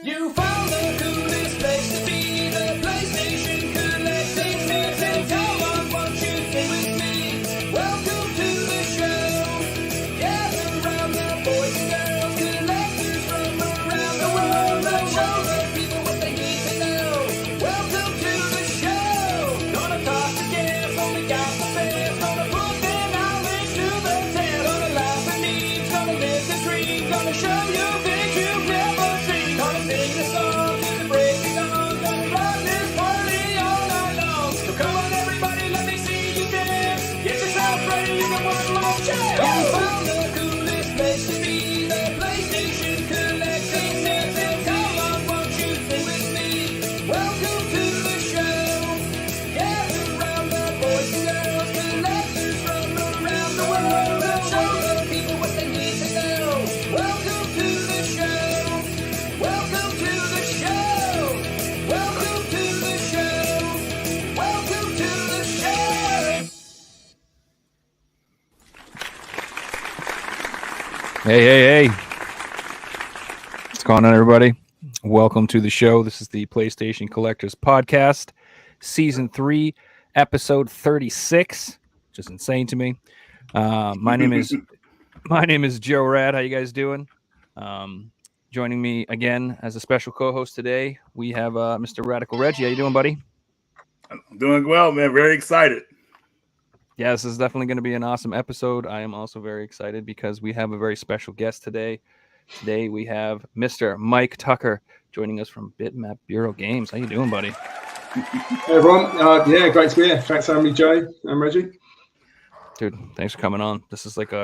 You found the coolest place to be, the PlayStation collecting season. Come on, won't you stay with me? Welcome to the show. Gather round the boys and girls, collectors from around the world. Let's show the people what they need to know. Welcome to the show. Gonna talk to guests, only got the best. Gonna put their knowledge to the test. Gonna laugh and eat, gonna live the dream. Gonna show you things you've never seen. Gonna sing the song to the break of dawn. Gonna rock this party all night long. So come on everybody, let me see you dance. Get yourself ready in the one more chance. You found the coolest place to be, the PlayStation collecting season. Come on, won't you stay with me? Welcome to the show. Gather round the boys and girls, collectors from around the world. Let's show the people what they need to know. Welcome to the show. Welcome to the show. Welcome to the show. Welcome to the show. Hey. What's going on, everybody? Welcome to the show. This is the PlayStation Collectors Podcast, Season 3, Episode 36, which is insane to me. My name is Joe Rad. How you guys doing? Joining me again as a special co-host today, we have Mr. Radical Reggie. How you doing, buddy? I'm doing well, man. Very excited. Yeah, this is definitely going to be an awesome episode. I am also very excited because we have a very special guest today. Today we have Mr. Mike Tucker joining us from Bitmap Bureau Games. How you doing, buddy? Hey everyone, yeah, great to be here. Thanks for having me, Joe and Reggie. Dude, thanks for coming on. This is like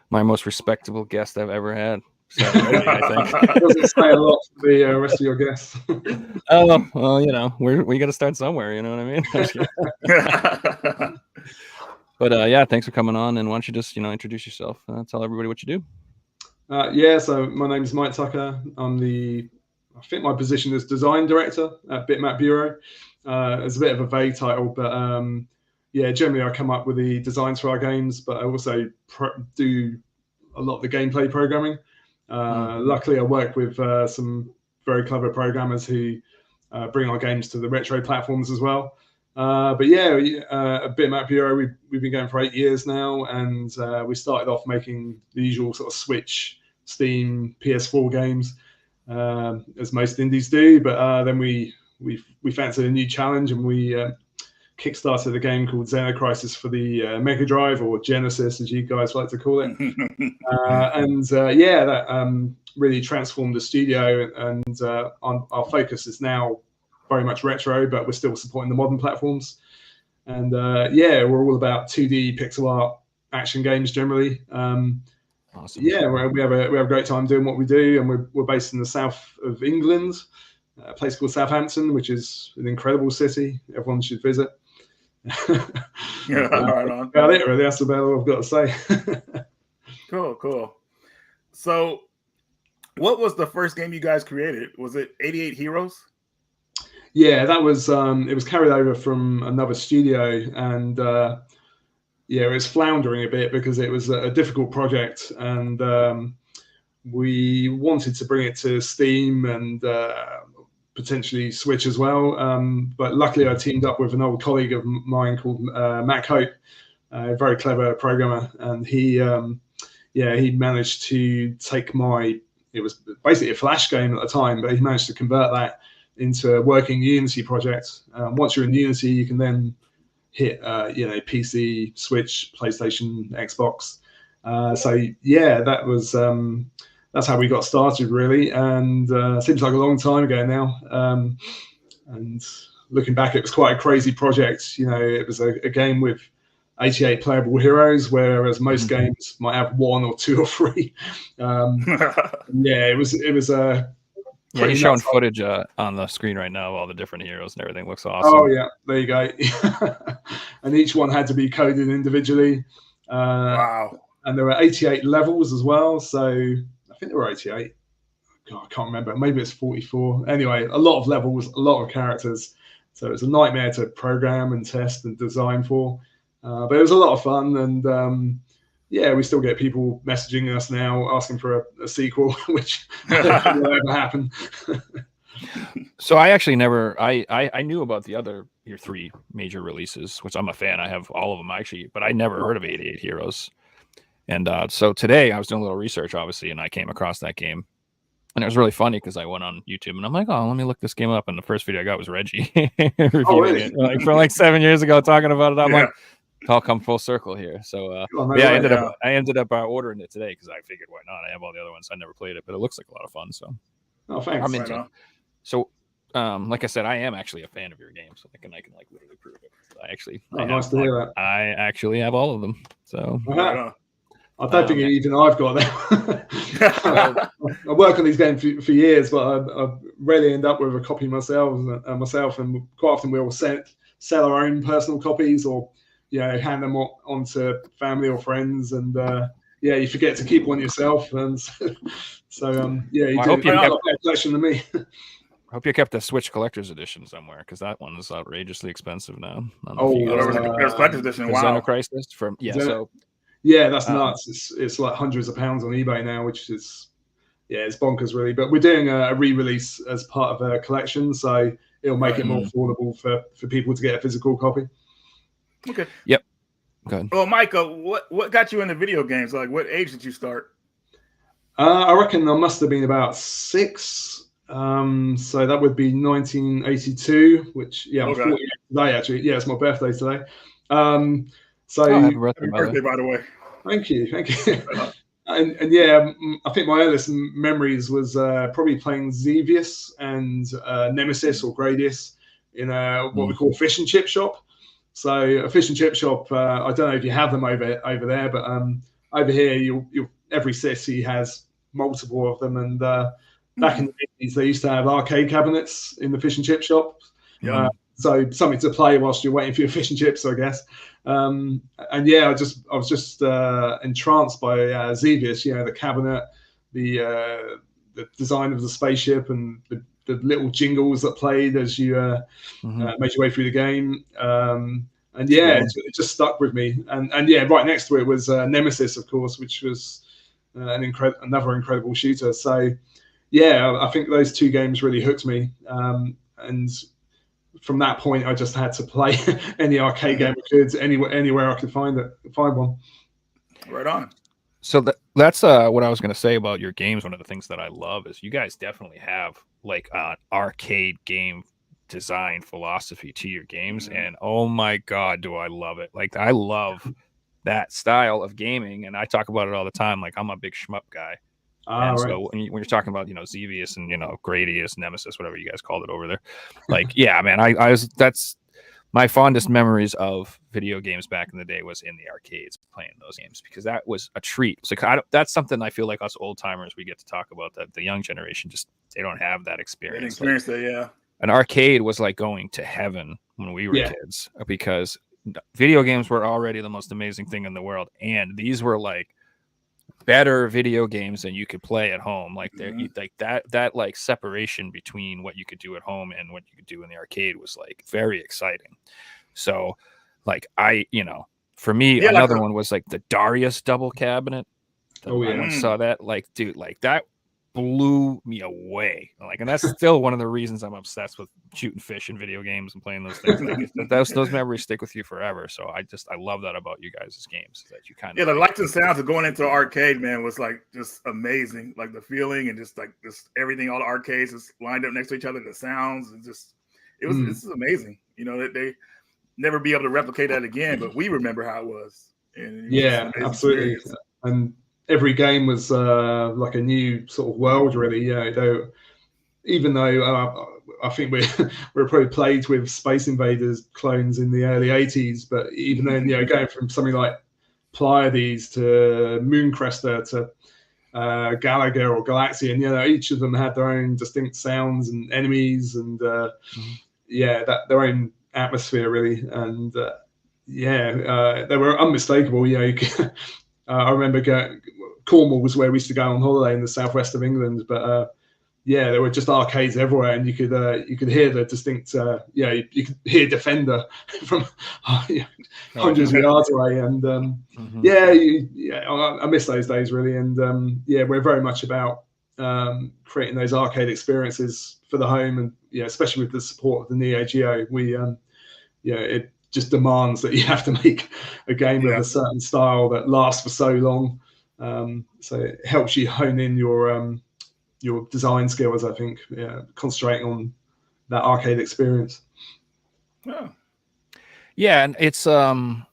my most respectable guest I've ever had. Reggie, I think. Doesn't say a lot for the rest of your guests. Oh, well, you know, we got to start somewhere. You know what I mean? But yeah, thanks for coming on. And why don't you just introduce yourself? Tell everybody what you do. Yeah, so my name is Mike Tucker. I think my position is design director at Bitmap Bureau. It's a bit of a vague title, but yeah, generally I come up with the designs for our games, but I also do a lot of the gameplay programming. Luckily, I work with some very clever programmers who bring our games to the retro platforms as well. But yeah, at Bitmap Bureau, we've been going for 8 years now, and we started off making the usual sort of Switch, Steam, PS4 games, as most indies do. But then we fancied a new challenge, and we kickstarted a game called Xenocrisis for the Mega Drive, or Genesis, as you guys like to call it. Yeah, that really transformed the studio, and our focus is now very much retro, but we're still supporting the modern platforms. And yeah, we're all about 2D pixel art action games generally. Awesome. Yeah, we have a great time doing what we do, and we're based in the south of England, a place called Southampton, which is an incredible city. Everyone should visit. Yeah, right on. About it, really. That's about all I've got to say. Cool. So, what was the first game you guys created? Was it 88 Heroes? Yeah, that was it was carried over from another studio, and yeah, it was floundering a bit because it was a difficult project, and we wanted to bring it to Steam and potentially Switch as well. But luckily, I teamed up with an old colleague of mine called Matt Cope, a very clever programmer, and he managed to take it was basically a Flash game at the time, but he managed to convert that into a working Unity project. Once you're in Unity, you can then hit PC, Switch, PlayStation, Xbox. So yeah, that's how we got started, really. And seems like a long time ago now. And looking back, it was quite a crazy project. It was a game with 88 playable heroes, whereas most games might have 1 or 2 or 3. Yeah, it was a Yeah, he's showing footage on the screen right now of all the different heroes and everything. Looks awesome. Oh yeah, there you go. And each one had to be coded individually. Wow. And there were 88 levels as well. So I think there were 88. God, I can't remember. Maybe it's 44. Anyway, a lot of levels, a lot of characters. So it was a nightmare to program and test and design for. But it was a lot of fun, and yeah, we still get people messaging us now asking for a sequel, which will ever happen. So I actually never I knew about the other your 3 major releases, which I'm a fan. I have all of them actually, but I never heard of 88 Heroes. And so today I was doing a little research, obviously, and I came across that game. And it was really funny because I went on YouTube and I'm like, oh, let me look this game up. And the first video I got was Reggie reviewing it, like from like 7 years ago, talking about it. I'm like, I'll come full circle here. So I ended up ordering it today because I figured, why not? I have all the other ones. I never played it, but it looks like a lot of fun. So thanks. I'm into it. So like I said, I am actually a fan of your game, so I can like literally prove it. Nice to hear that. I actually have all of them. So I don't think even I've got them. I work on these games for years, but I rarely end up with a copy myself. And quite often we all sell our own personal copies, or hand them on to family or friends, and you forget to keep one yourself. And so you I hope you have a better collection than me. I hope you kept the Switch Collector's Edition somewhere, because that one is outrageously expensive now. There's Collector's Edition. Wow. Xenocrisis from that's nuts. It's like hundreds of pounds on eBay now, which is it's bonkers really. But we're doing a re-release as part of a collection, so it'll make it more affordable for people to get a physical copy. Okay. Yep. Good. Well, Michael, what got you into video games? Like, what age did you start? I reckon I must have been about 6. So that would be 1982, which I'm 48 today actually. Yeah, it's my birthday today. Happy birthday, by the way. Thank you. And yeah, I think my earliest memories was probably playing Xevious and Nemesis or Gradius in what we call fish and chip shop. So a fish and chip shop, I don't know if you have them over there, but over here, you every city has multiple of them. And back in the 80s, they used to have arcade cabinets in the fish and chip shop. So something to play whilst you're waiting for your fish and chips, I guess. And yeah, I was just entranced by Xevious, the cabinet, the design of the spaceship, and the little jingles that played as you made your way through the game. And yeah, it just stuck with me. And yeah, right next to it was Nemesis, of course, which was another incredible shooter. So yeah, I think those 2 games really hooked me. And from that point, I just had to play any arcade game I could, anywhere I could find one. Right on. So that's what I was going to say about your games. One of the things that I love is you guys definitely have like an arcade game design philosophy to your games, and oh my god, do I love it! Like I love that style of gaming, and I talk about it all the time. Like I'm a big shmup guy. And so when you're talking about, Xevious and, Gradius, Nemesis, whatever you guys called it over there, like, yeah, man, that's my fondest memories of video games back in the day was in the arcades playing those games, because that was a treat. So that's something I feel like us old timers, we get to talk about, that the young generation they don't have that experience. An arcade was like going to heaven when we were kids, because video games were already the most amazing thing in the world. And these were like better video games than you could play at home. Like like that like separation between what you could do at home and what you could do in the arcade was like very exciting. So like for me, another one was like the Darius double cabinet. I saw that, like, dude, like that blew me away. Like, and that's still one of the reasons I'm obsessed with shooting fish in video games and playing those things. Like, those memories stick with you forever. So I love that about you guys' games, that you kind of the lights and sounds of going into an arcade, man, was like just amazing. Like the feeling and just everything, all the arcades is lined up next to each other, the sounds, and this is amazing. They never be able to replicate that again, but we remember how it was. And absolutely. And every game was like a new sort of world, really. Even though I think we're probably plagued with Space Invaders clones in the early 80s, but even then, going from something like Pleiades to Mooncrester to Gallagher or Galaxian, each of them had their own distinct sounds and enemies, and their own atmosphere, really. And they were unmistakable. I remember Cornwall was where we used to go on holiday in the southwest of England, but yeah, there were just arcades everywhere, and you could hear the distinct, you could hear Defender from hundreds of yards away, and I miss those days really, and we're very much about creating those arcade experiences for the home, and especially with the support of the Neo Geo, it just demands that you have to make a game of a certain style that lasts for so long, so it helps you hone in your design skills, I think, concentrating on that arcade experience. Yeah, and it's God,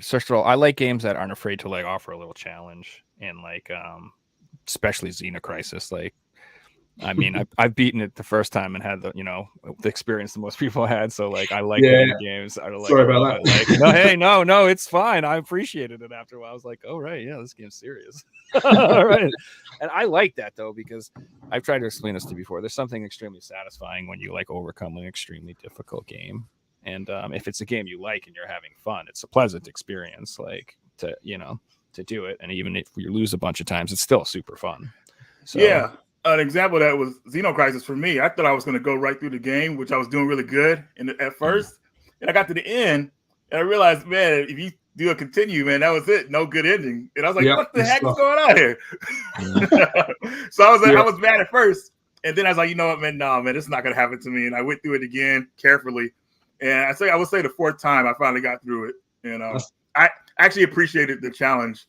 first of all, I like games that aren't afraid to like offer a little challenge, and like especially Xenocrisis. Like, I mean, I've beaten it the first time and had the experience that most people had. So like, I like the games. I don't like. Sorry about that. Like, no, hey, no, it's fine. I appreciated it after a while. I was like, oh right, yeah, this game's serious. All right, and I like that though, because I've tried to explain this to you before. There's something extremely satisfying when you like overcome an extremely difficult game, and if it's a game you like and you're having fun, it's a pleasant experience. Like to do it, and even if you lose a bunch of times, it's still super fun. So, yeah. An example of that was Xenocrisis for me. I thought I was going to go right through the game, which I was doing really good at first. And I got to the end, and I realized, man, if you do a continue, man, that was it. No good ending. And I was like, what the heck is going on here? So I was mad at first. And then I was like, you know what, man, no, man, this is not going to happen to me. And I went through it again carefully. And I would say the fourth time I finally got through it. And I actually appreciated the challenge.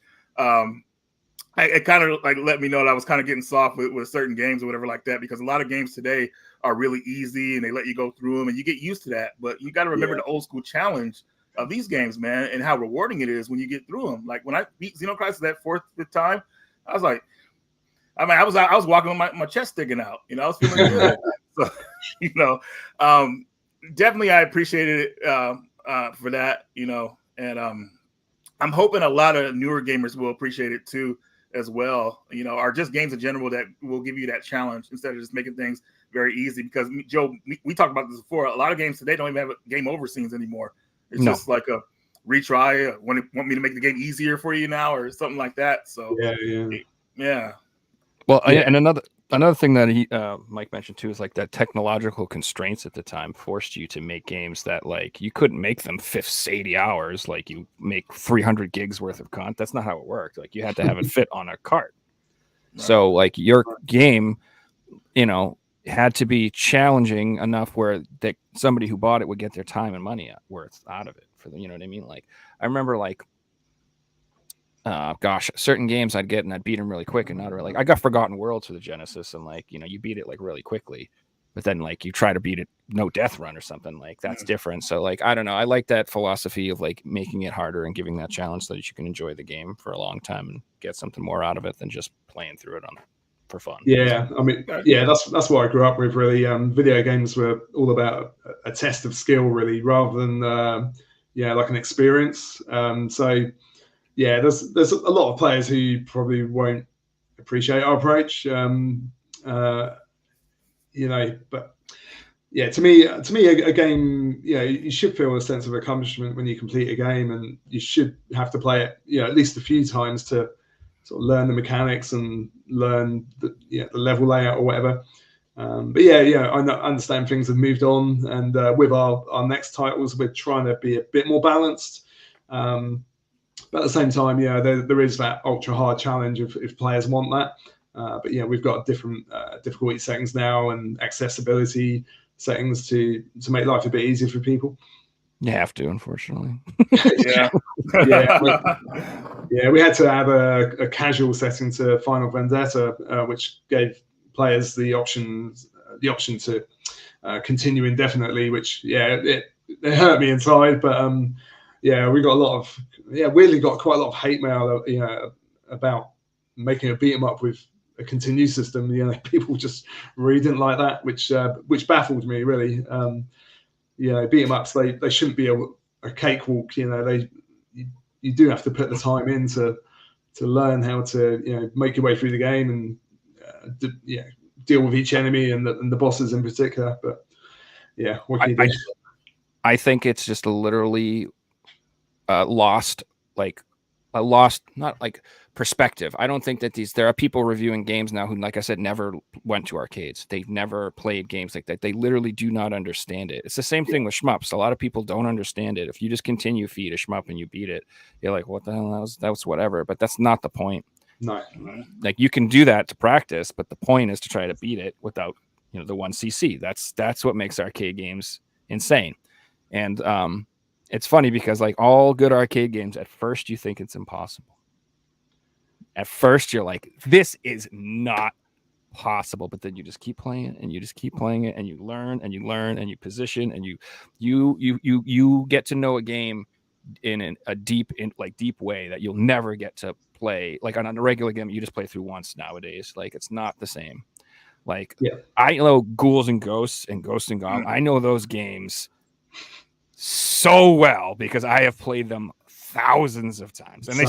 It kind of like let me know that I was kind of getting soft with certain games or whatever like that, because a lot of games today are really easy and they let you go through them and you get used to that. But you got to remember the old school challenge of these games, man, and how rewarding it is when you get through them. Like when I beat Xenocrisis that fifth time, I was like, I was walking with my chest sticking out. I was feeling good. So, definitely I appreciated it for that, and I'm hoping a lot of newer gamers will appreciate it too, as well, or just games in general that will give you that challenge instead of just making things very easy. Because Joe, we talked about this before. A lot of games today don't even have game over scenes anymore. It's just like a retry. Want me to make the game easier for you now, or something like that. So yeah. Well, and another thing that Mike mentioned too is like that technological constraints at the time forced you to make games that like you couldn't make them 80 hours. Like you make 300 gigs worth of content. That's not how it worked. Like you had to have it fit on a cart. Right. So like your game, had to be challenging enough where that somebody who bought it would get their time and money worth out of it for the, you know what I mean? Like I remember like, certain games I'd get and I'd beat them really quick, and not really. Like I got Forgotten Worlds for the Genesis, and like you beat it like really quickly, but then like you try to beat it no death run or something, like that's different. So like I don't know, I like that philosophy of like making it harder and giving that challenge so that you can enjoy the game for a long time and get something more out of it than just playing through it for fun. Yeah, I mean, that's what I grew up with really. Video games were all about a test of skill really, rather than like an experience. So. Yeah, there's a lot of players who probably won't appreciate our approach, but yeah, to me, a game, you should feel a sense of accomplishment when you complete a game, and you should have to play it, at least a few times to sort of learn the mechanics and learn the level layout or whatever. But I understand things have moved on, and with our next titles, we're trying to be a bit more balanced. But at the same time, there is that ultra hard challenge if players want that. But we've got different difficulty settings now and accessibility settings to make life a bit easier for people. You have to, unfortunately. We had to add a casual setting to Final Vendetta, which gave players the option to continue indefinitely, which it hurt me inside, but we got weirdly got quite a lot of hate mail, about making a beat 'em up with a continue system. People just really didn't like that, which baffled me really. Beat 'em ups, they shouldn't be a cakewalk. You do have to put the time in to learn how to make your way through the game and deal with each enemy and the bosses in particular. But what can you do? I think it's just literally lost like lost, not like perspective. I don't think that there are people reviewing games now who, like I said, never went to arcades. They've never played games like that. They literally do not understand it. It's the same thing with shmups. A lot of people don't understand it. If you just continue feed a shmup and you beat it, you're like, what the hell? That was whatever. But that's not the point. No. Like, you can do that to practice, but the point is to try to beat it without, the 1cc. That's what makes arcade games insane. And it's funny because, like, all good arcade games, at first you think it's impossible. At first you're like, this is not possible, but then you just keep playing it and you just keep playing it and you learn and you position and you get to know a game in a deep way that you'll never get to play. Like on a regular game, you just play through once nowadays. Like, it's not the same. Like, I know Ghouls and Ghosts and Ghosts and Goblins. I know those games so well because I have played them thousands of times, and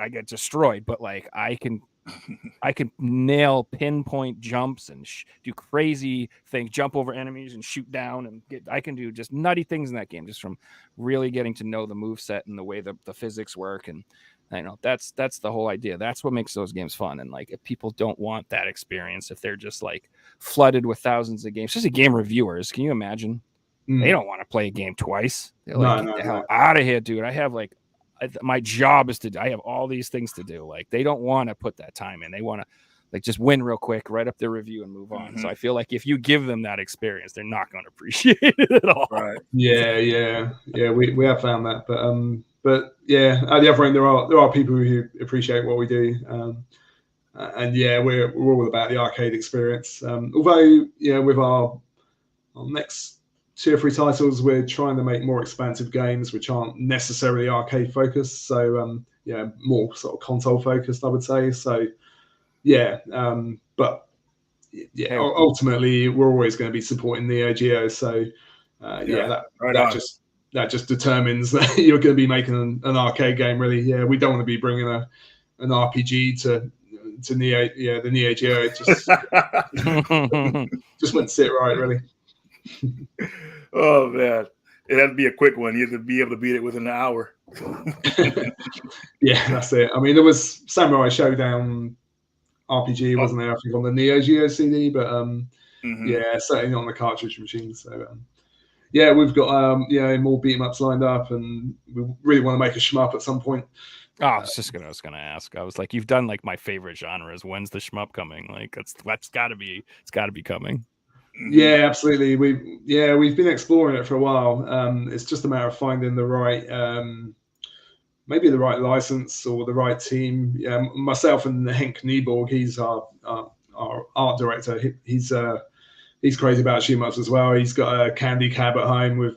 I get destroyed. But like, I can nail pinpoint jumps and do crazy things, jump over enemies and shoot down, and I can do just nutty things in that game just from really getting to know the moveset and the way the physics work. And I know that's the whole idea. That's what makes those games fun. And like, if people don't want that experience, if they're just like flooded with thousands of games, especially game reviewers, can you imagine? They don't want to play a game twice. They're like, get the hell out of here, dude. I have like, my job is I have all these things to do. Like, they don't want to put that time in. They want to like just win real quick, write up their review and move on. So I feel like if you give them that experience, they're not going to appreciate it at all. Right. Yeah. We have found that, but yeah, at the other end, there are people who appreciate what we do. And yeah, we're all about the arcade experience. Although, with our next 2 or 3 titles, we're trying to make more expansive games which aren't necessarily arcade focused. So more sort of console focused, I would say. So but ultimately we're always going to be supporting Neo Geo. So that just determines that you're going to be making an arcade game. Really, we don't want to be bringing an RPG to Neo, the Neo Geo. It just wouldn't sit right, really. Oh man, it had to be a quick one. You had to be able to beat it within an hour. Yeah, that's it. I mean, there was Samurai Showdown RPG, wasn't there? I think on the Neo Geo CD, but certainly not on the cartridge machine. So we've got more beat 'em ups lined up, and we really want to make a shmup at some point. Oh, I was gonna ask. I was like, you've done like my favorite genres. When's the shmup coming? Like, it's gotta be coming. Yeah, absolutely. We've been exploring it for a while. It's just a matter of finding the right, maybe the right license or the right team. Myself and Henk Nieborg, he's our art director. He's crazy about shmups as well. He's got a candy cab at home with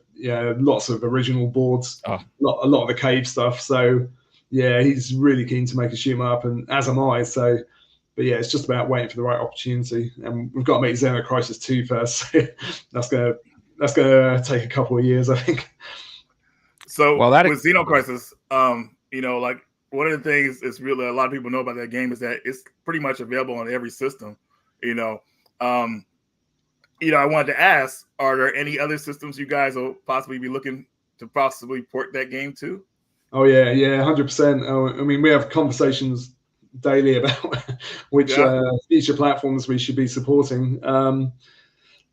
lots of original boards, a lot of the cave stuff. So he's really keen to make a shmup, and as am I. So. But yeah, it's just about waiting for the right opportunity, and we've got to make Xeno Crisis 2 first. So that's gonna take a couple of years, I think. So with Xeno Crisis, like one of the things is really a lot of people know about that game is that it's pretty much available on every system. I wanted to ask, are there any other systems you guys will possibly be looking to possibly port that game to? Oh yeah, 100%. I mean, we have conversations daily about which future platforms we should be supporting, or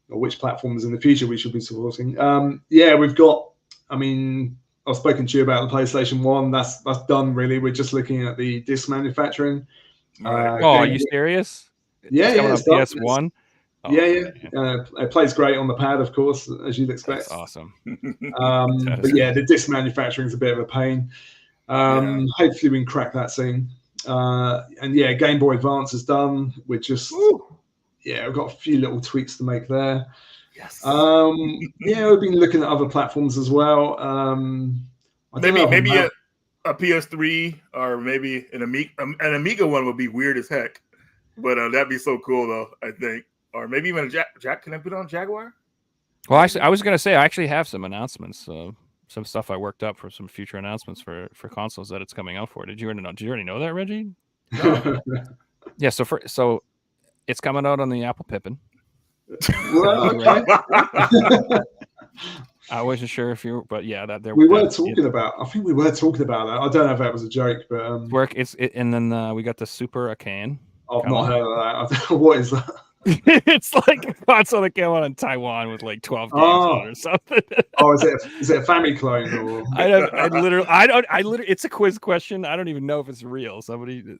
which platforms in the future we should be supporting. We've got. I mean, I've spoken to you about the PlayStation 1. That's done really. We're just looking at the disc manufacturing. Are you serious? It's PS1. It plays great on the pad, of course, as you'd expect. That's awesome. But the disc manufacturing is a bit of a pain. Hopefully we can crack that soon. Game Boy Advance is done. We're just we've got a few little tweaks to make there. Yes. We've been looking at other platforms as well. Maybe a PS3 or maybe an Amiga one would be weird as heck, but that'd be so cool though. I think, or maybe even a Jack. Can I put it on Jaguar? Well, actually, I was gonna say I actually have some announcements. Some stuff I worked up for some future announcements for consoles that it's coming out for. Did you already know that, Reggie? No. Yeah. So it's coming out on the Apple Pippin. Well, okay. I wasn't sure if you, but yeah, that there We were that- talking about. I think we were talking about that. I don't know if that was a joke, but and then we got the Super Arcane. I've not heard of that. I don't know, what is that? It's like a console that came out in Taiwan with like 12 games on it or something. Oh, is it a family clone or? I literally, it's a quiz question. I don't even know if it's real. Somebody,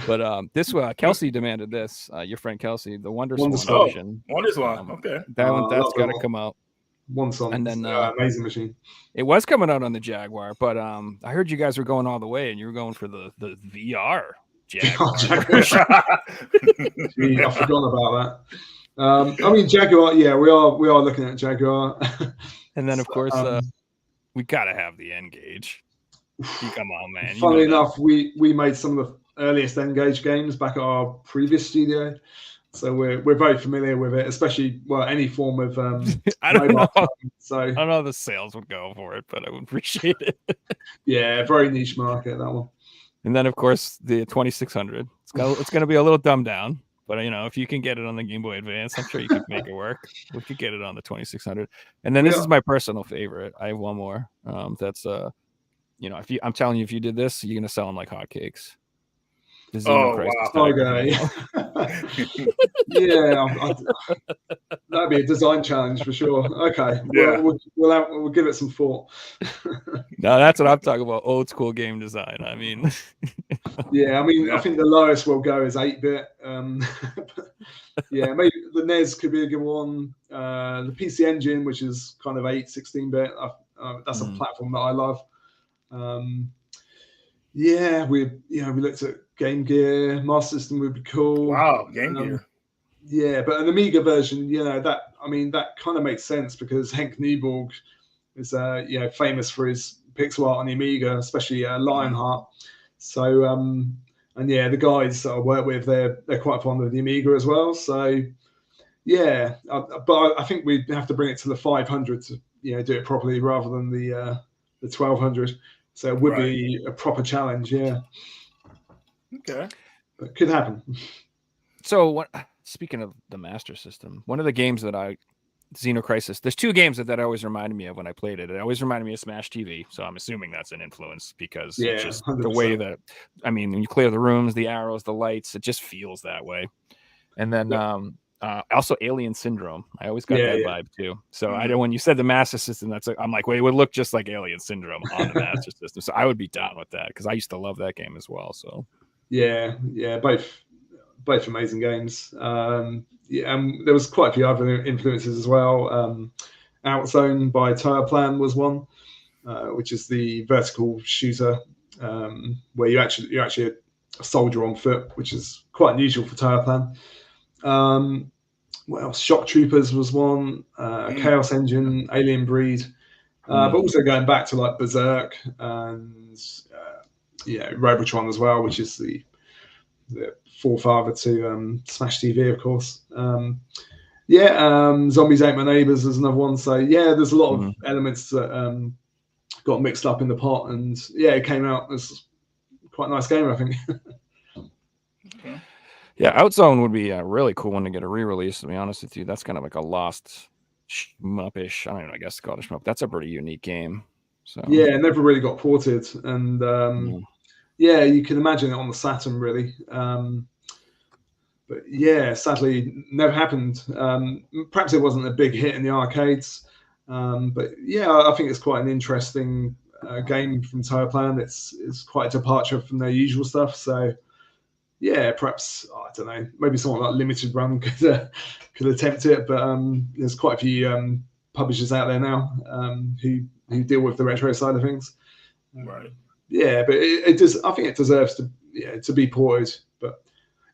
but this Kelsey demanded this. Your friend Kelsey, the Wonderswan Oh, edition. Wonderswan. Okay. That's got to come out. Wonderswan. And then amazing machine. It was coming out on the Jaguar, but I heard you guys were going all the way, and you were going for the VR Jaguar. Gee, I forgot about that. I mean, Jaguar. Yeah, we are looking at Jaguar. And then, of course, we gotta have the N-Gage. Come on, man. Funnily enough, we made some of the earliest N-Gage games back at our previous studio, so we're very familiar with it, especially any form of I don't know. So I don't know how the sales would go for it, but I would appreciate it. Yeah, very niche market, that one. And then, of course, the 2600. It's going to be a little dumbed down, but if you can get it on the Game Boy Advance, I'm sure you could make it work. We could get it on the 2600. And then this is my personal favorite. I have one more. That's I'm telling you, if you did this, you're going to sell them like hotcakes. Oh, wow. Okay. Yeah, that'd be a design challenge for sure. Okay, Yeah. we'll give it some thought. No, that's what I'm talking about. Old school game design. I mean, yeah, I think the lowest we'll go is 8-bit. Yeah, maybe the NES could be a good one. The PC Engine, which is kind of 16-bit. That's a platform that I love. Yeah, we looked at Game Gear. Master System would be cool. Wow, Game Gear. Yeah, but an Amiga version, that kind of makes sense because Henk Nyborg is famous for his pixel art on the Amiga, especially Lionheart. So and yeah, the guys that I work with, they're quite fond of the Amiga as well. So yeah, but I think we'd have to bring it to the 500 to do it properly rather than the 1200. So it would be a proper challenge, yeah. Okay. But could happen. So speaking of the Master System, one of the games that Xenocrisis, there's two games that always reminded me of when I played it. It always reminded me of Smash TV. So I'm assuming that's an influence because it's just 100%. the way that, when you clear the rooms, the arrows, the lights, it just feels that way. And then also Alien Syndrome. I always got that vibe too. So when you said the Master System, I'm like, well, it would look just like Alien Syndrome on the Master System. So I would be down with that because I used to love that game as well. So yeah, both amazing games. There was quite a few other influences as well. Outzone by Tire Plan was one, which is the vertical shooter where you're actually a soldier on foot, which is quite unusual for Tire Plan. What else? Shock Troopers was one. Chaos Engine, Alien Breed, but also going back to like Berserk and Robotron as well, which is the forefather to Smash TV, of course. Zombies Ate My Neighbors is another one. So yeah, there's a lot of elements that got mixed up in the pot, and it came out as quite a nice game, I think. Yeah, Outzone would be a really cool one to get a re-release, to be honest with you. That's kind of like a lost shmup-ish. I don't know, I guess called a shmup. That's a pretty unique game. So yeah, it never really got ported. And you can imagine it on the Saturn, really. But yeah, sadly, never happened. Perhaps it wasn't a big hit in the arcades. But yeah, I think it's quite an interesting game from Tire Plan. It's quite a departure from their usual stuff. So yeah, perhaps I don't know. Maybe someone like Limited Run could attempt it, but there's quite a few publishers out there now who deal with the retro side of things. Right. Yeah, but it does. I think it deserves to be ported. But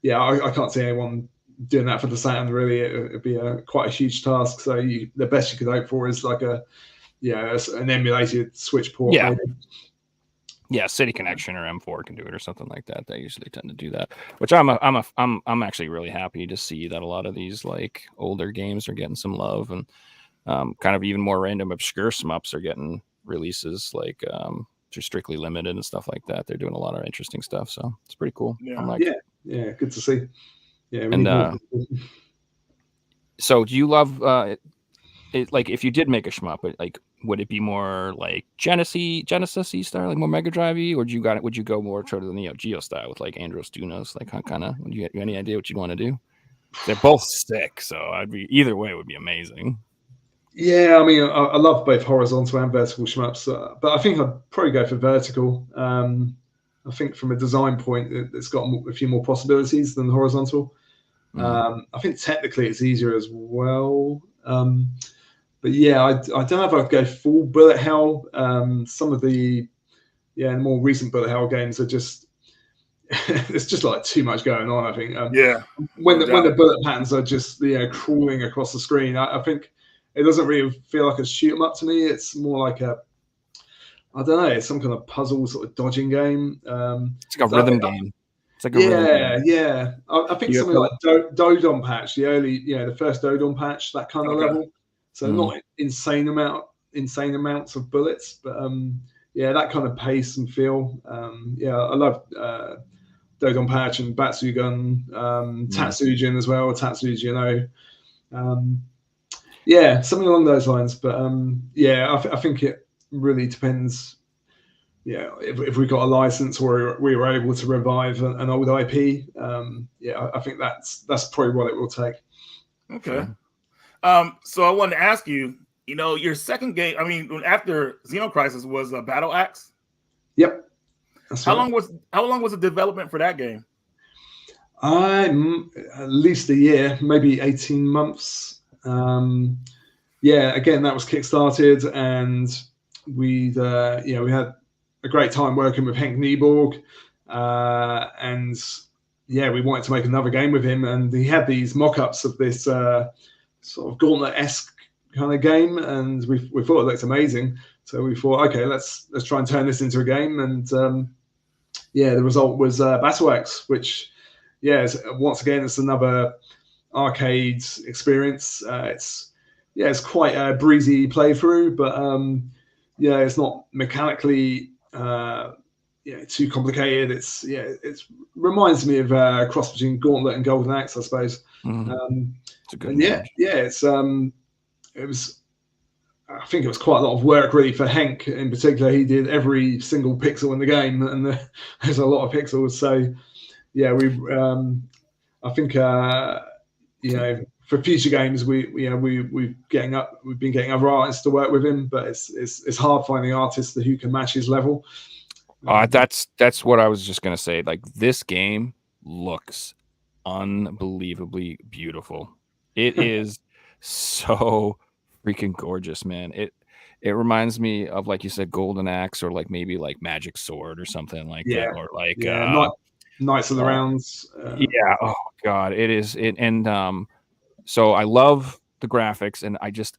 yeah, I can't see anyone doing that for the Saturn. Really, it'd be quite a huge task. So the best you could hope for is like an emulated Switch port. Yeah. Maybe. Yeah, City Connection or M4 can do it or something like that. They usually tend to do that, which I'm actually really happy to see that a lot of these like older games are getting some love, and kind of even more random obscure shmups are getting releases like through Strictly Limited and stuff like that. They're doing a lot of interesting stuff, so it's pretty cool. Yeah, yeah, good to see. Yeah, and so do you love like if you did make a shmup, like would it be more like Genesis style, like more Mega Drive-y, or would you go more toward the Neo Geo style with like Andros Dunos, like kind of? Would you have any idea what you'd want to do? They're both sick, so either way would be amazing. Yeah, I mean, I love both horizontal and vertical shmups, but I think I'd probably go for vertical. I think from a design point, it's got a few more possibilities than the horizontal. I think technically it's easier as well. But yeah, I don't know if I'd go full bullet hell. Some of the more recent bullet hell games are just it's just like too much going on. I think when the bullet patterns are just crawling across the screen, I think it doesn't really feel like a shoot 'em up to me. It's more like I don't know, some kind of puzzle sort of dodging game. It's like a rhythm game. It's like a rhythm game. I think something like Dodon Patch, the first Dodon Patch, that kind of level. So not insane amounts of bullets, but that kind of pace and feel. I love Dodon Patch and Batsugun, Tatsujin as well, Tatsujin. Something along those lines. But I think it really depends. Yeah, if we got a license or we were able to revive an old IP, I think that's probably what it will take. Okay. So I wanted to ask you, your second game, I mean, after Xenocrisis was a Battle Axe. Yep. How long was the development for that game? At least a year, maybe 18 months. Again, that was kickstarted, and we had a great time working with Henk Nieborg, and we wanted to make another game with him, and he had these mock-ups of this sort of Gauntlet-esque kind of game, and we thought it looked amazing. So we thought, okay, let's try and turn this into a game, and the result was Battle Axe, which once again it's another arcade experience. It's quite a breezy playthrough, but it's not mechanically too complicated. It reminds me of a cross between Gauntlet and Golden Axe, I suppose. It's a good it was. I think it was quite a lot of work really for Henk in particular. He did every single pixel in the game, and there's a lot of pixels. So I think for future games we've been getting other artists to work with him, but it's hard finding artists who can match his level. That's what I was just gonna say. Like, this game looks unbelievably beautiful. It is so freaking gorgeous, man. It reminds me of, like you said, Golden Axe, or like maybe like Magic Sword or something like that, or like Knights of the Rounds. Oh god, it is it. And so I love the graphics, and I just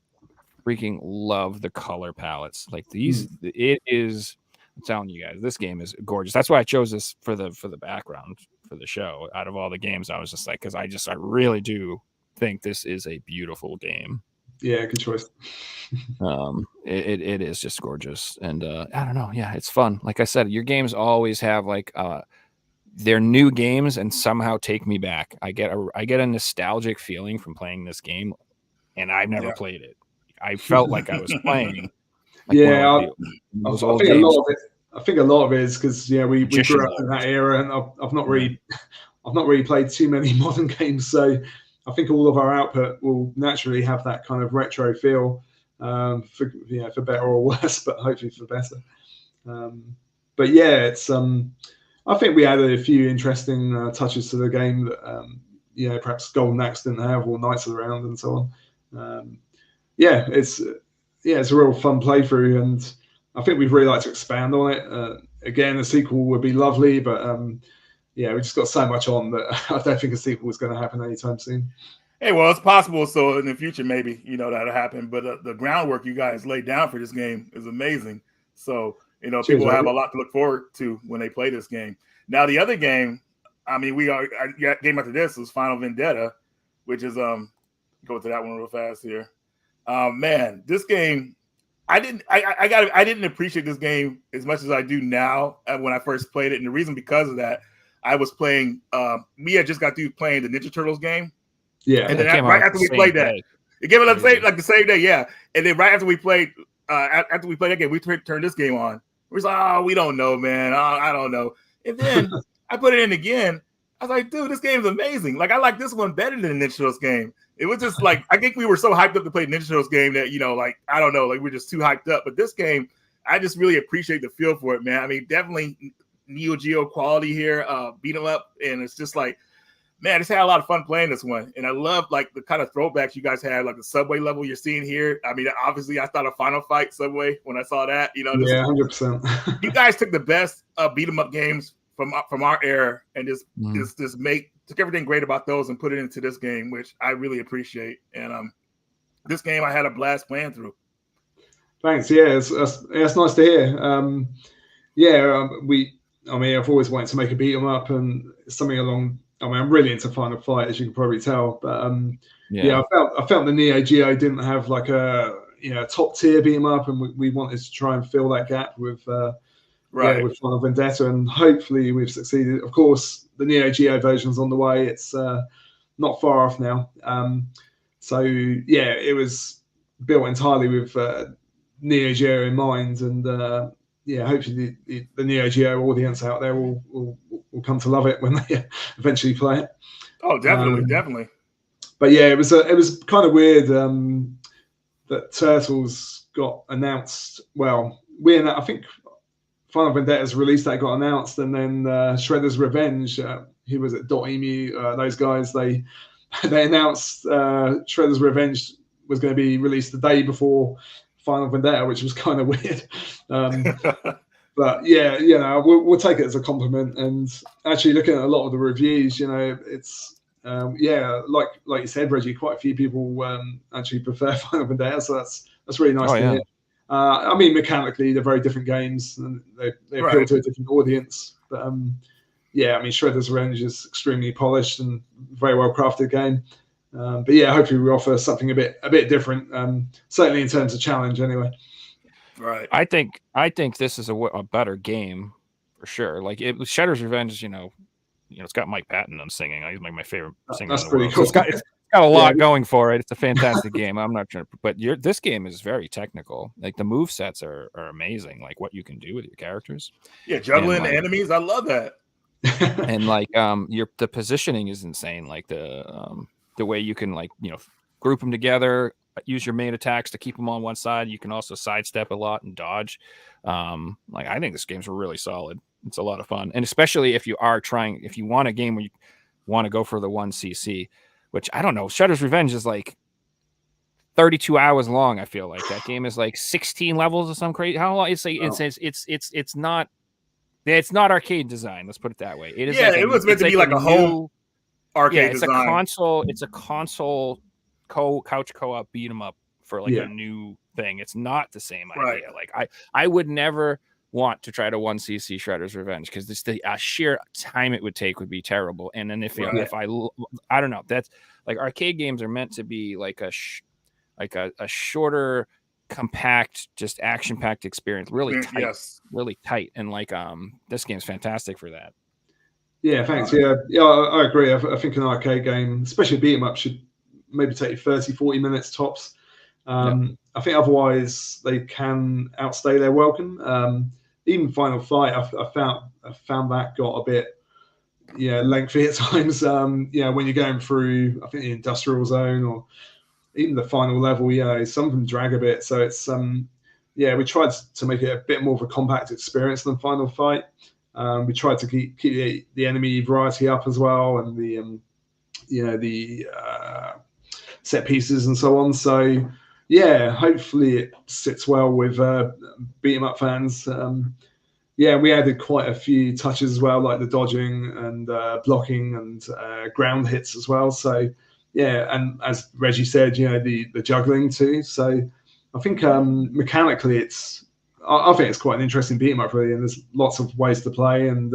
freaking love the color palettes. Like these, it is. I'm telling you guys, this game is gorgeous. That's why I chose this for the background for the show. Out of all the games, I was just like, because I really do think this is a beautiful game. Yeah, good choice. It is just gorgeous, and I don't know. Yeah, it's fun. Like I said, your games always have like they're new games and somehow take me back. I get a nostalgic feeling from playing this game, and I've never played it. I felt like I was playing. Like I think a lot of it is because we grew up in that era, and I've not really played too many modern games, so I think all of our output will naturally have that kind of retro feel, for better or worse, but hopefully for better. But it's I think we added a few interesting touches to the game that perhaps Golden Axe didn't have, or Knights of the Round and so on. It's a real fun playthrough, and I think we'd really like to expand on it. Again, a sequel would be lovely, but we just got so much on that I don't think a sequel is going to happen anytime soon. Hey, well, it's possible. So in the future, maybe that'll happen. But the groundwork you guys laid down for this game is amazing. So people have a lot to look forward to when they play this game. Now, the other game, I mean, game after this was Final Vendetta, which is go to that one real fast here. Man, this game, I didn't appreciate this game as much as I do now when I first played it, and the reason because of that, I was playing. We had just got through playing the Ninja Turtles game. Yeah, and then right after we played that, It gave it the same day, yeah. And then right after we played that game, we turned this game on. We was like, oh, we don't know, man. I don't know. And then I put it in again. I was like, dude, this game is amazing. Like, I like this one better than the Ninja Turtles game. It was just like, I think we were so hyped up to play Ninja Turtles game that, like, I don't know, like we're just too hyped up. But this game, I just really appreciate the feel for it, man. I mean, definitely Neo Geo quality here, beat 'em up. And it's just like, man, I just had a lot of fun playing this one. And I love like the kind of throwbacks you guys had, like the subway level you're seeing here. I mean, obviously I thought of Final Fight Subway when I saw that, Yeah, 100%. You guys took the best beat 'em up games from our era and just took everything great about those and put it into this game, which I really appreciate. And this game I had a blast playing through. Thanks. Yeah, it's nice to hear. I've always wanted to make a beat 'em up and something along. I'm really into Final Fight, as you can probably tell. But I felt the Neo Geo didn't have like a top tier beat 'em up, and we wanted to try and fill that gap with with Final Vendetta, and hopefully we've succeeded. Of course, the Neo Geo version's on the way. It's not far off now. It was built entirely with Neo Geo in mind, and hopefully the Neo Geo audience out there will come to love it when they eventually play it. Oh, definitely. But yeah, it was kind of weird that Turtles got announced. Well, I think Final Vendetta's release date got announced, and then Shredder's Revenge, who was at .emu, those guys, they announced Shredder's Revenge was going to be released the day before Final Vendetta, which was kind of weird. But yeah, we'll take it as a compliment. And actually, looking at a lot of the reviews, it's like you said, Reggie, quite a few people actually prefer Final Vendetta, so that's really nice to hear. I mean, mechanically, they're very different games, and they appeal to a different audience. But Shredder's Revenge is extremely polished and very well crafted game. But yeah, hopefully we offer something a bit different. Certainly in terms of challenge, anyway. Right. I think this is a better game for sure. Like Shredder's Revenge, it's got Mike Patton singing. He's like my favorite singer. That's in the pretty world. cool. So it's got a lot going for it. It's a fantastic game. I'm not trying to, but this game is very technical. Like the move sets are amazing. Like what you can do with your characters. Yeah, juggling the enemies. I love that. And like the positioning is insane. Like the way you can group them together, use your main attacks to keep them on one side. You can also sidestep a lot and dodge. I think this game's really solid. It's a lot of fun, and especially if you want a game where you want to go for the 1cc, which I don't know. Shredder's Revenge is like 32 hours long. I feel like that game is like 16 levels or some crazy. How long? It's not arcade design. Let's put it that way. It is. It was meant to be like a whole arcade design. It's a console couch co-op beat 'em up for a new thing. It's not the same idea. Like I would never want to try to 1cc Shredder's Revenge because the sheer time it would take would be terrible. And then if I don't know, that's like arcade games are meant to be like a shorter, compact, just action-packed experience, really tight, and this game's fantastic for that. Yeah, thanks. I agree. I think an arcade game, especially a beat 'em up, should maybe take you 30-40 minutes tops. I think otherwise they can outstay their welcome. Even Final Fight, I found that got a bit lengthy at times. When you're going through, I think the industrial zone or even the final level, some of them drag a bit. So it's we tried to make it a bit more of a compact experience than Final Fight. We tried to keep the enemy variety up as well, and the set pieces and so on. So hopefully it sits well with beat 'em up fans. We added quite a few touches as well, like the dodging and blocking and ground hits as well. So and as Reggie said, the juggling too. So I think mechanically I think it's quite an interesting beat 'em up really, and there's lots of ways to play, and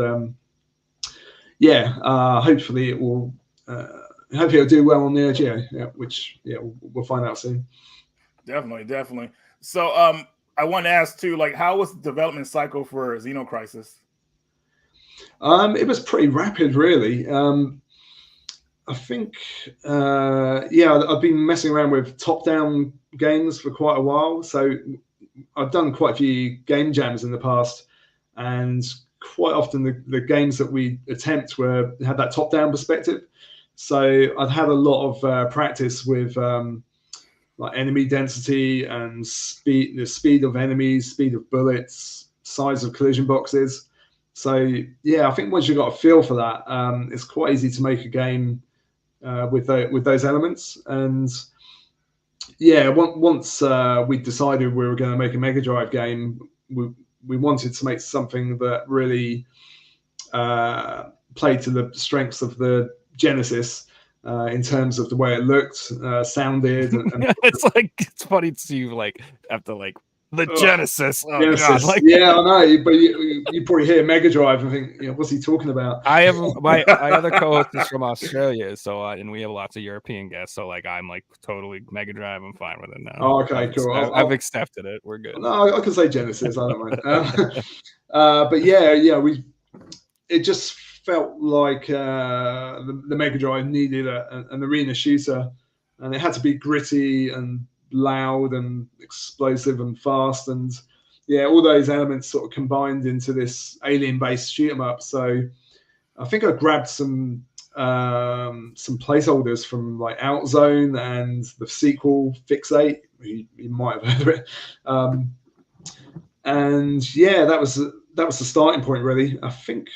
hopefully it will. Hopefully it'll do well on Neo Geo, which we'll find out soon. Definitely. So I want to ask too, like, how was the development cycle for Xenocrisis? It was pretty rapid, really. I think, I've been messing around with top-down games for quite a while. So I've done quite a few game jams in the past, and quite often the games that we attempt had that top-down perspective. So I'd had a lot of practice with like enemy density and speed, the speed of enemies, speed of bullets, size of collision boxes. So yeah, I think once you've got a feel for that, it's quite easy to make a game with those elements. And yeah, once we decided we were going to make a Mega Drive game, we wanted to make something that really played to the strengths of the Genesis. In terms of the way it looked, sounded, and it's funny to see you like after like the Genesis. Oh Genesis. God! Like, yeah, I know, but you probably hear Mega Drive and think, what's he talking about? I have my other co-host is from Australia, so and we have lots of European guests. So like I'm like totally Mega Drive. I'm fine with it now. Oh, okay, cool. I've accepted it. We're good. No, I can say Genesis. I don't mind. But yeah, it just felt like the Mega Drive needed an arena shooter, and it had to be gritty and loud and explosive and fast, and all those elements sort of combined into this alien-based shoot 'em up. So I think I grabbed some placeholders from like Outzone and the sequel Fixate. You might have heard of it, and yeah, that was the starting point really. I think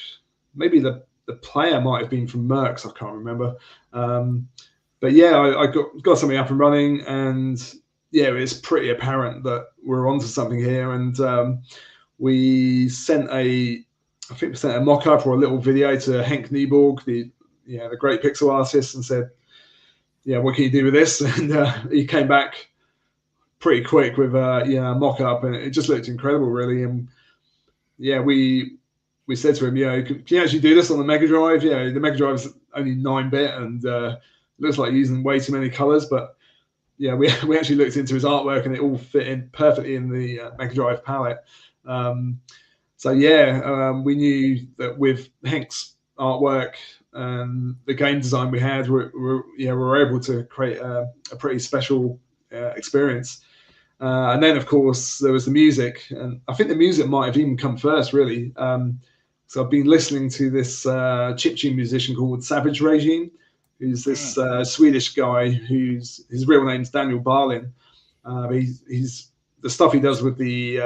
maybe the player might have been from Mercs, I can't remember. But yeah, I got something up and running, and yeah, it's pretty apparent that we're onto something here. And we sent a mock-up or a little video to Henk Nieborg, the great pixel artist, and said, what can you do with this? And he came back pretty quick with a mock-up, and it just looked incredible, really. And yeah, we said to him, can you actually do this on the Mega Drive? The Mega Drive is only 9-bit and looks like using way too many colors. But yeah, we actually looked into his artwork and it all fit in perfectly in the Mega Drive palette. So yeah, we knew that with Henk's artwork and the game design we had, we were able to create a pretty special experience. And then, of course, there was the music, and I think the music might have even come first, really. So I've been listening to this chiptune musician called Savage Regime, who's this Swedish guy his real name's Daniel Barlin. He's the stuff he does with the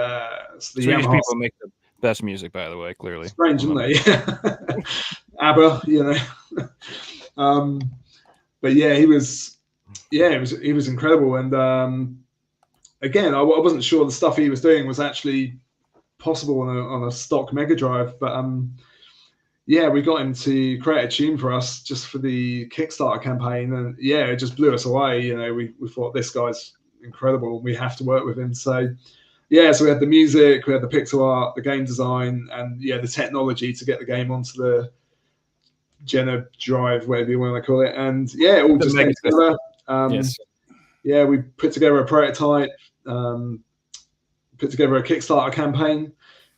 Swedish Yamaha. people make the best music, by the way. Clearly, strange, isn't they? ABBA, but yeah, he was incredible, and again, I wasn't sure the stuff he was doing was actually possible on a stock Mega Drive, but we got him to create a tune for us just for the Kickstarter campaign, and it just blew us away. We thought, this guy's incredible, we have to work with him. So so we had the music, we had the pixel art, the game design, and the technology to get the game onto the Gena Drive, whatever you want to call it, and it all just came together. Yes. We put together a prototype, put together a Kickstarter campaign,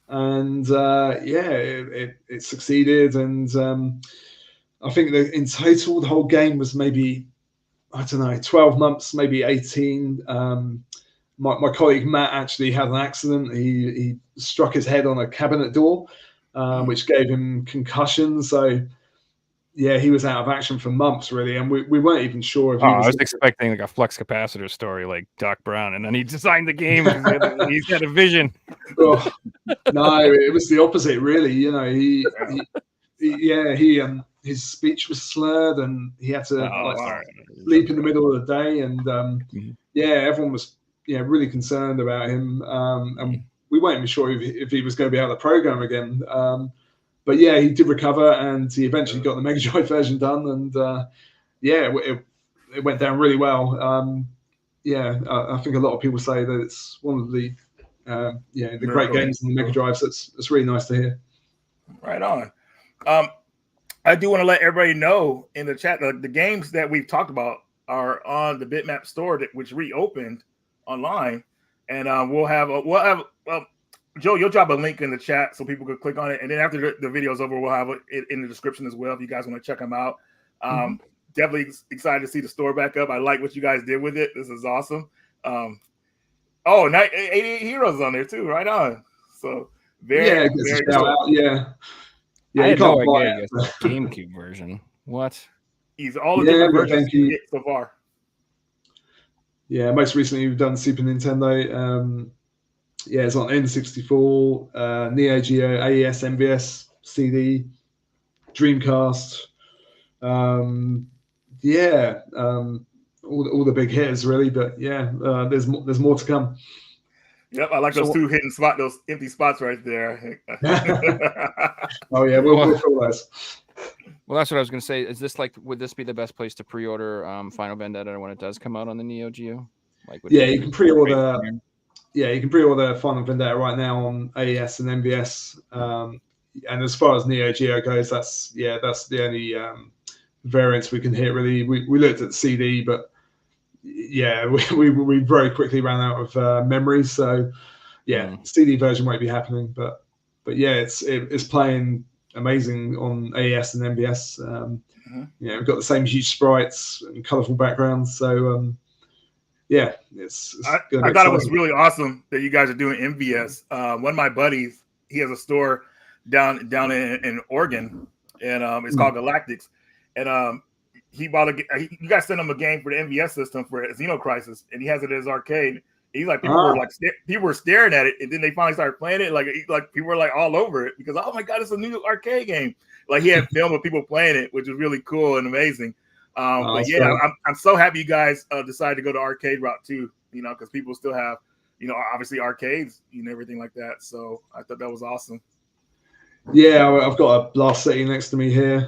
and it succeeded. And I think that in total the whole game was maybe, I don't know, 12 months, maybe 18. My colleague Matt actually had an accident. He struck his head on a cabinet door, which gave him concussion. So he was out of action for months, really, and we weren't even sure if he was. I was expecting like a flux capacitor story, like Doc Brown, and then he designed the game. He's got a vision. No, it was the opposite, really. His speech was slurred, and he had to sleep in the middle of the day, and everyone was really concerned about him, and we weren't even sure if he was going to be able to program again. But he did recover, and he eventually got the Mega Drive version done, and it went down really well. I think a lot of people say that it's one of the great games in the Mega Drive. So it's really nice to hear. Right on. I do want to let everybody know in the chat that the games that we've talked about are on the Bitmap store, which reopened online, and we'll have Joe, you'll drop a link in the chat so people could click on it, and then after the video's over, we'll have it in the description as well if you guys want to check them out. definitely excited to see the store back up. I like what you guys did with it. This is awesome. Oh, and 88 Heroes on there too. Right on. So very shout cool. out. Yeah. I you had can't no buy idea it. you guys had a GameCube version. What? He's all the different but versions thank you you. get so far. Yeah, most recently we've done Super Nintendo. It's on N64, Neo Geo, AES, MVS, CD, Dreamcast. All the big hitters really, but there's more to come. Yep, I like those two hidden spots, those empty spots right there. Oh yeah, we'll fill those. Well, that's what I was going to say. Is this would this be the best place to pre-order Final Vendetta when it does come out on the Neo Geo? You can pre-order. Yeah, you can pre-order Final Vendetta right now on AES and MVS. And as far as Neo Geo goes, that's the only variants we can hit. Really, we looked at the CD, but we very quickly ran out of memory. So CD version won't be happening. But it's playing amazing on AES and MVS. We've got the same huge sprites and colourful backgrounds. So I thought it was really awesome that you guys are doing MVS. One of my buddies, he has a store down in Oregon, and it's called Galactics. And he bought you guys sent him a game for the MVS system for Xenocrisis, and he has it at his arcade. He's like, people were staring at it, and then they finally started playing it. Like people were like all over it because, oh my god, it's a new arcade game. Like he had film of people playing it, which was really cool and amazing. But I'm so happy you guys decided to go to arcade route too. Because people still have, obviously arcades and everything like that. So I thought that was awesome. Yeah, I've got a blast sitting next to me here.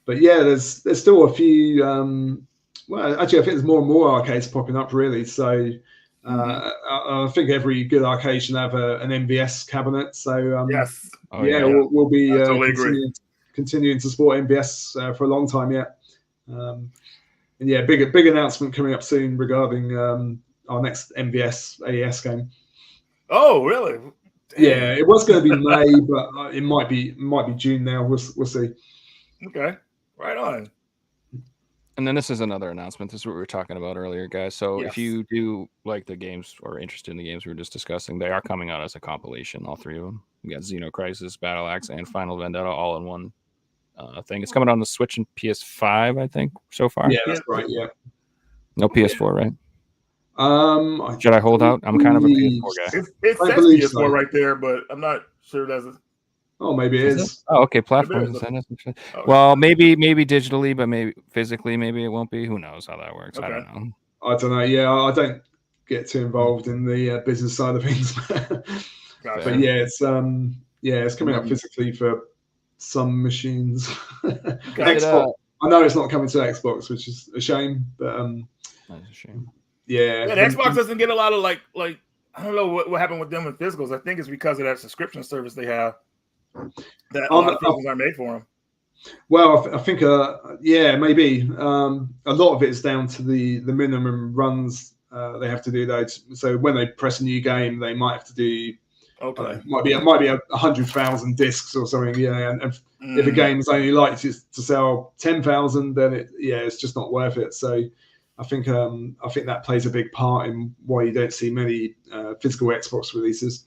But there's still a few. Actually, I think there's more and more arcades popping up. Really, so I think every good arcade should have an MVS cabinet. So yes, we'll be totally continuing to support MVS for a long time yet. And big announcement coming up soon regarding our next MVS AES game. Oh, really? Damn. Yeah, it was going to be May, but it might be June now. We'll see. Okay, right on. And then this is another announcement. This is what we were talking about earlier, guys. So if you do like the games or interested in the games we were just discussing, they are coming out as a compilation, all three of them. We got Xenocrisis, Battle Axe, and Final Vendetta all in one thing. It's coming on the Switch and PS5, I think, so far. Yeah, that's right. Yeah. No PS4, right? Should I hold out? I'm kind of a PS4 guy. It says PS4 right there, but I'm not sure that's. Oh, maybe it is. Oh, okay. Platforms. Well, maybe digitally, but maybe physically, maybe it won't be. Who knows how that works? Okay. I don't know. I don't know. Yeah, I don't get too involved in the business side of things. But it's coming out physically for some machines. Xbox. I know it's not coming to Xbox, which is a shame. But that's a shame. Yeah, Xbox doesn't get a lot of like I don't know what happened with them with physicals. I think it's because of that subscription service they have. That a lot of physicals aren't made for them. Well, I think maybe a lot of it is down to the minimum runs they have to do those. So when they press a new game, they might have to do. Okay. Might be 100,000 discs or something. Yeah, and if a game's only likely to sell 10,000, then it's just not worth it. So I think that plays a big part in why you don't see many physical Xbox releases.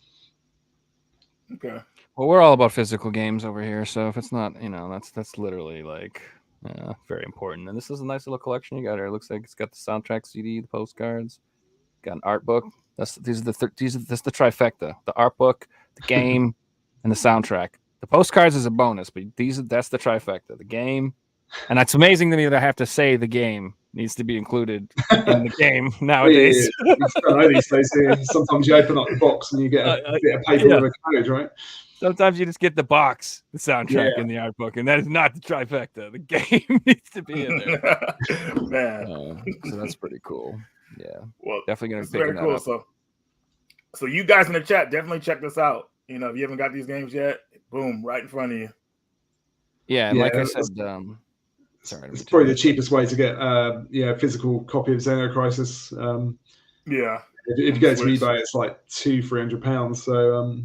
Okay. Well, we're all about physical games over here, so if it's not, that's literally very important. And this is a nice little collection you got here. It looks like it's got the soundtrack CD, the postcards, got an art book. That's the trifecta: the art book, the game, and the soundtrack. The postcards is a bonus, but that's the trifecta: the game. And it's amazing to me that I have to say the game needs to be included in the game nowadays. Sometimes you open up the box and you get a bit of paper with a code, right? Sometimes you just get the box, the soundtrack, and the art book, and that is not the trifecta. The game needs to be in there. Man. So that's pretty cool. Yeah. Well, definitely going to pick that up. So you guys in the chat, definitely check this out. If you haven't got these games yet, boom, right in front of you. Yeah, and like I said, it's probably the cheapest way to get a physical copy of Xenocrisis. If you go to eBay, it's like £200-300. So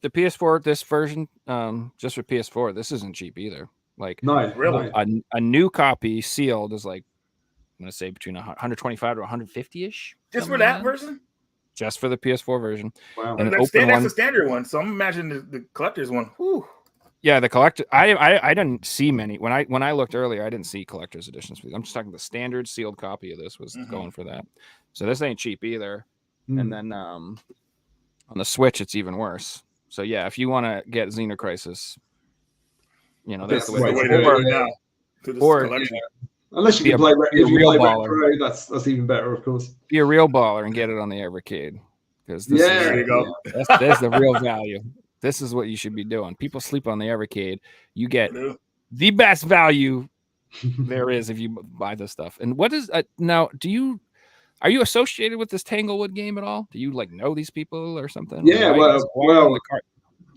the PS4, this version, just for PS4, this isn't cheap either. Like No, Really? no. a new copy sealed is like, I'm gonna say between 125 to 150 ish. Just for that version? Just for the PS4 version. Wow. And an That's open one. the standard one. So I'm imagining the collector's one. Whew. Yeah, the collector. I didn't see many when I looked earlier. I didn't see collector's editions. I'm just talking the standard sealed copy of this was going for that. So this ain't cheap either. And then on the Switch, it's even worse. So yeah, if you want to get Xenocrisis, you know that's the way to to do it now. To this collection. Unless you can play, if you play retro, that's even better, of course. Be a real baller and get it on the Evercade, because there you go. That's the real value. This is what you should be doing. People sleep on the Evercade. You get the best value there is if you buy this stuff. And what is now? Are you associated with this Tanglewood game at all? Do you like know these people or something? Yeah, well,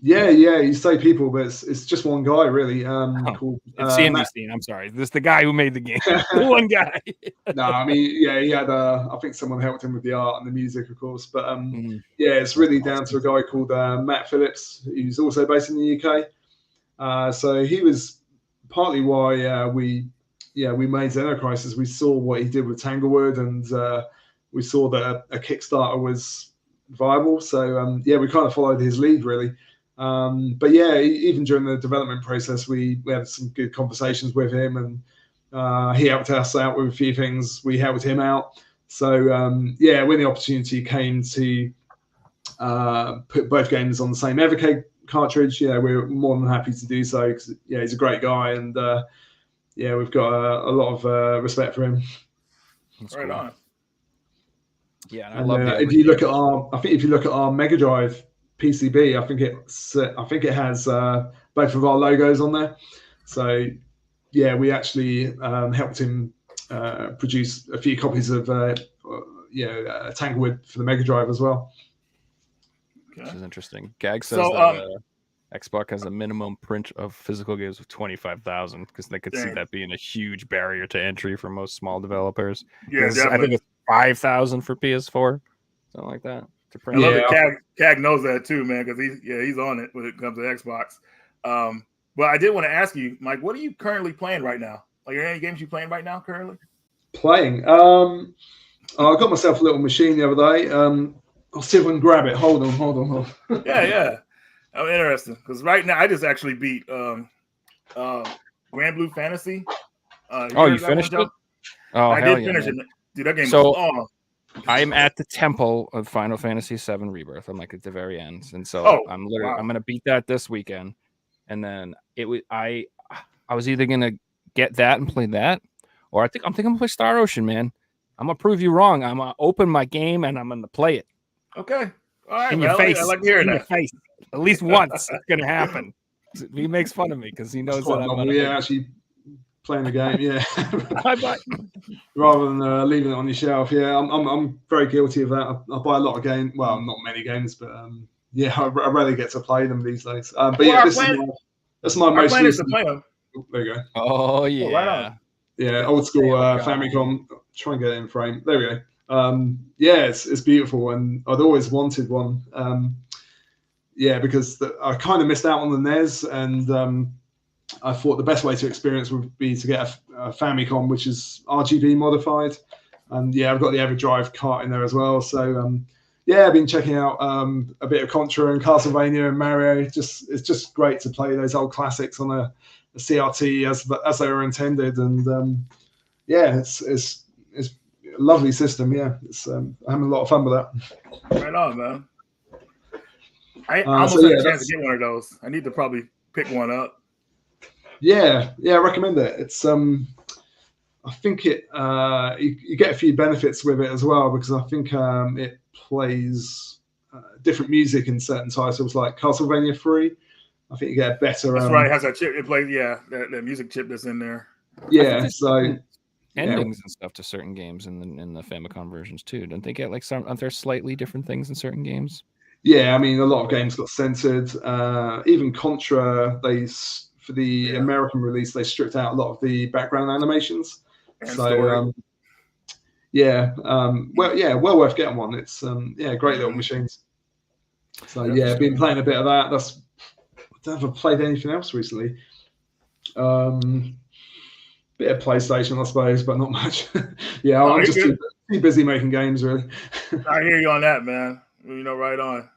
yeah. You say people, but it's just one guy really. Called it's CNBC. I'm sorry, this is the guy who made the game. The one guy. No, I mean, yeah, he had. I think someone helped him with the art and the music, of course. But yeah, it's really down to a guy called Matt Phillips, who's also based in the UK. So he was partly why we made Xenocrisis. We saw what he did with Tanglewood, and we saw that a Kickstarter was viable. So yeah, we kind of followed his lead really. But yeah, even during the development process, we had some good conversations with him, and he helped us out with a few things. We helped him out. So yeah, when the opportunity came to put both games on the same Evercade cartridge, yeah, we're more than happy to do so, because yeah, he's a great guy, and yeah, we've got a lot of respect for him. That's right on. Yeah, and I love if you look at our Mega Drive PCB, I think it has both of our logos on there. So yeah, we actually helped him produce a few copies of Tanglewood for the Mega Drive as well. Okay. Which is interesting. Gag says that Xbox has a minimum print of physical games of 25,000 because they could see that being a huge barrier to entry for most small developers. Yeah, I think it's 5,000 for PS4, something like that. I love that Cag knows that too, man, because he's on it when it comes to Xbox. But I did want to ask you, Mike, what are you currently playing right now? Like, are there any games you playing right now currently? Playing? I got myself a little machine the other day. I'll see if I can grab it. Hold on. Yeah. I'm interested because right now I just actually beat Grand Blue Fantasy. You finished it? Oh, I did finish it. Dude, that game was on. I'm at the temple of Final Fantasy VII Rebirth. I'm like at the very end, and so I'm gonna beat that this weekend, and then I was either gonna get that and play that, or I'm gonna play Star Ocean, man. I'm gonna prove you wrong. I'm gonna open my game and I'm gonna play it. Okay, all right, in your face. I like hearing that. Your face. At least once it's gonna happen. He makes fun of me because he knows that I'm actually playing the game, yeah. Rather than leaving it on your shelf, yeah. I'm very guilty of that. I buy a lot of games. Well, not many games, but yeah, I rarely get to play them these days. But yeah, that's my most recent. There you go. Oh yeah, right on. Yeah, old school Famicom. Try and get it in frame. There we go. Yeah, it's beautiful, and I'd always wanted one. Yeah, because I kind of missed out on the NES, and I thought the best way to experience would be to get a Famicom, which is RGB modified. And yeah, I've got the EverDrive cart in there as well. So yeah, I've been checking out a bit of Contra and Castlevania and Mario. It's just great to play those old classics on a CRT as they were intended. And yeah, it's a lovely system. Yeah, I'm having a lot of fun with that. Right on, man. I almost had a chance to get one of those. I need to probably pick one up. Yeah, I recommend it. It's I think it you get a few benefits with it as well, because I think it plays different music in certain titles, like Castlevania 3. I think you get a better. That's right. It has that chip. It plays that music chip that's in there. Yeah, so endings and stuff to certain games in the Famicom versions too. Don't they get like aren't there slightly different things in certain games? Yeah, I mean, a lot of games got censored. Even Contra, for the American release, they stripped out a lot of the background animations. And so, well worth getting one. It's great little machines. So yeah, been playing a bit of that. I don't have played anything else recently. Bit of PlayStation, I suppose, but not much. Yeah, Oh, I'm you're just good. too busy making games, really. I hear you on that, man. Right on.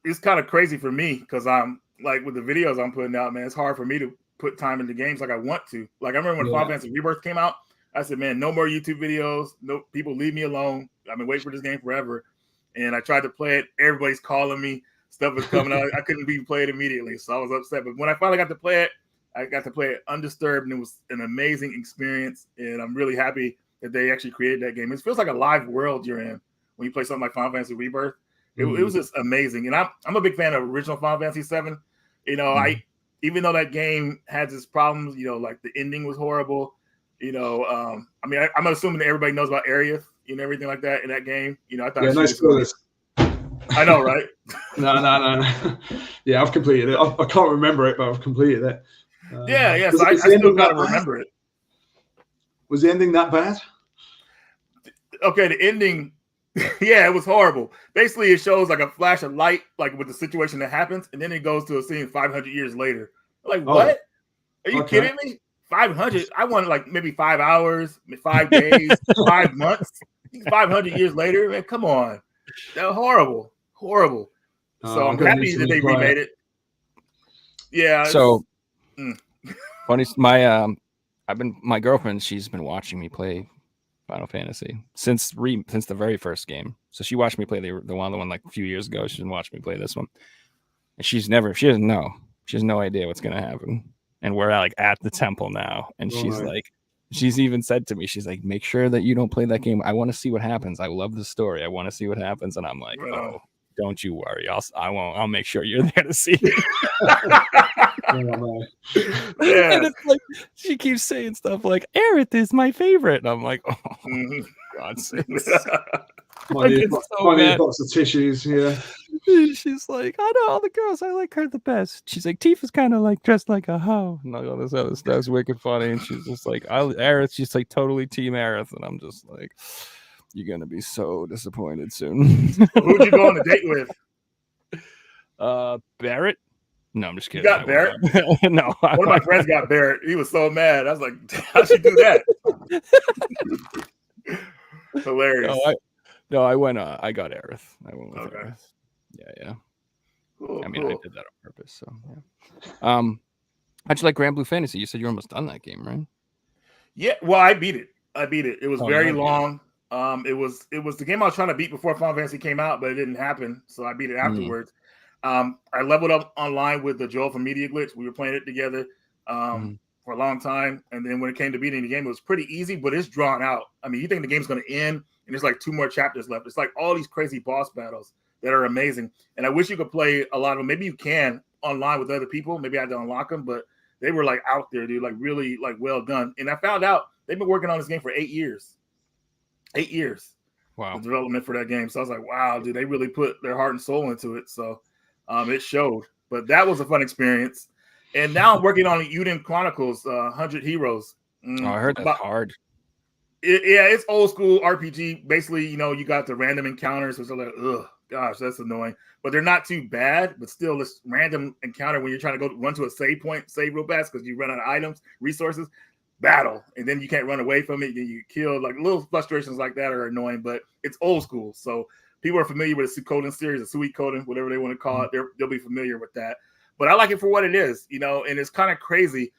It's kind of crazy for me because I'm like with the videos I'm putting out, man. It's hard for me to put time into games like I want to. Like I remember when Final Yeah. Fantasy Rebirth came out, I said, man, no more YouTube videos. No people, leave me alone. I've been waiting for this game forever, and I tried to play it. Everybody's calling me. Stuff was coming out. I couldn't be played immediately, so I was upset. But when I finally got to play it, I got to play it undisturbed, and it was an amazing experience. And I'm really happy that they actually created that game. It feels like a live world you're in when you play something like Final Fantasy Rebirth. It was just amazing. And I'm a big fan of original Final Fantasy 7. I even though that game has its problems, like the ending was horrible. I'm assuming that everybody knows about Aerith, everything like that in that game. I thought No spoilers. I know, right? No. Yeah, I've completed it. I can't remember it, but I've completed it. Yeah. So I still gotta remember it. Was the ending that bad? Okay, the ending, yeah, it was horrible. Basically, it shows like a flash of light, like with the situation that happens, and then it goes to a scene 500 years later. Like, what? Are you kidding me? 500? I wanted like maybe 5 hours, 5 days, 5 months. 500 years later, man, come on. That was horrible. So I'm happy that they remade it. Yeah. So funny, my girlfriend, she's been watching me play Final Fantasy since the very first game. So she watched me play the one like a few years ago. She's been watching me play this one, and she doesn't know. She has no idea what's gonna happen. And we're at the temple now, and she's even said to me, she's like, make sure that you don't play that game. I want to see what happens. I love the story. I want to see what happens. And I'm like, oh, don't you worry. I'll make sure you're there to see it. And it's like she keeps saying stuff like, Aerith is my favorite. And I'm like, oh, God sakes. Funny box of tissues, yeah. She's like, I know all the girls, I like her the best. She's like, Tifa's kind of like dressed like a hoe, and all this other stuff's wicked funny. And she's just like, Aerith, she's like totally team Aerith, and I'm just like, you're gonna be so disappointed soon. Who'd you go on a date with? Barrett. No, I'm just kidding. You got Barrett? No. One of my friends got Barrett. He was so mad. I was like, how'd she do that? Hilarious. I went. I got Aerith. I went with Aerith. Yeah. Cool, I mean, I did that on purpose. So yeah. How'd you like Grand Blue Fantasy? You said you're almost done that game, right? Yeah. Well, I beat it. It was very long. It was the game I was trying to beat before Final Fantasy came out, but it didn't happen. So I beat it afterwards. I leveled up online with the Joel from Media Glitch. We were playing it together for a long time. And then when it came to beating the game, it was pretty easy, but it's drawn out. I mean, you think the game's going to end, and there's like 2 more chapters left. It's like all these crazy boss battles that are amazing. And I wish you could play a lot of them. Maybe you can online with other people. Maybe I had to unlock them, but they were like out there, dude, like really like well done. And I found out they've been working on this game for 8 years. 8 years. Wow. The development for that game. So I was like, wow, dude, they really put their heart and soul into it. So it showed. But that was a fun experience. And now I'm working on Uden Chronicles, 100 Heroes. I heard that's hard. It's old school RPG. Basically, you got the random encounters, which are like, ugh, gosh, that's annoying. But they're not too bad. But still, this random encounter when you're trying to run to a save point, save real fast because you run out of items, resources, battle, and then you can't run away from it. Then you get killed. Like little frustrations like that are annoying, but it's old school. So people are familiar with the Suikoden series, the Suikoden, whatever they want to call it. They'll be familiar with that. But I like it for what it is, and it's kind of crazy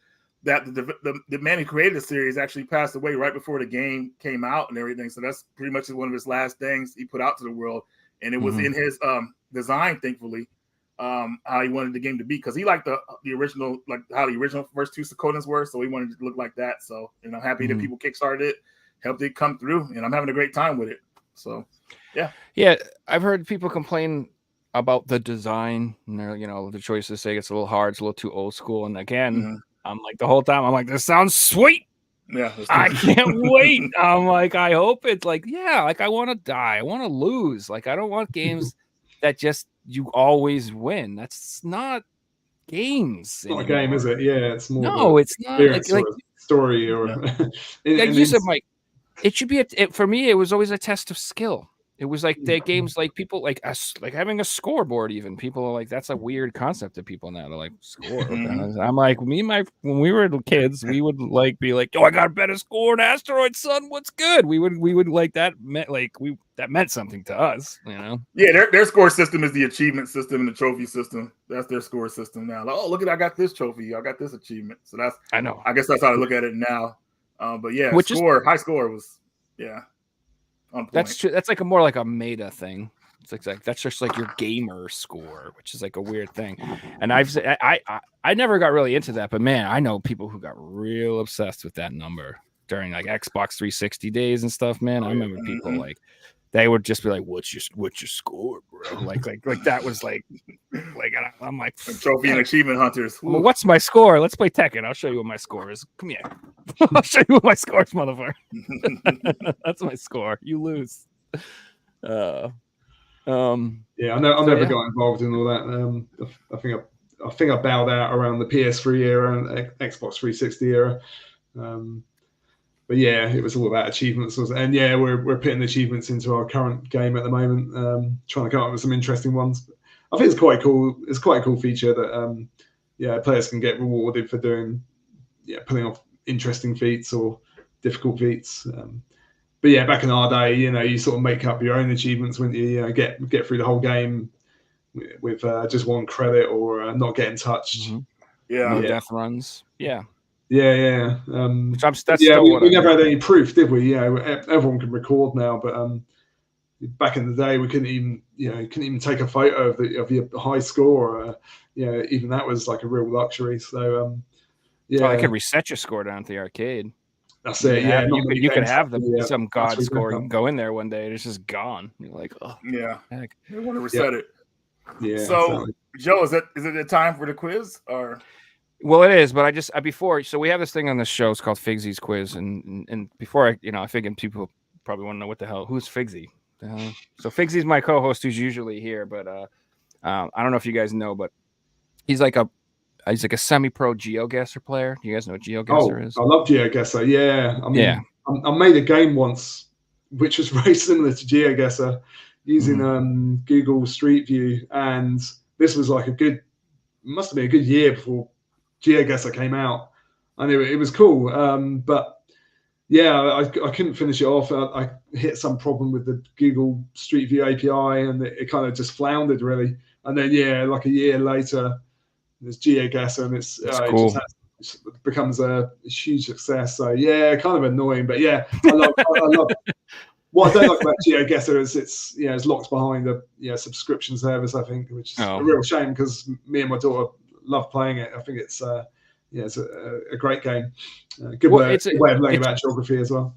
that the man who created the series actually passed away right before the game came out and everything. So that's pretty much one of his last things he put out to the world. And it was in his design, thankfully, how he wanted the game to be, because he liked the original, like how the original first 2 Suikodens were. So he wanted it to look like that. So, I'm happy that people kickstarted it, helped it come through, and I'm having a great time with it. So, yeah. Yeah, I've heard people complain about the design and the choices say it's a little hard, it's a little too old school. And again, I'm like the whole time, I'm like, this sounds sweet. Yeah, I can't wait. I'm like, I hope it's like, like I want to die. I want to lose. Like, I don't want games that just you always win. That's not games. It's not a game, is it? Yeah, it's more. No, it's not like story or. Like you said, Mike, it should be for me. It was always a test of skill. It was like the games, like people like us, like having a scoreboard. Even people are like, that's a weird concept to people now. They're like, score. I'm like, when we were kids, we would like be like, oh, I got a better score in Asteroid, son. What's good? We would like that meant that meant something to us, you know. Yeah, their score system is the achievement system and the trophy system. That's their score system now. Like, oh, look at, I got this trophy, I got this achievement. So that's, I know. I guess that's how I look at it now. But yeah, high score was on point. That's true. That's like more like a meta thing. It's like that's just like your gamer score, which is like a weird thing. And I never got really into that, but man, I know people who got real obsessed with that number during like Xbox 360 days and stuff. Man, I remember people like they would just be like, "What's your score, bro?" Like that was like I'm like trophy and achievement hunters. Well, what's my score? Let's play Tekken. I'll show you what my score is. Come here. I'll show you what my score is, motherfucker. That's my score. You lose. Yeah, I never got involved in all that. I think I bowed out around the PS3 era and Xbox 360 era. But yeah, it was all about achievements, and yeah, we're putting achievements into our current game at the moment, trying to come up with some interesting ones. I think it's quite cool. It's quite a cool feature that players can get rewarded for pulling off interesting feats or difficult feats. But yeah, back in our day, you sort of make up your own achievements when you get through the whole game with just one credit or not getting touched. Mm-hmm. No death runs. Yeah. Yeah. We never had any proof, did we? Yeah, everyone can record now, but back in the day, we couldn't even take a photo of your high score. Even that was like a real luxury. So I could reset your score down at the arcade. That's it. You could have some god score. You can go in there one day and it's just gone. You're like, oh yeah, heck. They want to reset it. Yeah. So exactly. Joe, is it the time for the quiz or? Well, it is, but I just so we have this thing on this show. It's called Figsy's Quiz, and before I figured people probably want to know what the hell who's Figsy. So Figsy's my co-host who's usually here, but I don't know if you guys know, but he's like a semi-pro GeoGuessr player. Do you guys know what GeoGuessr is? I love GeoGuessr. Yeah, I made a game once which was very similar to GeoGuessr using Google Street View, and this was like must have been a good year before GeoGuessr came out, and it was cool. But yeah, I couldn't finish it off. I hit some problem with the Google Street View API, and it kind of just floundered really. And then like a year later, there's GeoGuessr, and it's cool. It becomes a huge success. So yeah, kind of annoying, but yeah, I love. What I don't like about GeoGuessr is it's locked behind a subscription service, I think, which is a real shame because me and my daughter love playing it. I think it's it's a great game. Good way of learning about geography as well.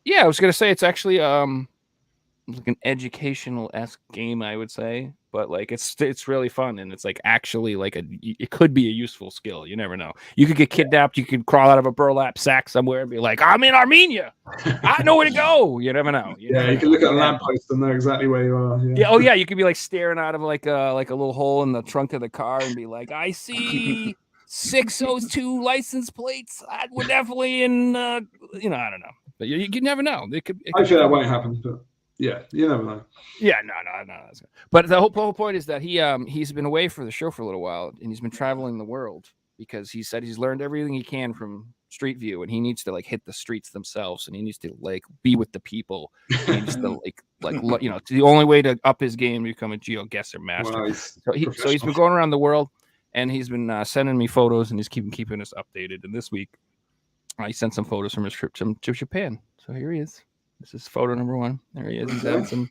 Yeah, I was going to say it's actually like an educational-esque game, I would say, but like it's really fun, and it's like actually like it could be a useful skill. You never know. You could get kidnapped. You could crawl out of a burlap sack somewhere and be like, I'm in Armenia. I know where to go. You never know. You can look at a lamppost and know exactly where you are. Yeah. You could be like staring out of like a little hole in the trunk of the car and be like, I see 602 license plates. We're definitely in. I don't know, but you never know. I feel that won't happen, but. Yeah, you never know. Yeah, no. But the whole point is that he's been away for the show for a little while, and he's been traveling the world because he said he's learned everything he can from Street View, and he needs to like hit the streets themselves, and he needs to like be with the people. He needs to the only way to up his game to become a GeoGuessr master. Wow, so he's been going around the world, and he's been sending me photos, and he's keeping us updated. And this week, I sent some photos from his trip to Japan. So here he is. This is photo number 1. There he is. He's having some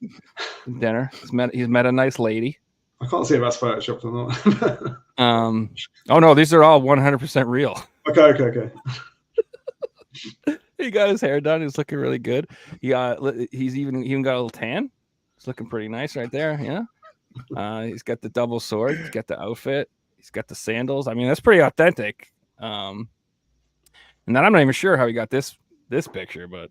dinner. He's met a nice lady. I can't see if that's photoshopped or not. Oh no, these are all 100% real. Okay. He got his hair done. He's looking really good. He's even got a little tan. He's looking pretty nice right there. Yeah. He's got the double sword. He's got the outfit. He's got the sandals. I mean, that's pretty authentic. And then I'm not even sure how he got this picture, but.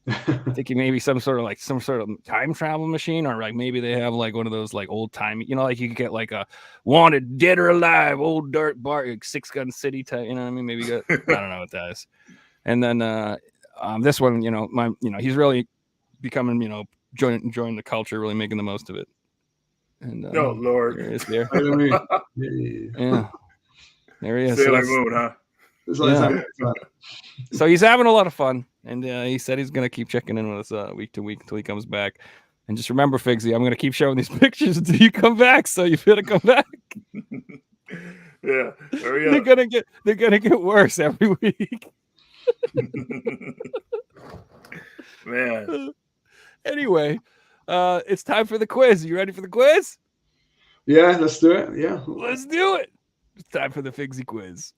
I think he maybe some sort of time travel machine, or like maybe they have like one of those like old time, like you could get like a wanted dead or alive old dirt bar, like Six Gun City type, you know what I mean? Maybe I don't know what that is. And then this one, he's really becoming enjoying the culture, really making the most of it. And Oh Lord, there he is there. Sailor Moon. Yeah. Yeah, there he is. Sailor Moon, huh? It's like Yeah. that. So he's having a lot of fun, and he said he's gonna keep checking in with us week to week until he comes back. And just remember, Figsy, I'm gonna keep showing these pictures until you come back. So you better come back. Yeah, hurry They're up. gonna get worse every week. Man, Anyway, it's time for the quiz. You ready for the quiz? Yeah, let's do it. Yeah. Let's do it. It's time for the Figsy quiz.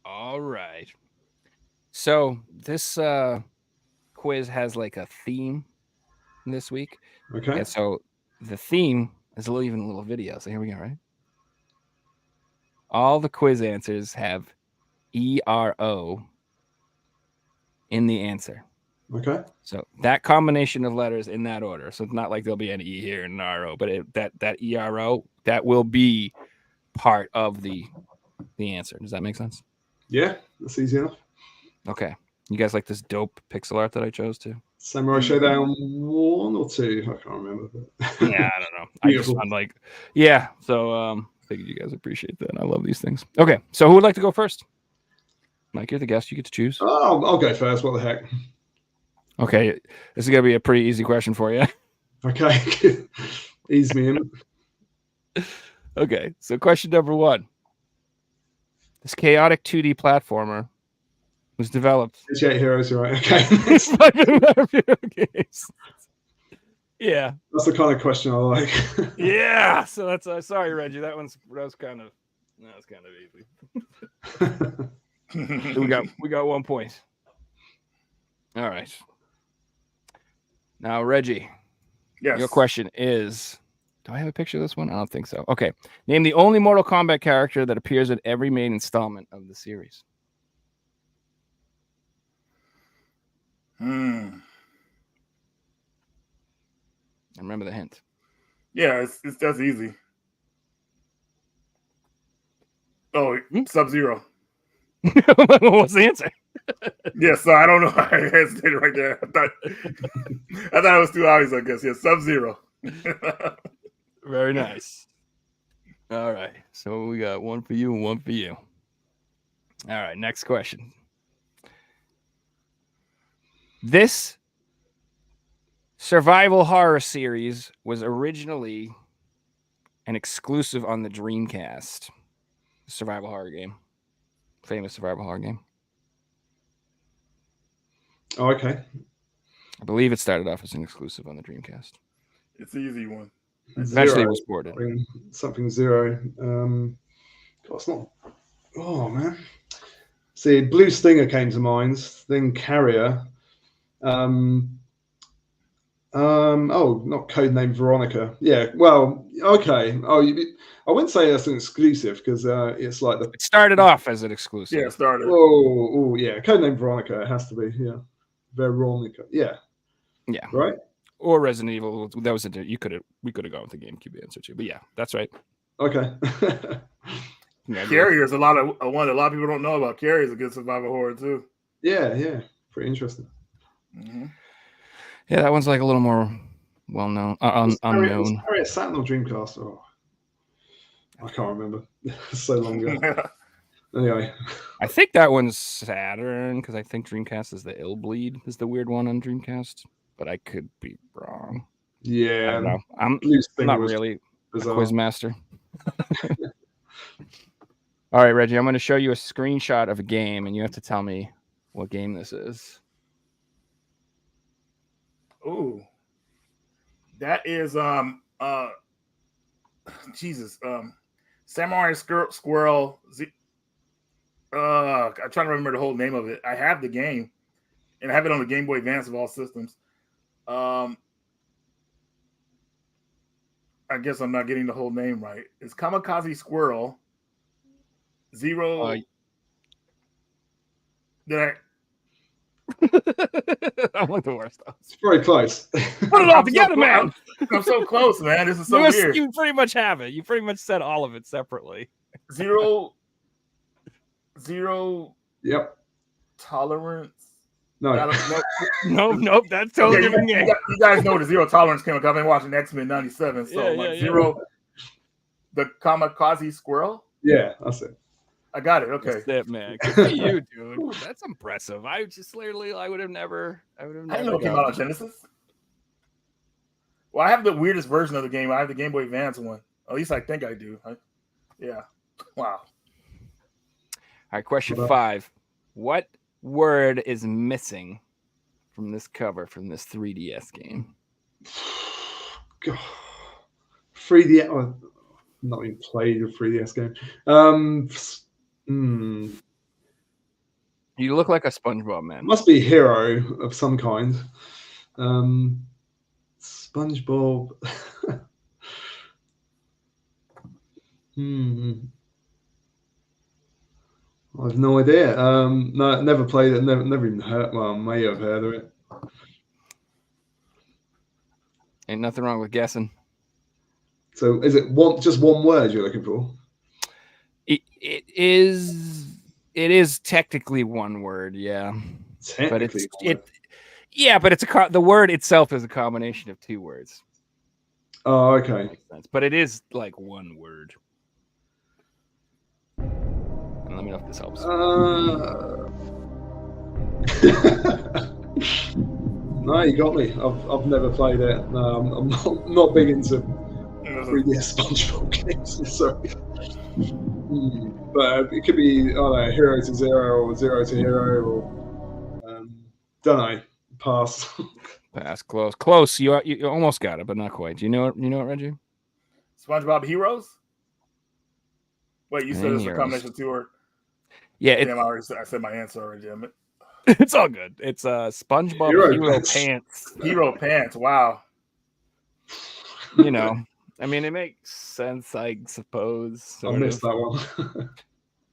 All right. So this quiz has like a theme this week. Okay. And so the theme is even a little video. So here we go, right? All the quiz answers have ERO in the answer. Okay. So that combination of letters in that order. So it's not like there'll be an E here and an RO, but that ERO, that will be part of the answer. Does that make sense? Yeah, that's easy enough. Okay. You guys like this dope pixel art that I chose to? Samurai Showdown 1 or 2? I can't remember. But... Yeah, I don't know. I just Beautiful. found like, yeah. So I figured you guys appreciate that. I love these things. Okay. So who would like to go first? Mike, you're the guest. You get to choose. Oh, I'll go first. What the heck? Okay. This is going to be a pretty easy question for you. Okay. Ease me in. Okay. So question number 1. This chaotic 2D platformer was developed. 88 Heroes, right? Okay. Yeah. That's the kind of question I like. Yeah. So that's sorry, Reggie. That was kind of easy. we got 1 point. All right. Now, Reggie, yes. your question is, do I have a picture of this one? I don't think so. Okay. Name the only Mortal Kombat character that appears in every main installment of the series. Hmm. I remember the hint. Yeah, that's easy. Oh, Sub-Zero. What's the answer? Yeah, so I don't know. I hesitated right there. I thought it was too obvious, I guess. Yeah, Sub-Zero. Very nice. All right. So we got 1 for you and 1 for you. All right. Next question. This survival horror series was originally an exclusive on the Dreamcast. Survival horror game. Famous survival horror game. Oh, okay. I believe it started off as an exclusive on the Dreamcast. It's an easy one. Eventually it was ported. Something 0. God, it's not. Oh, man. See, Blue Stinger came to mind. Then Carrier. Oh, not Codename Veronica. Yeah, well, okay. Oh, I wouldn't say that's an exclusive because it's like the. It started off as an exclusive. Yeah, it started. Oh, yeah. Codename Veronica. It has to be. Yeah, Veronica. Yeah. Yeah. Right. Or Resident Evil. That was it. We could have gone with the GameCube answer too. But yeah, that's right. Okay. Yeah, Carrier's a lot of one a lot of people don't know about. Carrier's a good survival horror too. Yeah. Pretty interesting. Mm-hmm. Yeah, that one's like a little more well known, unknown. Carrier Saturn or Dreamcast? Oh, I can't remember. So long ago. Anyway, I think that one's Saturn because I think Dreamcast is the Ill Bleed is the weird one on Dreamcast, but I could be wrong. Yeah, I don't know. I'm not really a quiz master. All right, Reggie, I'm going to show you a screenshot of a game, and you have to tell me what game this is. Ooh, that is Jesus, Samurai Squirrel. I'm trying to remember the whole name of it. I have the game, and I have it on the Game Boy Advance of all systems. I guess I'm not getting the whole name right. It's Kamikaze Squirrel. Zero. Did I? I'm like the worst. It's very close. Put it all together, man. I'm so close, man. This is so you weird. You pretty much have it. You pretty much said all of it separately. Zero Yep. tolerance. No. Nope. That's totally different game. You guys know the zero tolerance came up. I've been watching X-Men '97, so zero. The kamikaze squirrel. Yeah, that's it. I got it. Okay. That's it, man. Good for you, dude. That's impressive. I would have never. I didn't know it came out on Genesis. Well, I have the weirdest version of the game. I have the Game Boy Advance one. At least I think I do. Yeah. Wow. All right, question 5. What word is missing from this cover from this 3DS game? God. 3DS. Oh, not even played a 3DS game. You look like a SpongeBob man. Must be hero of some kind. SpongeBob. I've no idea. No, never played it. Never even heard. Well, may have heard of it. Ain't nothing wrong with guessing. So, is it just one word you're looking for? It is technically one word, yeah. Technically, but it's the word itself is a combination of 2 words. Oh, okay. Makes sense. But it is like one word. And let me know if this helps. No, you got me. I've never played it. I'm not big into 3DS SpongeBob games. Sorry. But it could be, I don't know, Hero to Zero or Zero to Hero or don't know. Pass. Pass. Close. You almost got it, but not quite. You know it, Reggie? SpongeBob Heroes? Wait, you said it's a combination of 2 words? Yeah. Damn, I said my answer already, damn it. It's all good. It's SpongeBob Hero Pants. Hero Pants, wow. You know, I mean, it makes sense, I suppose. I missed that one.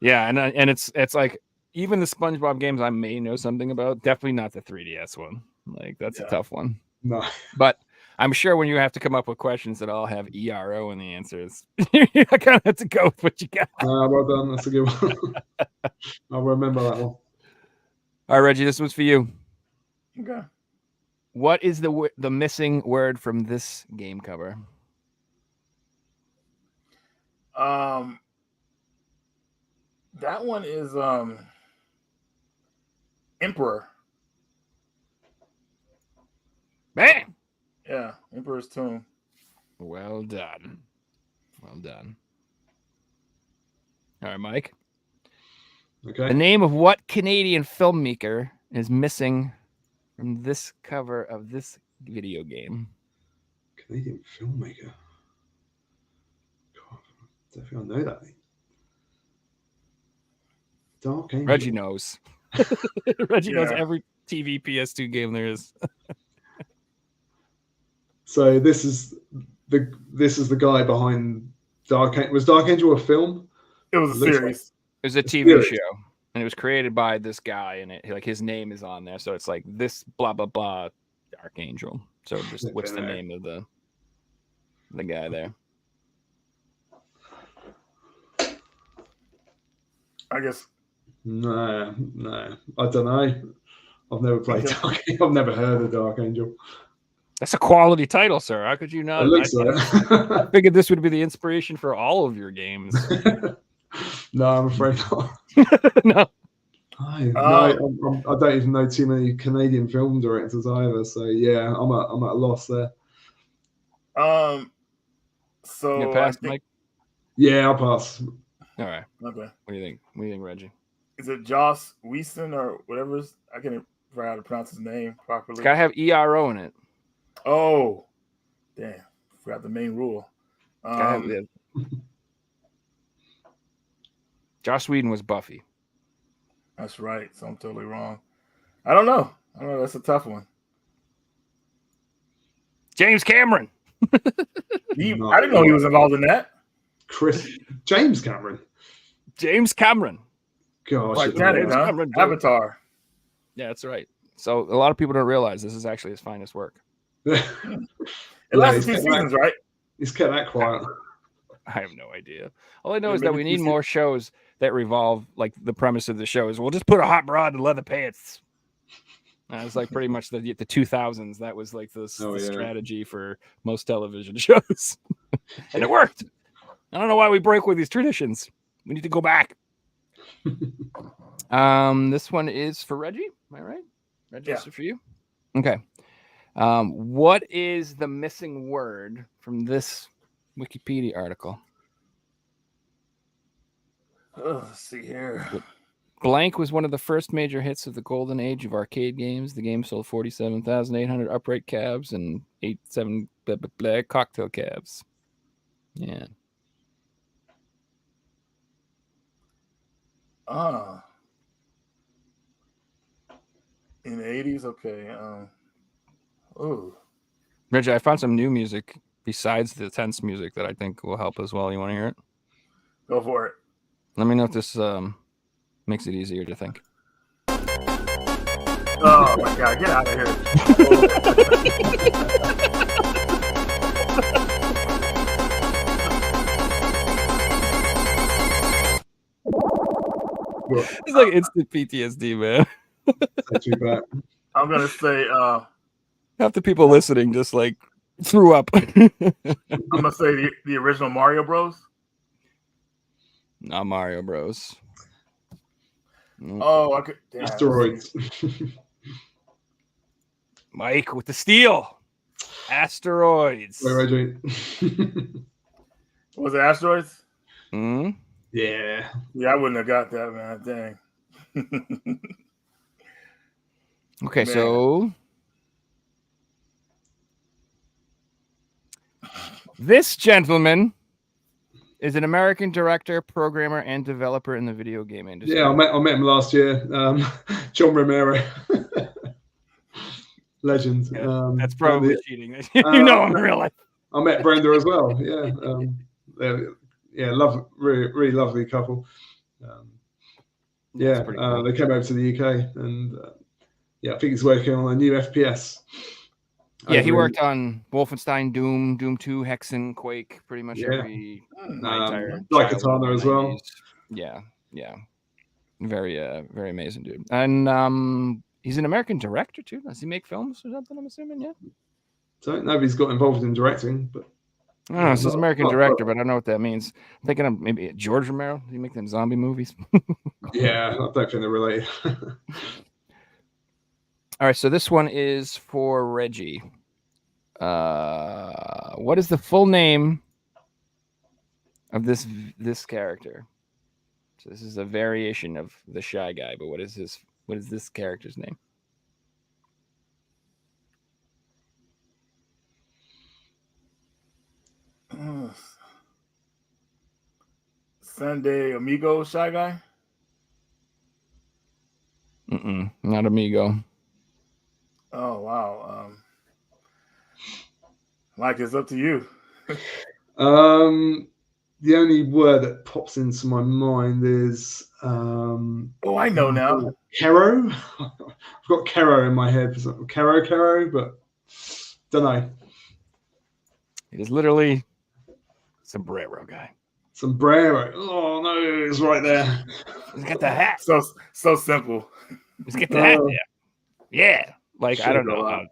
Yeah, and it's like even the SpongeBob games I may know something about, definitely not the 3DS one. Like that's a tough one. No, but I'm sure when you have to come up with questions that all have ERO in the answers, you kind of have to go with what you got. Well done. That's a good one. I'll remember that one. All right, Reggie, this one's for you. Okay. What is the missing word from this game cover? That one is Emperor. Bam! Yeah, Emperor's Tomb. Well done. Well done. All right, Mike. Okay. The name of what Canadian filmmaker is missing from this cover of this video game? Canadian filmmaker. God, I don't think I know that thing. Dark Angel. Reggie knows. Reggie knows every TV PS2 game there is. So this is the guy behind Dark Angel. Was Dark Angel a film? It was a series. It was a TV show, and it was created by this guy, and his name is on there. So it's like this blah blah blah Dark Angel. So just what's the name of the guy there? I guess. No, I don't know. I've never played Dark Angel. I've never heard of Dark Angel. That's a quality title, sir. How could you not? It looks like. I figured this would be the inspiration for all of your games. No, I'm afraid not. No. I don't even know too many Canadian film directors either. So yeah, I'm at a loss there. So you pass, Mike? Yeah, I'll pass. All right. Okay. What do you think? What do you think, Reggie? Is it Joss Whedon or whatever? I can't figure out how to pronounce his name properly. It's gotta have ERO in it. Oh, damn! Forgot the main rule. Joss Whedon was Buffy. That's right. So I'm totally wrong. I don't know. That's a tough one. James Cameron. I didn't know he was involved in that. James Cameron. James Cameron. Gosh, Titanic, huh? Avatar. Yeah, that's right. So a lot of people don't realize this is actually his finest work. It lasted 2 he's kept seasons, right? He's kept that quiet. I have no idea. All I know Yeah, is that maybe we two need more shows that revolve, like the premise of the show is we'll just put a hot broad in leather pants. It's like pretty much the 2000s. That was like the strategy for most television shows. And it worked. I don't know why we break with these traditions. We need to go back. This one is for Reggie. Am I right? Reggie, this is for you. Okay. What is the missing word from this Wikipedia article? Let's see here. Blank was one of the first major hits of the golden age of arcade games. The game sold 47,800 upright cabs and 87 cocktail cabs. Yeah. In the 80s, okay. Oh, Reggie, I found some new music besides the tense music that I think will help as well. You want to hear it? go for it. Let me know if this makes it easier to think. Oh my God, get out of here. It's like instant PTSD, man. Not too bad. I'm gonna say Half the people listening just like threw up. I'm gonna say the original Mario Bros. Not Mario Bros. Oh, I could. Damn. Asteroids. Mike with the steal. Asteroids. Wait, Reggie. Was it Asteroids? Hmm? Yeah. Yeah, I wouldn't have got that, man. Dang. Okay, Man. so this gentleman is an American director, programmer, and developer in the video game industry. Yeah, I met him last year. John Romero. Legend. Yeah, that's probably cheating. You know him in real life. I met Brenda as well. Yeah. Really lovely couple. They came over to the UK and I think he's working on a new FPS. Yeah, he worked on Wolfenstein, Doom, Doom 2, Hexen, Quake, pretty much every like Katana as well. Yeah. Very very amazing dude. And he's an American director too. Does he make films or something, I'm assuming? Yeah. Don't know if he's got involved in directing, but I don't know, it's an American director, but I don't know what that means. I'm thinking of maybe George Romero. Does he make them zombie movies? Yeah, I don't think they're related. All right, so this one is for Reggie. What is the full name of this character? So this is a variation of the Shy Guy, but what is this character's name? Sunday Amigo Shy Guy? Not Amigo. Oh wow. Mike, it's up to you. The only word that pops into my mind is I know now. Kero. I've got Kero in my head. Kero, but don't know. It is literally Sombrero Guy. Sombrero. Oh no, it's right there. He's got the hat. So simple. He's got the hat there. Yeah. Like I don't know.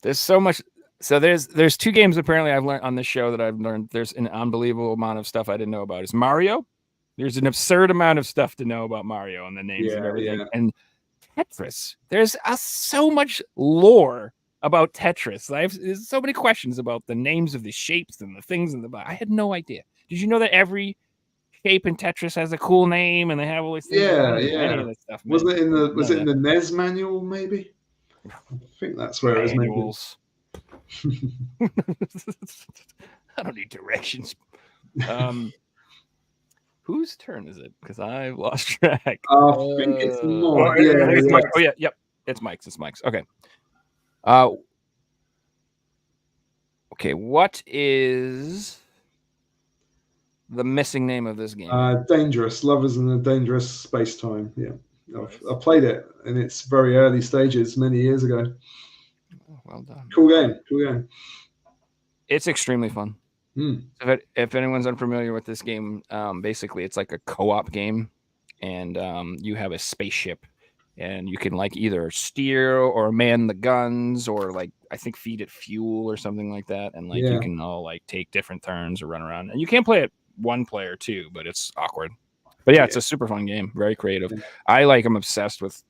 There's so much. So there's two games apparently I've learned on this show that I've learned. There's an unbelievable amount of stuff I didn't know about. Is Mario? There's an absurd amount of stuff to know about Mario and the names and everything. Yeah. And Tetris. There's so much lore about Tetris. There's so many questions about the names of the shapes and the things in the box. I had no idea. Did you know that every shape in Tetris has a cool name and they have all these things? Any of this stuff, was it in the NES manual? Maybe. I think that's where it is. Manuals. I don't need directions. Whose turn is it? Because I've lost track. I think it's Mike. It's Mike. Oh yeah, yep. It's Mike's. Okay. Okay. What is the missing name of this game? Dangerous. Lovers in a Dangerous Space Time. Yeah. I've played it in its very early stages many years ago. Oh, well done. Cool game. It's extremely fun. If anyone's unfamiliar with this game, basically it's like a co-op game, and you have a spaceship, and you can like either steer or man the guns, or like I think feed it fuel or something like that, and like you can all like take different turns or run around, and you can play it one player too, but it's awkward. But yeah, it's a super fun game, very creative. I'm obsessed with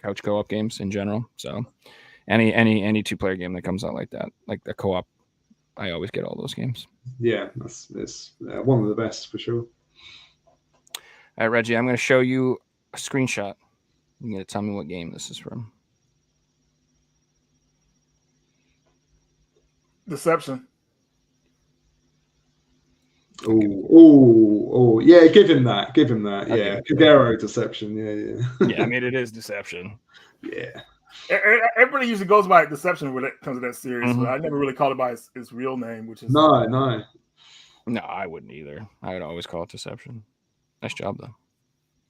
couch co-op games in general, so any 2-player game that comes out like that, like the co-op, I always get all those games. Yeah, it's one of the best for sure. All right, Reggie, I'm going to show you a screenshot. You're going to tell me what game this is from. Deception. Oh, yeah, give him that. Yeah, Kagero Deception. Yeah. Yeah, I mean, it is Deception. Yeah. Everybody usually goes by Deception when it comes to that series, but I never really called it by its real name, which is No, I wouldn't either. I would always call it Deception. Nice job, though.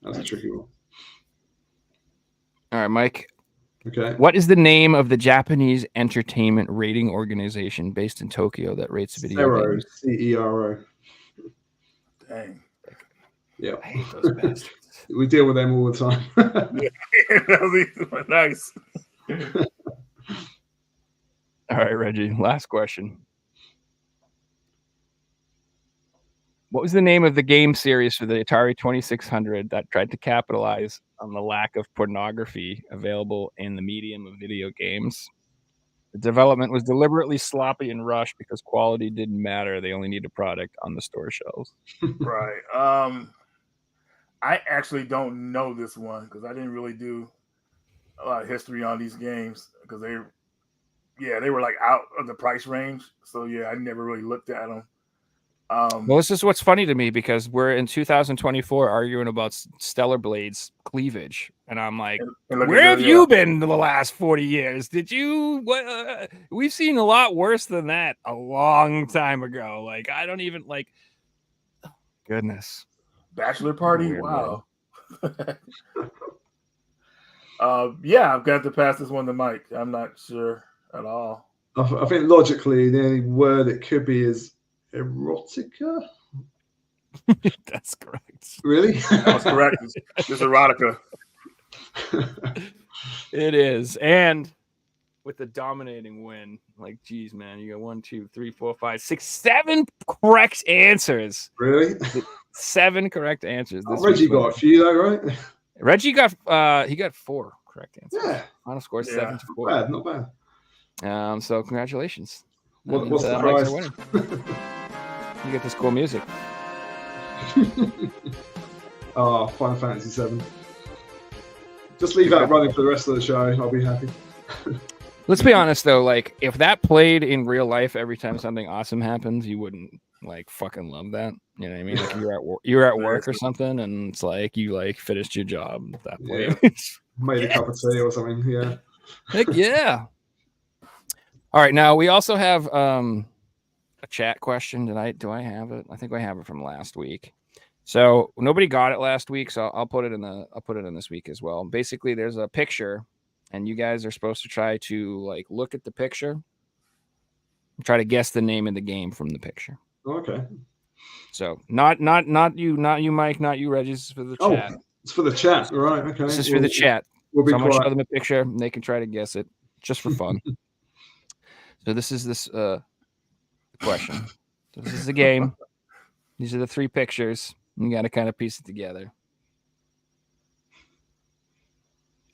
That's a tricky one. All right, Mike. Okay. What is the name of the Japanese entertainment rating organization based in Tokyo that rates video games? CERO. Dang. Yeah. I hate those bastards. We deal with them all the time. Nice. All right, Reggie. Last question. What was the name of the game series for the Atari 2600 that tried to capitalize on the lack of pornography available in the medium of video games? The development was deliberately sloppy and rushed because quality didn't matter. They only needed a product on the store shelves. Right. I actually don't know this one because I didn't really do a lot of history on these games because they were like out of the price range. So yeah, I never really looked at them. Well, this is what's funny to me because we're in 2024 arguing about Stellar Blade's cleavage, and I'm like, where have you been the last 40 years? Did you? We've seen a lot worse than that a long time ago. Like, I don't even like. Oh, goodness. Bachelor party. Wow. Yeah, I've got to pass this one to Mike. I'm not sure at all. I think logically the only word it could be is erotica. That's correct. Really? That was correct. It's erotica. It is. And with the dominating win, like, geez, man, you got 1, 2, 3, 4, 5, 6, 7 correct answers. Really? 7 correct answers. Reggie got a few though, right? Reggie got 4 correct answers. Yeah. Final score 7-4. Not bad. So congratulations. What's the prize? You get this cool music. Oh, Final Fantasy VII. Just leave that running for the rest of the show. I'll be happy. Let's be honest though, like if that played in real life every time something awesome happens, you wouldn't like fucking love that. You know what I mean? Like you're at work or something, and it's like you like finished your job. That played. Made a cup of tea or something. Yeah. Heck yeah. All right, now we also have a chat question. Do I have it? I think I have it from last week. So nobody got it last week, so I'll put it in this week as well. Basically, there's a picture, and you guys are supposed to try to like look at the picture, and try to guess the name of the game from the picture. Okay. So not you, Mike, not you, Reggie. This is for the chat. It's for the chat, right? Okay. This is for the chat. We'll be Someone quiet. show them a picture, and they can try to guess it just for fun. So this is question. So this is the game. These are the 3 pictures. You got to kind of piece it together.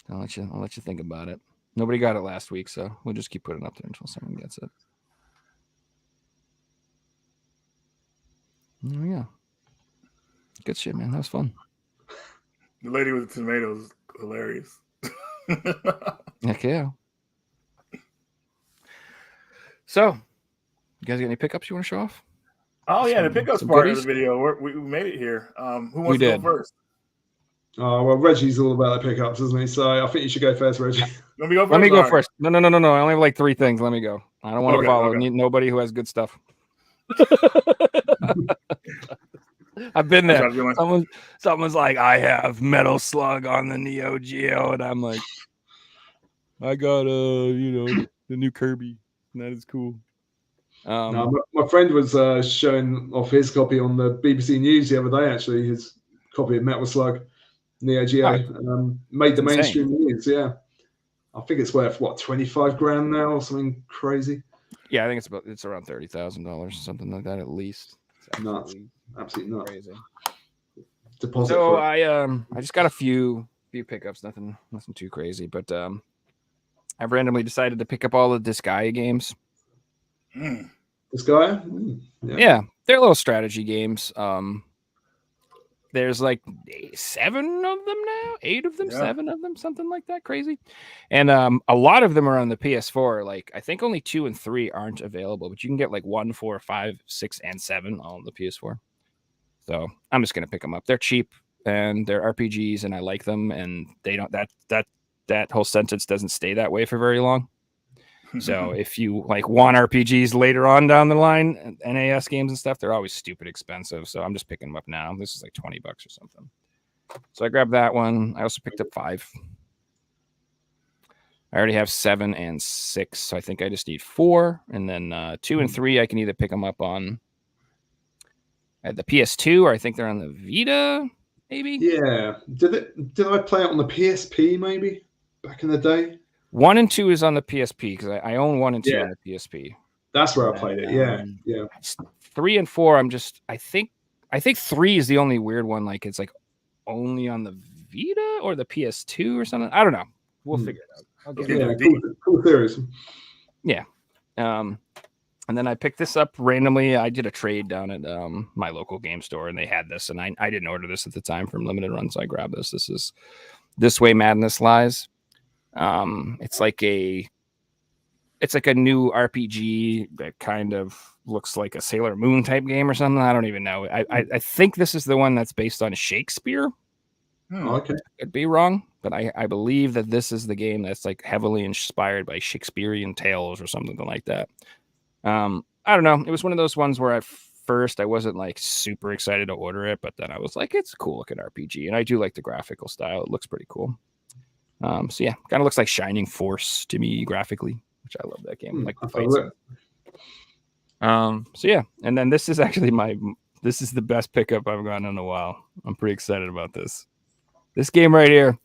I'll let you think about it. Nobody got it last week, so we'll just keep putting it up there until someone gets it. There we go. Good shit, man. That was fun. The lady with the tomatoes, hilarious. Heck yeah. So, you guys got any pickups you want to show off? Oh yeah, the pickups part of the video. We made it here. Who wants to go first? Oh well, Reggie's all about the pickups, isn't he? So I think you should go first, Reggie. Let me go first. Let me go first. No. I only have like 3 things. Let me go. I don't want to follow nobody who has good stuff. I've been there. Trying to do my- Someone's like, I have Metal Slug on the Neo Geo, and I'm like, I got the new Kirby. And that is cool. No, my friend was showing off his copy on the BBC News the other day. Actually, his copy of Metal Slug Neo Geo made the insane. mainstream news. Yeah, I think it's worth what, 25 grand now or something crazy. Yeah, I think it's around $30,000, something like that at least. It's Nuts, absolutely nuts. crazy. Deposit. So for it. I just got a few pickups, nothing too crazy, but I've randomly decided to pick up all of Disgaea games. This guy, Yeah, they're little strategy games. There's like 7 of them now, 8 of them, 7 of them, something like that, crazy. And a lot of them are on the PS4. Like I think only 2 and 3 aren't available, but you can get like 1, 4, 5, 6, and 7 all on the PS4. So I'm just gonna pick them up. They're cheap and they're RPGs, and I like them. And they don't that whole sentence doesn't stay that way for very long. So if you like want RPGs later on down the line, NAS games and stuff, they're always stupid expensive. So I'm just picking them up now. This is like $20 or something. So I grabbed that one. I also picked up 5. I already have 7 and 6. So I think I just need 4. And then 2 and 3, I can either pick them up on at the PS2, or I think they're on the Vita, maybe. Yeah. Did I play it on the PSP maybe back in the day? 1 and 2 is on the PSP because I own 1 and 2 on the PSP. That's where I played it. Yeah. 3 and 4, I think 3 is the only weird one. Like it's like only on the Vita or the PS2 or something. I don't know. We'll figure it out. I'll get it. Cool theories. Yeah. And then I picked this up randomly. I did a trade down at my local game store, and they had this, and I didn't order this at the time from Limited Run, so I grabbed this. This is This Way Madness Lies. It's like a new RPG that kind of looks like a Sailor Moon type game or something. I don't even know. I think this is the one that's based on Shakespeare. Okay. Could be wrong, but I believe that this is the game that's like heavily inspired by Shakespearean tales or something like that. I don't know. It was one of those ones where at first I wasn't like super excited to order it, but then I was like, it's a cool looking RPG, and I do like the graphical style. It looks pretty cool. So yeah, kind of looks like Shining Force to me graphically, which I love that game. Like the fights. So yeah, and then this is actually this is the best pickup I've gotten in a while. I'm pretty excited about this. This game right here.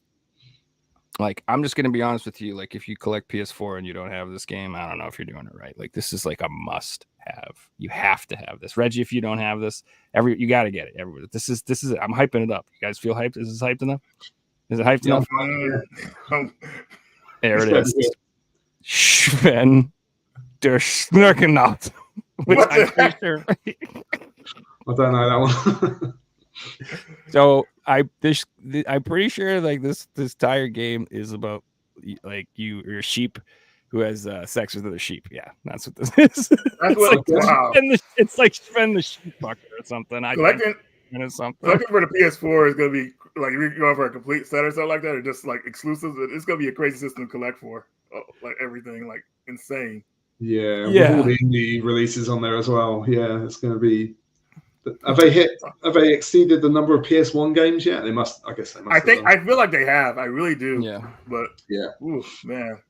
Like, I'm just gonna be honest with you. Like, if you collect PS4 and you don't have this game, I don't know if you're doing it right. Like, this is like a must-have. You have to have this, Reggie. If you don't have this, you got to get it. Everybody, this is. I'm hyping it up. You guys feel hyped? Is this hyped enough? Is it hyped enough? There it is. Sven der Snurkenaut. Which I'm pretty sure. I don't know that one. So I'm pretty sure like this entire game is about like you're a sheep who has sex with other sheep. Yeah, that's what this is. It's like Sven the sheep fucker or something. Collecting for the PS4 is gonna be like if you're going for a complete set or something like that, or just like exclusives. It's gonna be a crazy system to collect for, like everything, like insane. Yeah. With all the indie releases on there as well. Yeah, it's gonna be. Have they exceeded the number of PS1 games yet? They must. I guess they must. I feel like they have. I really do. Yeah. But yeah. Oof, man.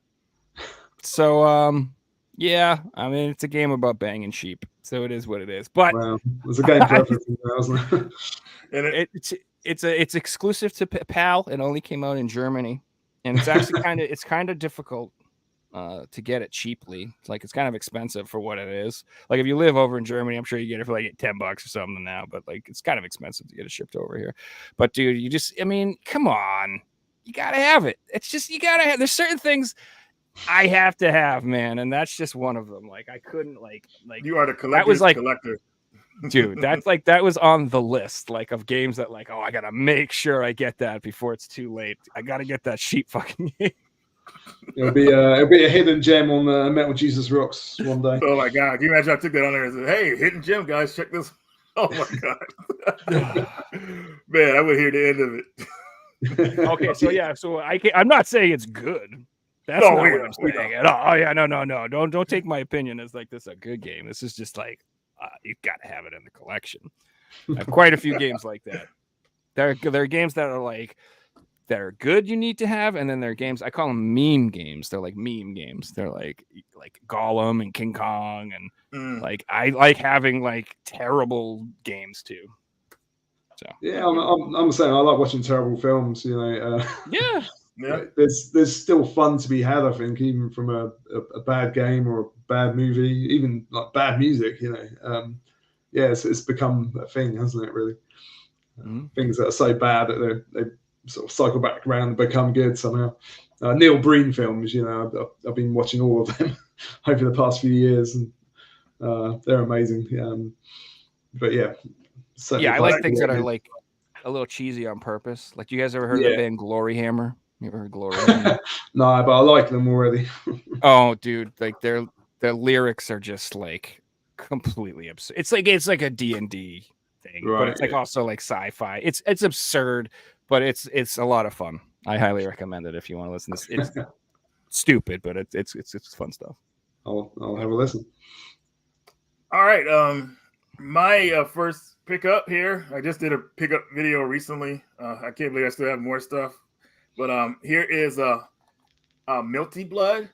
So yeah. I mean, it's a game about banging sheep, so it is what it is. But there's a game for everything, wasn't it? And it's exclusive to PAL. It only came out in Germany, and it's actually kind of difficult. To get it cheaply. Like it's kind of expensive for what it is. Like if you live over in Germany, I'm sure you get it for like $10 or something now, but like it's kind of expensive to get it shipped over here. But dude, come on, you gotta have it. It's just, you gotta have, there's certain things I have to have, man. And that's just one of them. Like I couldn't like you are the collector. That was like, collector. Dude, that was on the list, like of games that like, oh, I gotta make sure I get that before it's too late. I gotta get that sheep fucking game. It'll be a hidden gem on Metal Jesus Rocks one day. Oh my god! Can you imagine I took that on there and said, "Hey, hidden gem, guys, check this." Oh my god, man! I would hear the end of it. Okay, so yeah, I'm not saying it's good. That's not what I'm saying at all. Oh yeah, no. Don't take my opinion as like this is a good game. This is just like you got to have it in the collection. I have quite a few games like that. There are games that are like that are good you need to have, and then there are games I call them meme games. They're like meme games. They're like Gollum and King Kong, and like I like having like terrible games too. So yeah, I'm saying I like watching terrible films. yeah. There's still fun to be had, I think, even from a bad game or a bad movie, even like bad music. It's become a thing, hasn't it? Really, things that are so bad that they sort of cycle back around and become good somehow. Neil Breen films, I've been watching all of them over the past few years, and they're amazing. But yeah, I like things that are like a little cheesy on purpose. Like, you guys ever heard of the band Glory Hammer? You ever heard Glory Hammer? No, but I like them already. Oh, dude, like their lyrics are just like completely absurd. It's like a D&D thing, but it's like also like sci-fi. It's absurd, but it's a lot of fun. I highly recommend it if you want to listen. It's stupid, but it's fun stuff. I'll have a listen. All right, my first pickup here. I just did a pickup video recently. I can't believe I still have more stuff. But here is Milty Blood,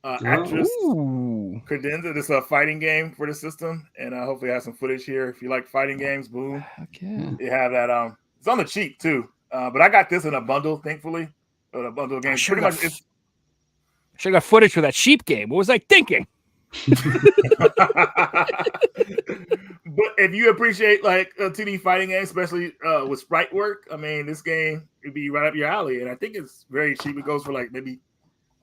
actress Credenza. This is a fighting game for the system, and hopefully I have some footage here. If you like fighting games, boom. Okay. You have that. It's on the cheap too, but I got this in a bundle, thankfully. A bundle of games. Pretty much. I should have got footage for that sheep game. What was I thinking? But if you appreciate like a 2D fighting game, especially with sprite work, I mean, this game would be right up your alley. And I think it's very cheap. It goes for like maybe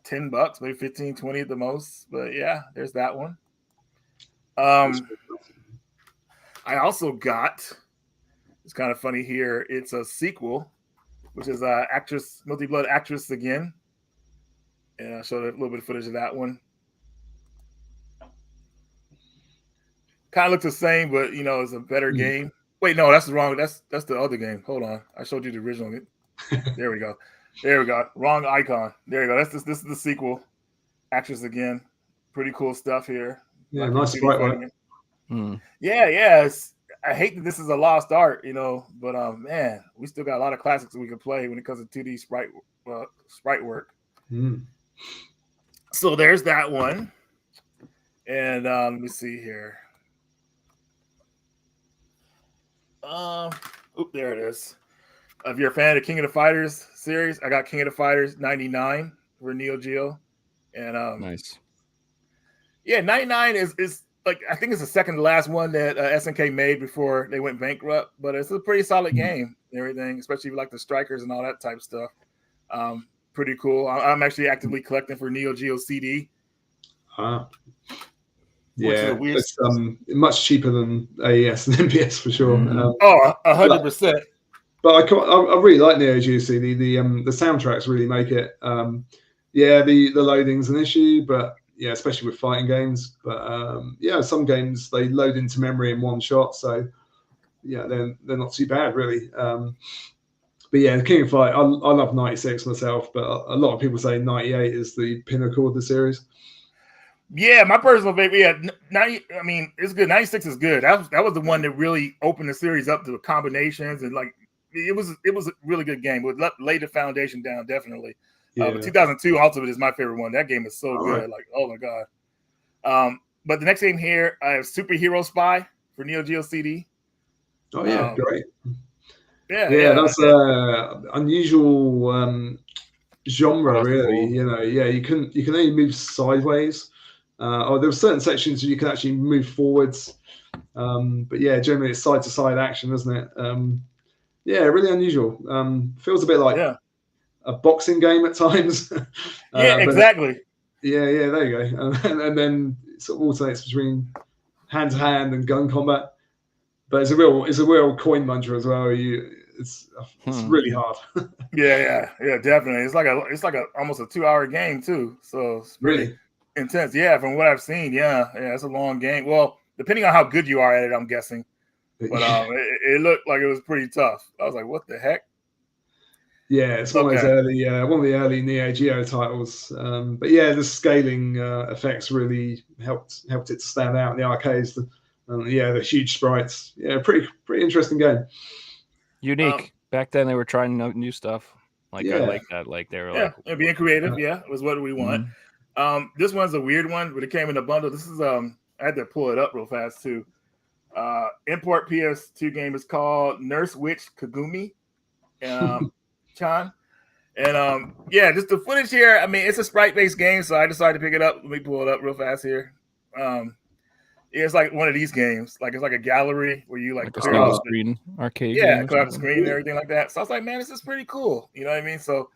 $10, maybe 15, 20 at the most. But yeah, there's that one. I also got, it's kind of funny here, it's a sequel, which is Milty Blood actress again. And I'll show a little bit of footage of that one. Kind of looks the same, but it's a better game. Wait, no, that's wrong. That's the other game. Hold on, I showed you the original. There we go. Wrong icon. There you go. This is the sequel. Actress again. Pretty cool stuff here. Yeah, nice sprite work. Yeah. I hate that this is a lost art, but man, we still got a lot of classics that we can play when it comes to 2D sprite work. So there's that one, and let me see here. There it is. If you're a fan of King of the Fighters series, I got King of the Fighters 99 for Neo Geo, and nice. Yeah, 99 is like, I think it's the second to last one that SNK made before they went bankrupt, but it's a pretty solid game and everything, especially if you like the strikers and all that type of stuff. Pretty cool. I'm actually actively collecting for Neo Geo CD. Yeah, it's much cheaper than AES and MPS for sure. 100%. But I really like Neo Geo CD. The soundtracks really make it. The loading's an issue, but yeah, especially with fighting games. But some games they load into memory in one shot, so yeah, they're not too bad really. But yeah, the King of Fight, I love 96 myself, but a lot of people say 98 is the pinnacle of the series. Yeah, my personal favorite. Yeah, 90. I mean, it's good. 96 is good. That was the one that really opened the series up to combinations, and like it was a really good game. It laid the foundation down, definitely. Yeah. But 2002 Ultimate is my favorite one. That game is so good. Right. Like, oh my god. But the next game here, I have Superhero Spy for Neo Geo CD. Oh yeah, great. Yeah, that's unusual genre, really. You can only move sideways. Or there were certain sections where you can actually move forwards. But yeah, generally it's side to side action, isn't it? Really unusual. Feels a bit like a boxing game at times. Exactly. There you go. And then it sort of alternates between hand to hand and gun combat. But it's a real coin muncher as well. It's really hard. yeah, definitely. It's like a almost a 2-hour game too. So it's really intense. Yeah, from what I've seen. Yeah, it's a long game. Well, depending on how good you are at it, I'm guessing. But it looked like it was pretty tough. I was like, what the heck? Yeah, it's one of those one of the early Neo Geo titles. But yeah, the scaling effects really helped it to stand out in the arcades. The huge sprites. Yeah, pretty interesting game. Unique. Back then, they were trying new stuff. Like I Yeah. like that. Like they were and being creative, was what we want. This one's a weird one, but it came in a bundle. This is I had to pull it up real fast too. Import PS2 game is called Nurse Witch Kagumi, Chan. And just the footage here. I mean, it's a sprite-based game, so I decided to pick it up. Let me pull it up real fast here. It's like one of these games. Like it's like a gallery where you like clear out screen arcade. Yeah, clear out the screen and everything like that. So I was like, man, this is pretty cool. You know what I mean? So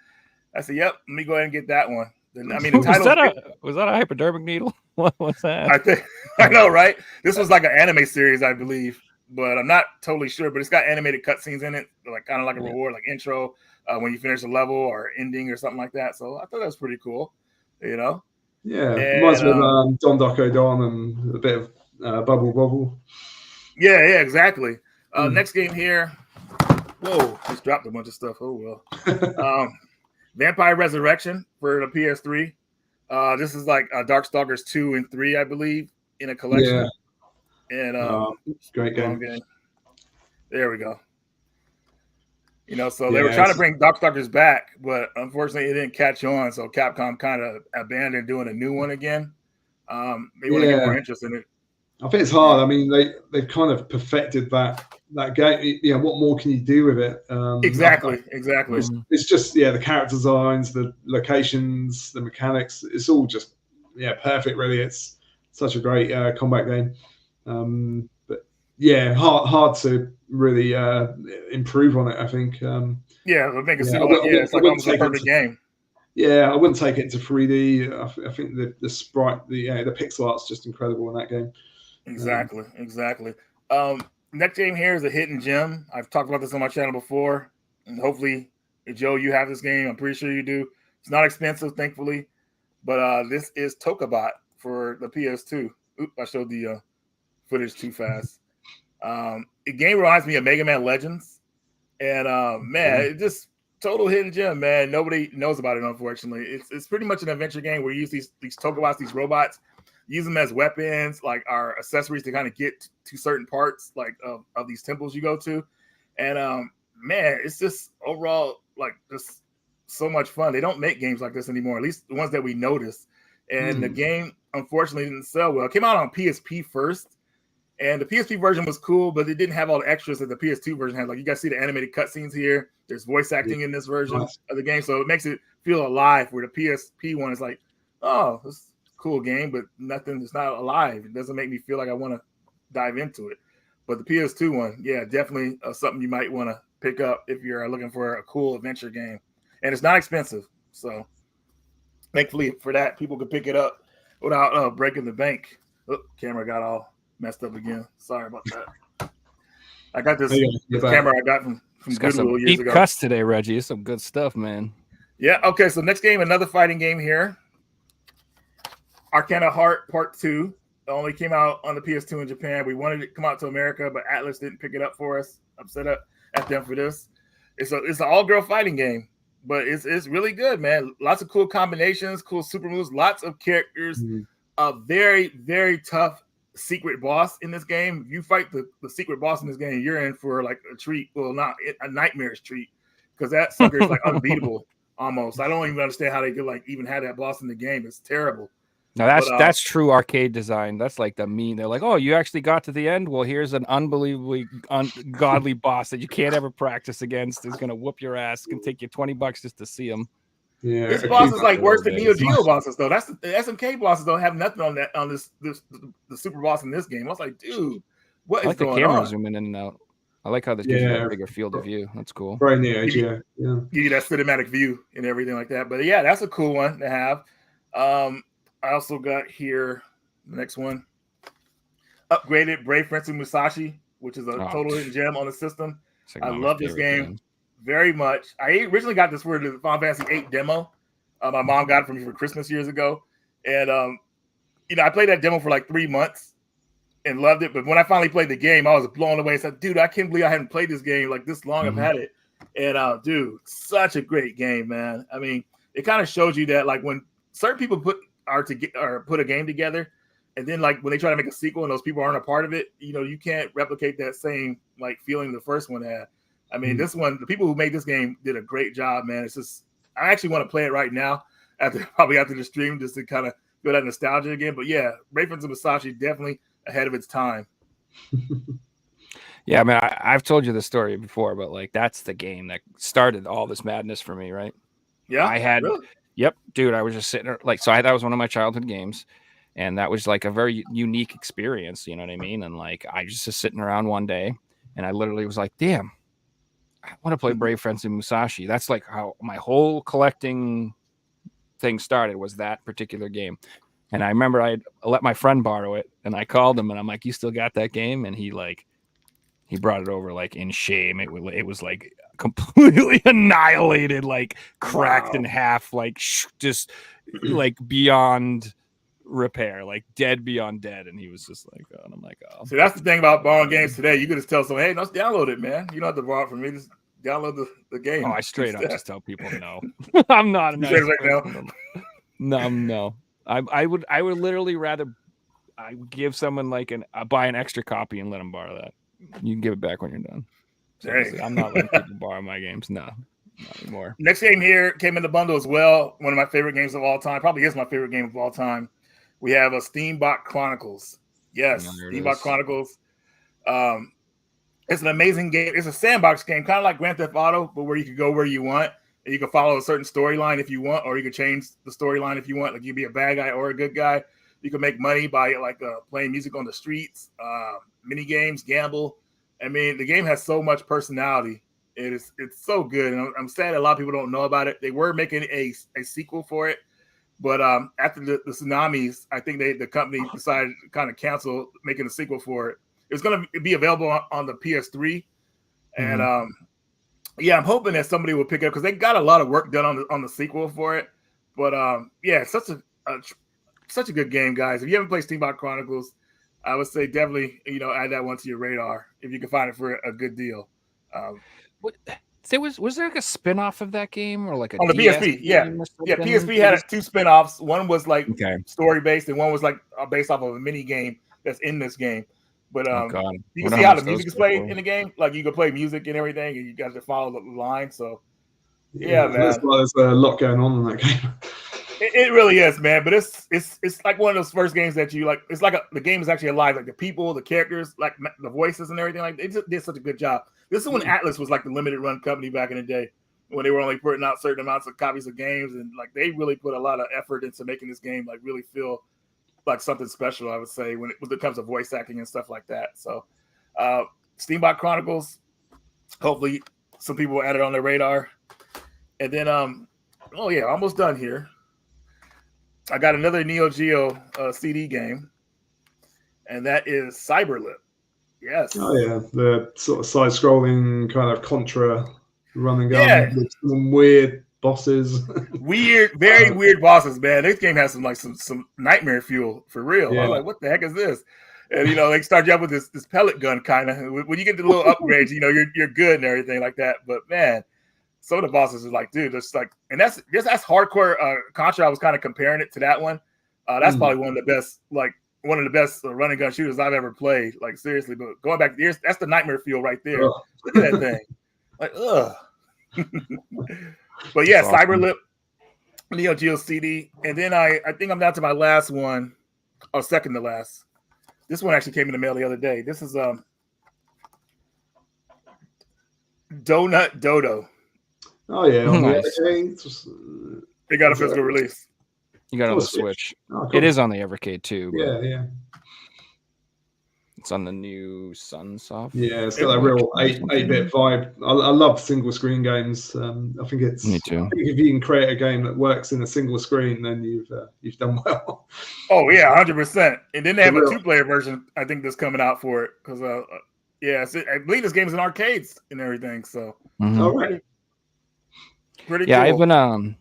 I said, yep, let me go ahead and get that one. I mean, the title was that a hypodermic needle? What's that? I know, right? This was like an anime series, I believe, but I'm not totally sure. But it's got animated cutscenes in it, like kind of like a reward, like intro when you finish a level or ending or something like that. So I thought that was pretty cool. You know? Yeah, reminds me of Don Doco Don and a bit of Bubble Bobble. Yeah, exactly. Next game here. Whoa, just dropped a bunch of stuff. Oh well. Vampire Resurrection for the PS3. This is like Darkstalkers 2 and 3, I believe, in a collection. Yeah. And great game. There we go. You know, so they were trying to bring Darkstalkers back, but unfortunately it didn't catch on. So Capcom kind of abandoned doing a new one again. They want to get more interest in it. I think it's hard. I mean, they've kind of perfected that game. You know, what more can you do with it? Exactly. It's just the character designs, the locations, the mechanics. It's all just perfect. Really, it's such a great combat game. But hard to really improve on it. I think. It'll make it seem it's like almost a perfect game. Yeah, I wouldn't take it into 3D. I think the sprite, the pixel art's just incredible in that game. Exactly. Next game here is a hidden gem. I've talked about this on my channel before, and hopefully, Joe, you have this game. I'm pretty sure you do. It's not expensive, thankfully, but this is Tokabot for the PS2. Oop, I showed the footage too fast. The game reminds me of Mega Man Legends, and it just total hidden gem, man. Nobody knows about it, unfortunately. It's pretty much an adventure game where you use these Tokabots, these robots, use them as weapons, like our accessories to kind of get to certain parts, like of these temples you go to. And it's just overall like just so much fun. They don't make games like this anymore, at least the ones that we noticed. And the game unfortunately didn't sell well. It came out on PSP first, and the PSP version was cool, but it didn't have all the extras that the PS2 version had. Like you guys see the animated cutscenes here. There's voice acting in this version of the game, so it makes it feel alive. Where the PSP one is like, oh, this is a cool game, but nothing. It's not alive. It doesn't make me feel like I want to dive into it. But the PS2 one, definitely something you might want to pick up if you're looking for a cool adventure game, and it's not expensive. So thankfully for that, people could pick it up without breaking the bank. Oh, camera got all messed up again. Sorry about that. I got this camera I got from Goodwill years ago. Deep cuts today, Reggie. It's some good stuff, man. Yeah. Okay. So next game, another fighting game here. Arcana Heart Part 2. It only came out on the PS2 in Japan. We wanted it to come out to America, but Atlas didn't pick it up for us. Upset at them for this. It's an all-girl fighting game, but it's really good, man. Lots of cool combinations, cool super moves, lots of characters. A very, very tough secret boss in this game. If you fight the secret boss in this game, you're in for like a treat. Well, not a nightmarish treat, because that sucker is like unbeatable almost. I don't even understand how they could like even have that boss in the game. It's terrible. Now that's true arcade design. That's like the mean. They're like, oh, you actually got to the end. Well, here's an unbelievably ungodly boss that you can't ever practice against. Is gonna whoop your ass. It's gonna take you $20 just to see him. Yeah, this boss is like worse than Neo Geo bosses though. That's the SMK bosses don't have nothing on that on this the super boss in this game. I was like, dude, what is going on? I like the camera zooming in and out. I like how this gives you a bigger field of view. That's cool. Right near edge, give you that cinematic view and everything like that. But yeah, that's a cool one to have. I also got here the next one, upgraded Brave Fencer Musashi, which is a total hidden gem on the system. I love this game very much. I originally got this for the Final Fantasy VIII demo. My mom got it for me for Christmas years ago, and I played that demo for like 3 months and loved it. But when I finally played the game, I was blown away. I said, "Dude, I can't believe I hadn't played this game like this long. I've had it." And dude, such a great game, man. I mean, it kind of shows you that like when certain people put a game together, And then like when they try to make a sequel and those people aren't a part of it, you know, you can't replicate that same like feeling the first one had. I mean, this one, the people who made this game did a great job, man. It's just, I actually want to play it right now probably after the stream, just to kind of feel that nostalgia again. But yeah, Reference to Musashi definitely ahead of its time. Yeah, I mean, I've told you this story before, but like that's the game that started all this madness for me, right? Yeah, I had, really? Yep, dude. I was just sitting there, like, so that was one of my childhood games, and that was like a very unique experience. You know what I mean? And like, I just sitting around one day, and I literally was like, "Damn, I want to play Brave Friends and Musashi." That's like how my whole collecting thing started, was that particular game. And I remember I let my friend borrow it, and I called him, and I'm like, "You still got that game?" And he brought it over like in shame. It was like completely annihilated, like cracked in half, like just like beyond repair, like dead beyond dead. And he was just like, oh, and I'm like, oh. So that's the thing about borrowing games today. You could just tell someone, hey, let's download it, man. You don't have to borrow it from me. Just download the game. Oh, I straight up just tell people no. I'm not a nice person. No. I would literally rather I give someone like buy an extra copy and let them borrow that. You can give it back when you're done. So I'm not letting people borrow my games. No, not anymore. Next game here came in the bundle as well. One of my favorite games of all time. Probably is my favorite game of all time. We have a Steambot Chronicles. Yes, Steambot Chronicles. It's an amazing game. It's a sandbox game, kind of like Grand Theft Auto, but where you can go where you want. And you can follow a certain storyline if you want, or you can change the storyline if you want. Like you be a bad guy or a good guy. You can make money by like playing music on the streets, mini games, gamble. I mean, the game has so much personality. It's so good, and I'm sad that a lot of people don't know about it. They were making a sequel for it, but after the tsunamis, I think the company decided to kind of cancel making a sequel for it. It's going to be available on the PS3, and yeah, I'm hoping that somebody will pick it up because they got a lot of work done on the sequel for it. But yeah, it's such a good game, guys. If you haven't played Steambot Chronicles, I would say definitely, add that one to your radar if you can find it for a good deal. Was there like a spin-off of that game, or like a on the DS PSP? Yeah, PSP had two spin-offs. One was like story based, and one was like based off of a mini game that's in this game. But you can see how the music is played in the game. Like you can play music and everything, and you guys can follow the line. So yeah, man, there's a lot going on in that game. It really is, man. But it's like one of those first games that you like. It's like the game is actually alive. Like the people, the characters, like the voices and everything. Like they just did such a good job. This is when Atlas was like the limited run company back in the day, when they were only putting out certain amounts of copies of games, and like they really put a lot of effort into making this game like really feel like something special. I would say when it comes to voice acting and stuff like that. So, Steambot Chronicles. Hopefully, some people will add it on their radar. And then, oh yeah, almost done here. I got another Neo Geo CD game, and that is Cyberlip. Yes. Oh yeah, the sort of side-scrolling kind of Contra run and gun with some weird bosses. Very weird bosses, man. This game has some nightmare fuel for real. Yeah. I was like, what the heck is this? And they start you up with this pellet gun kind of. When you get the little upgrades, you're good and everything like that. But man, some of the bosses are like, dude, just like, and that's hardcore Contra. I was kind of comparing it to that one. That's probably one of the best run and gun shooters I've ever played. Like seriously, but going back years, that's the nightmare fuel right there. Ugh. Look at that thing. Like, ugh. But yeah, awesome. Cyberlip, Neo Geo CD, and then I think I'm down to my last one, or second to last. This one actually came in the mail the other day. This is Donut Dodo. Oh yeah, nice. They got a physical release. You got it on the Switch. Oh, cool. It is on the Evercade too. Yeah. It's on the new Sunsoft. Yeah, it's got a real 8-bit vibe. I love single screen games. I think it's. Me too. I think if you can create a game that works in a single scrreen, then you've done well. Oh yeah, 100%. And then they have a 2-player version. I think that's coming out for it because I believe this game is in arcades and everything. So right. Pretty cool.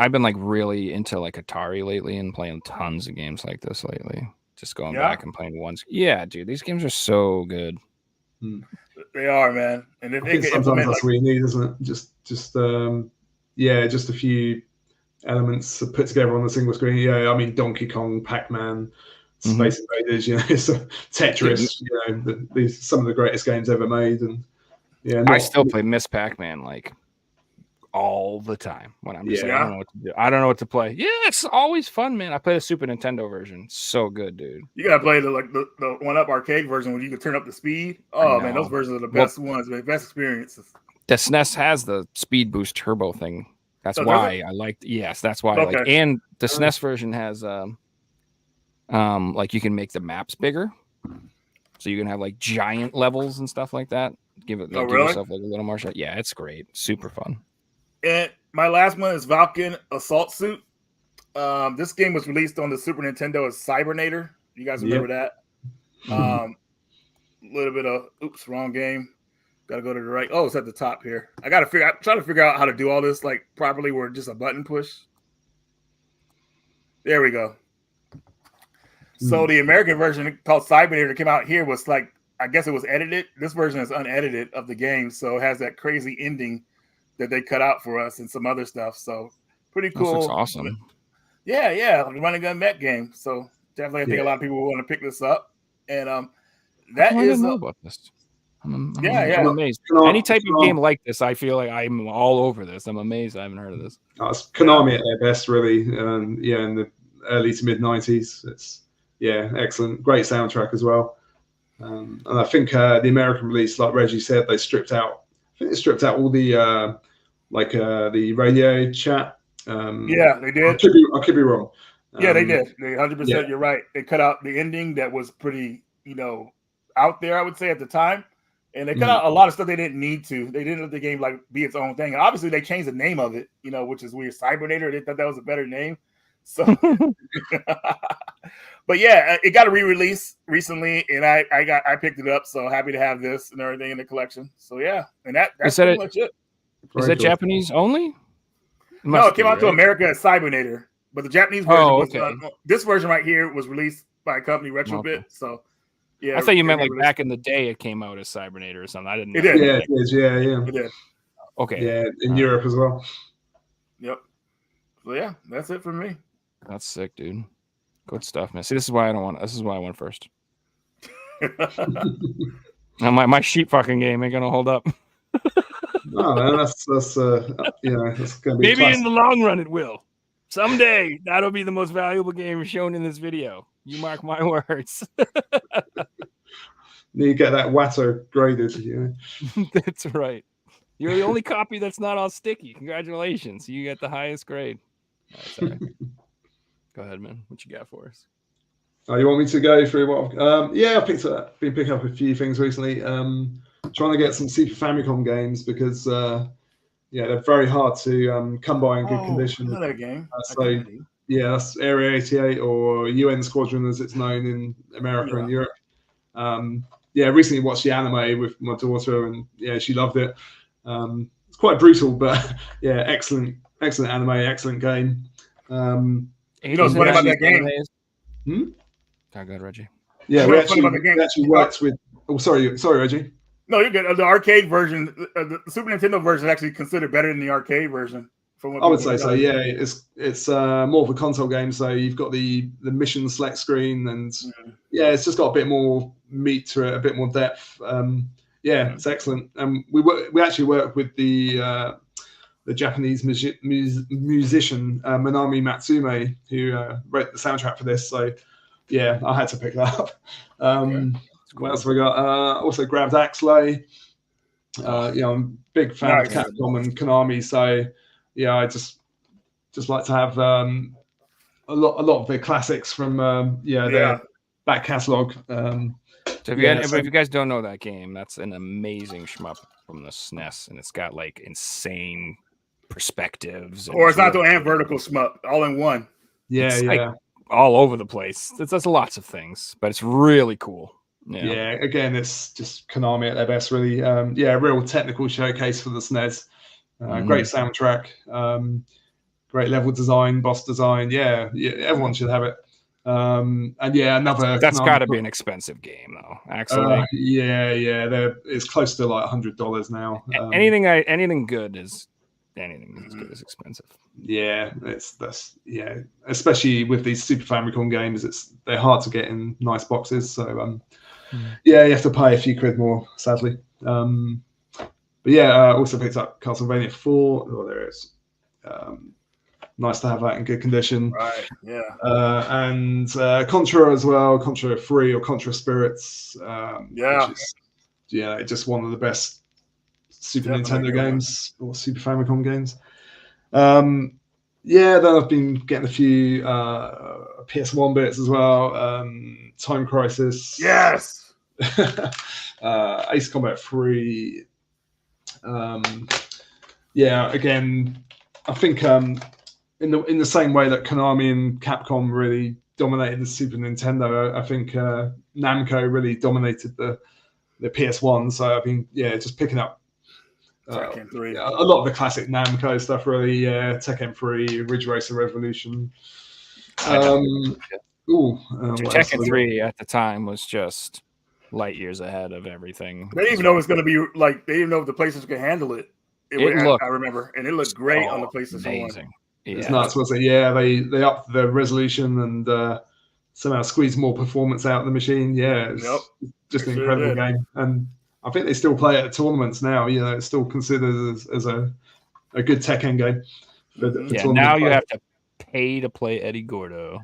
I've been like really into like Atari lately and playing tons of games like this lately. Just going back and playing ones. Yeah, dude, these games are so good. They are, man. And if they sometimes that's what you need, isn't it? Just a few elements put together on the single screen. Yeah, I mean Donkey Kong, Pac-Man, Space Invaders, so Tetris, these some of the greatest games ever made, and I still play Miss Pac-Man like all the time when I'm just like, I don't know what to do. I don't know what to play. Yeah, it's always fun, man. I play the Super Nintendo version. So good, dude. You gotta play the 1-up arcade version where you can turn up the speed. Oh man, those versions are the best ones, man. Best experiences. The SNES has the speed boost turbo thing. That's why I liked. Yes, that's why I like. And the SNES version has like you can make the maps bigger, so you can have like giant levels and stuff like that. Give yourself like a little more shot. Yeah, it's great. Super fun. And my last one is Valken Assault Suit. This game was released on the Super Nintendo as Cybernator. You guys remember that? A little bit of wrong game. Got to go to the right. Oh, it's at the top here. I'm trying to figure out how to do all this like properly where just a button push. There we go. So the American version called Cybernator came out here was like, I guess it was edited. This version is unedited of the game, so it has that crazy ending that they cut out for us and some other stuff. So pretty cool. This looks awesome. Yeah, run and gun mech game. So definitely, I think a lot of people will want to pick this up. And I didn't know about this. I'm amazed. Any type of game like this, I feel like I'm all over this. I'm amazed I haven't heard of this. It's Konami at their best, really. In the early to mid 90s. It's excellent, great soundtrack as well. And I think the American release, like Reggie said, they stripped out. I think they stripped out all the the radio chat. They did. I could be wrong. They did. They 100%. You're right. They cut out the ending that was pretty, out there, I would say, at the time. And they cut out a lot of stuff they didn't need to. They didn't let the game like be its own thing. And obviously, they changed the name of it, which is weird. Cybernator. They thought that was a better name. So, but it got a re-release recently, and I picked it up. So happy to have this and everything in the collection. So and that's pretty much it. Is that Japanese only? No, it came out to America as Cybernator, but the Japanese version this version right here was released by a company, Retrobit. Okay. So I thought you meant like back in the day it came out as Cybernator or something. I didn't know. It did. Yeah, it is. Yeah. It did. Okay. Yeah, in Europe as well. Yep. So that's it for me. That's sick, dude. Good stuff, man. See, this is why I went first. Now my sheep fucking game ain't gonna hold up. No, man, that's gonna be maybe in the long run it will. Someday that'll be the most valuable game shown in this video. You mark my words. You get that Watto graded. That's right. You're the only copy that's not all sticky. Congratulations. You get the highest grade. Sorry. Go ahead, man. What you got for us? You want me to go through what? I've been picking up a few things recently. Trying to get some Super Famicom games because they're very hard to come by in good condition. Another game. That's Area 88 or UN Squadron as it's known in America and Europe. Recently watched the anime with my daughter and she loved it. It's quite brutal, but excellent anime, excellent game. You know what's funny about that game? Oh, good, Reggie. Yeah, we actually worked with. Oh, sorry, Reggie. No, you're good. The arcade version, the Super Nintendo version, is actually considered better than the arcade version. I would say so. Yeah, it's more of a console game, so you've got the mission select screen, and it's just got a bit more meat to it, a bit more depth. It's excellent. We actually work with the Japanese musician Manami Matsume, who wrote the soundtrack for this. So I had to pick that up. What else have we got? Also grabbed Axley. I'm a big fan of Capcom and Konami, so I just like to have a lot of the classics from their back catalogue. So if you guys don't know that game, that's an amazing shmup from the SNES, and it's got like insane perspectives. Horizontal and vertical shmup all in one. Like all over the place. That's lots of things, but it's really cool. Yeah, again, it's just Konami at their best, really. Real technical showcase for the SNES. Great soundtrack, great level design, boss design. Everyone should have it. Another. That's got to be an expensive game, though. Actually, it's close to like $100 now. Anything good is anything that's good is expensive. Yeah, especially with these Super Famicom games, they're hard to get in nice boxes. So yeah, you have to pay a few quid more, sadly. But yeah, I also picked up Castlevania 4. Oh, there it is. Nice to have that in good condition. Right. Yeah. And Contra as well, Contra 3 or Contra Spirits. Which is just one of the best Super Nintendo games or Super Famicom games. Then I've been getting a few PS1 bits as well. Time Crisis. Yes. Ace Combat 3. Again, I think in the same way that Konami and Capcom really dominated the Super Nintendo, I think Namco really dominated the PS1. So I've been just picking up Tekken 3. a lot of the classic Namco stuff, really. Tekken 3, Ridge Racer Revolution. Tekken 3 at the time was just light years ahead of everything. They didn't even know it was going to be like. They didn't even know if the PlayStation could handle it. I remember, and it looked great on the PlayStation amazing. 1. It's nuts, wasn't it? Yeah, they upped the resolution and somehow squeezed more performance out of the machine. Yeah, it's just an incredible game, and I think they still play it at tournaments now. You know, it's still considered as a good Tekken game. Now you have to pay to play Eddie Gordo.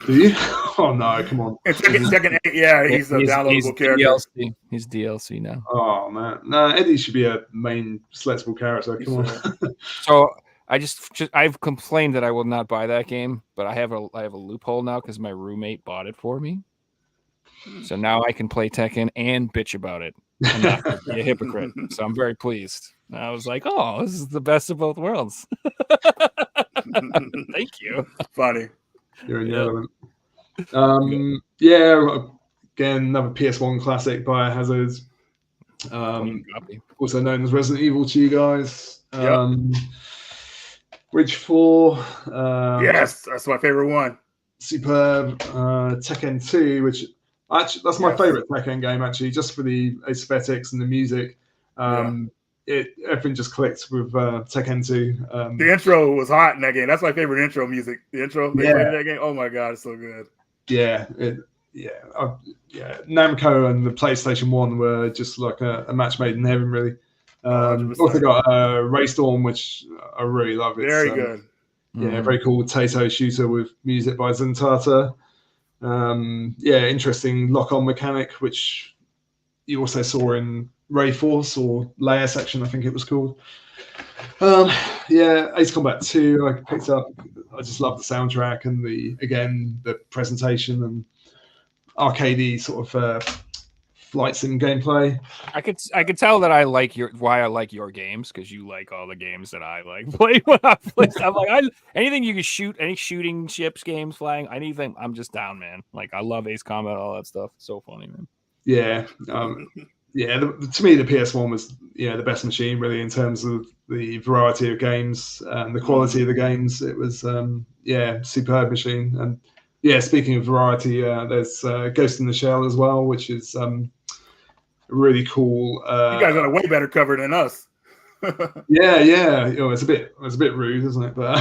Do you? Oh no, come on. Tekken 8, he's a downloadable character. DLC. He's DLC now. Oh man, no, Eddie should be a main selectable character. Come on. So I've complained that I will not buy that game, but I have a loophole now because my roommate bought it for me. So now I can play Tekken and bitch about it and not be a hypocrite. So I'm very pleased. I was like, oh, this is the best of both worlds. Thank you. Funny. You're in the element. Again, another PS1 classic, Biohazard. Also known as Resident Evil to you guys. Bridge 4. Yes, that's my favorite one. Superb. Tekken 2, which actually that's my favorite Tekken game, actually, just for the aesthetics and the music. Everything just clicked with Tekken 2. The intro was hot in that game. That's my favorite intro music. The intro they played in that game. Oh my god, it's so good. Namco and the PlayStation 1 were just like a match made in heaven, really. Also got Raystorm, which I really love. It's very good. Very cool Taito shooter with music by Zentata. Interesting lock-on mechanic, which you also saw in Ray Force or Layer Section, I think it was called. Ace Combat 2 I picked up. I just love the soundtrack and the presentation and arcadey sort of flight sim gameplay. I could tell that I like why I like your games, because you like all the games that I like play when I play. I'm like, anything you can shoot, any shooting ships games, flying, anything, I'm just down, man. Like, I love Ace Combat, all that stuff. It's so funny, man. To me, the PS1 was the best machine, really, in terms of the variety of games and the quality of the games. It was superb machine. And speaking of variety, there's Ghost in the Shell as well, which is really cool. You guys got a way better cover than us. It's a bit rude, isn't it? But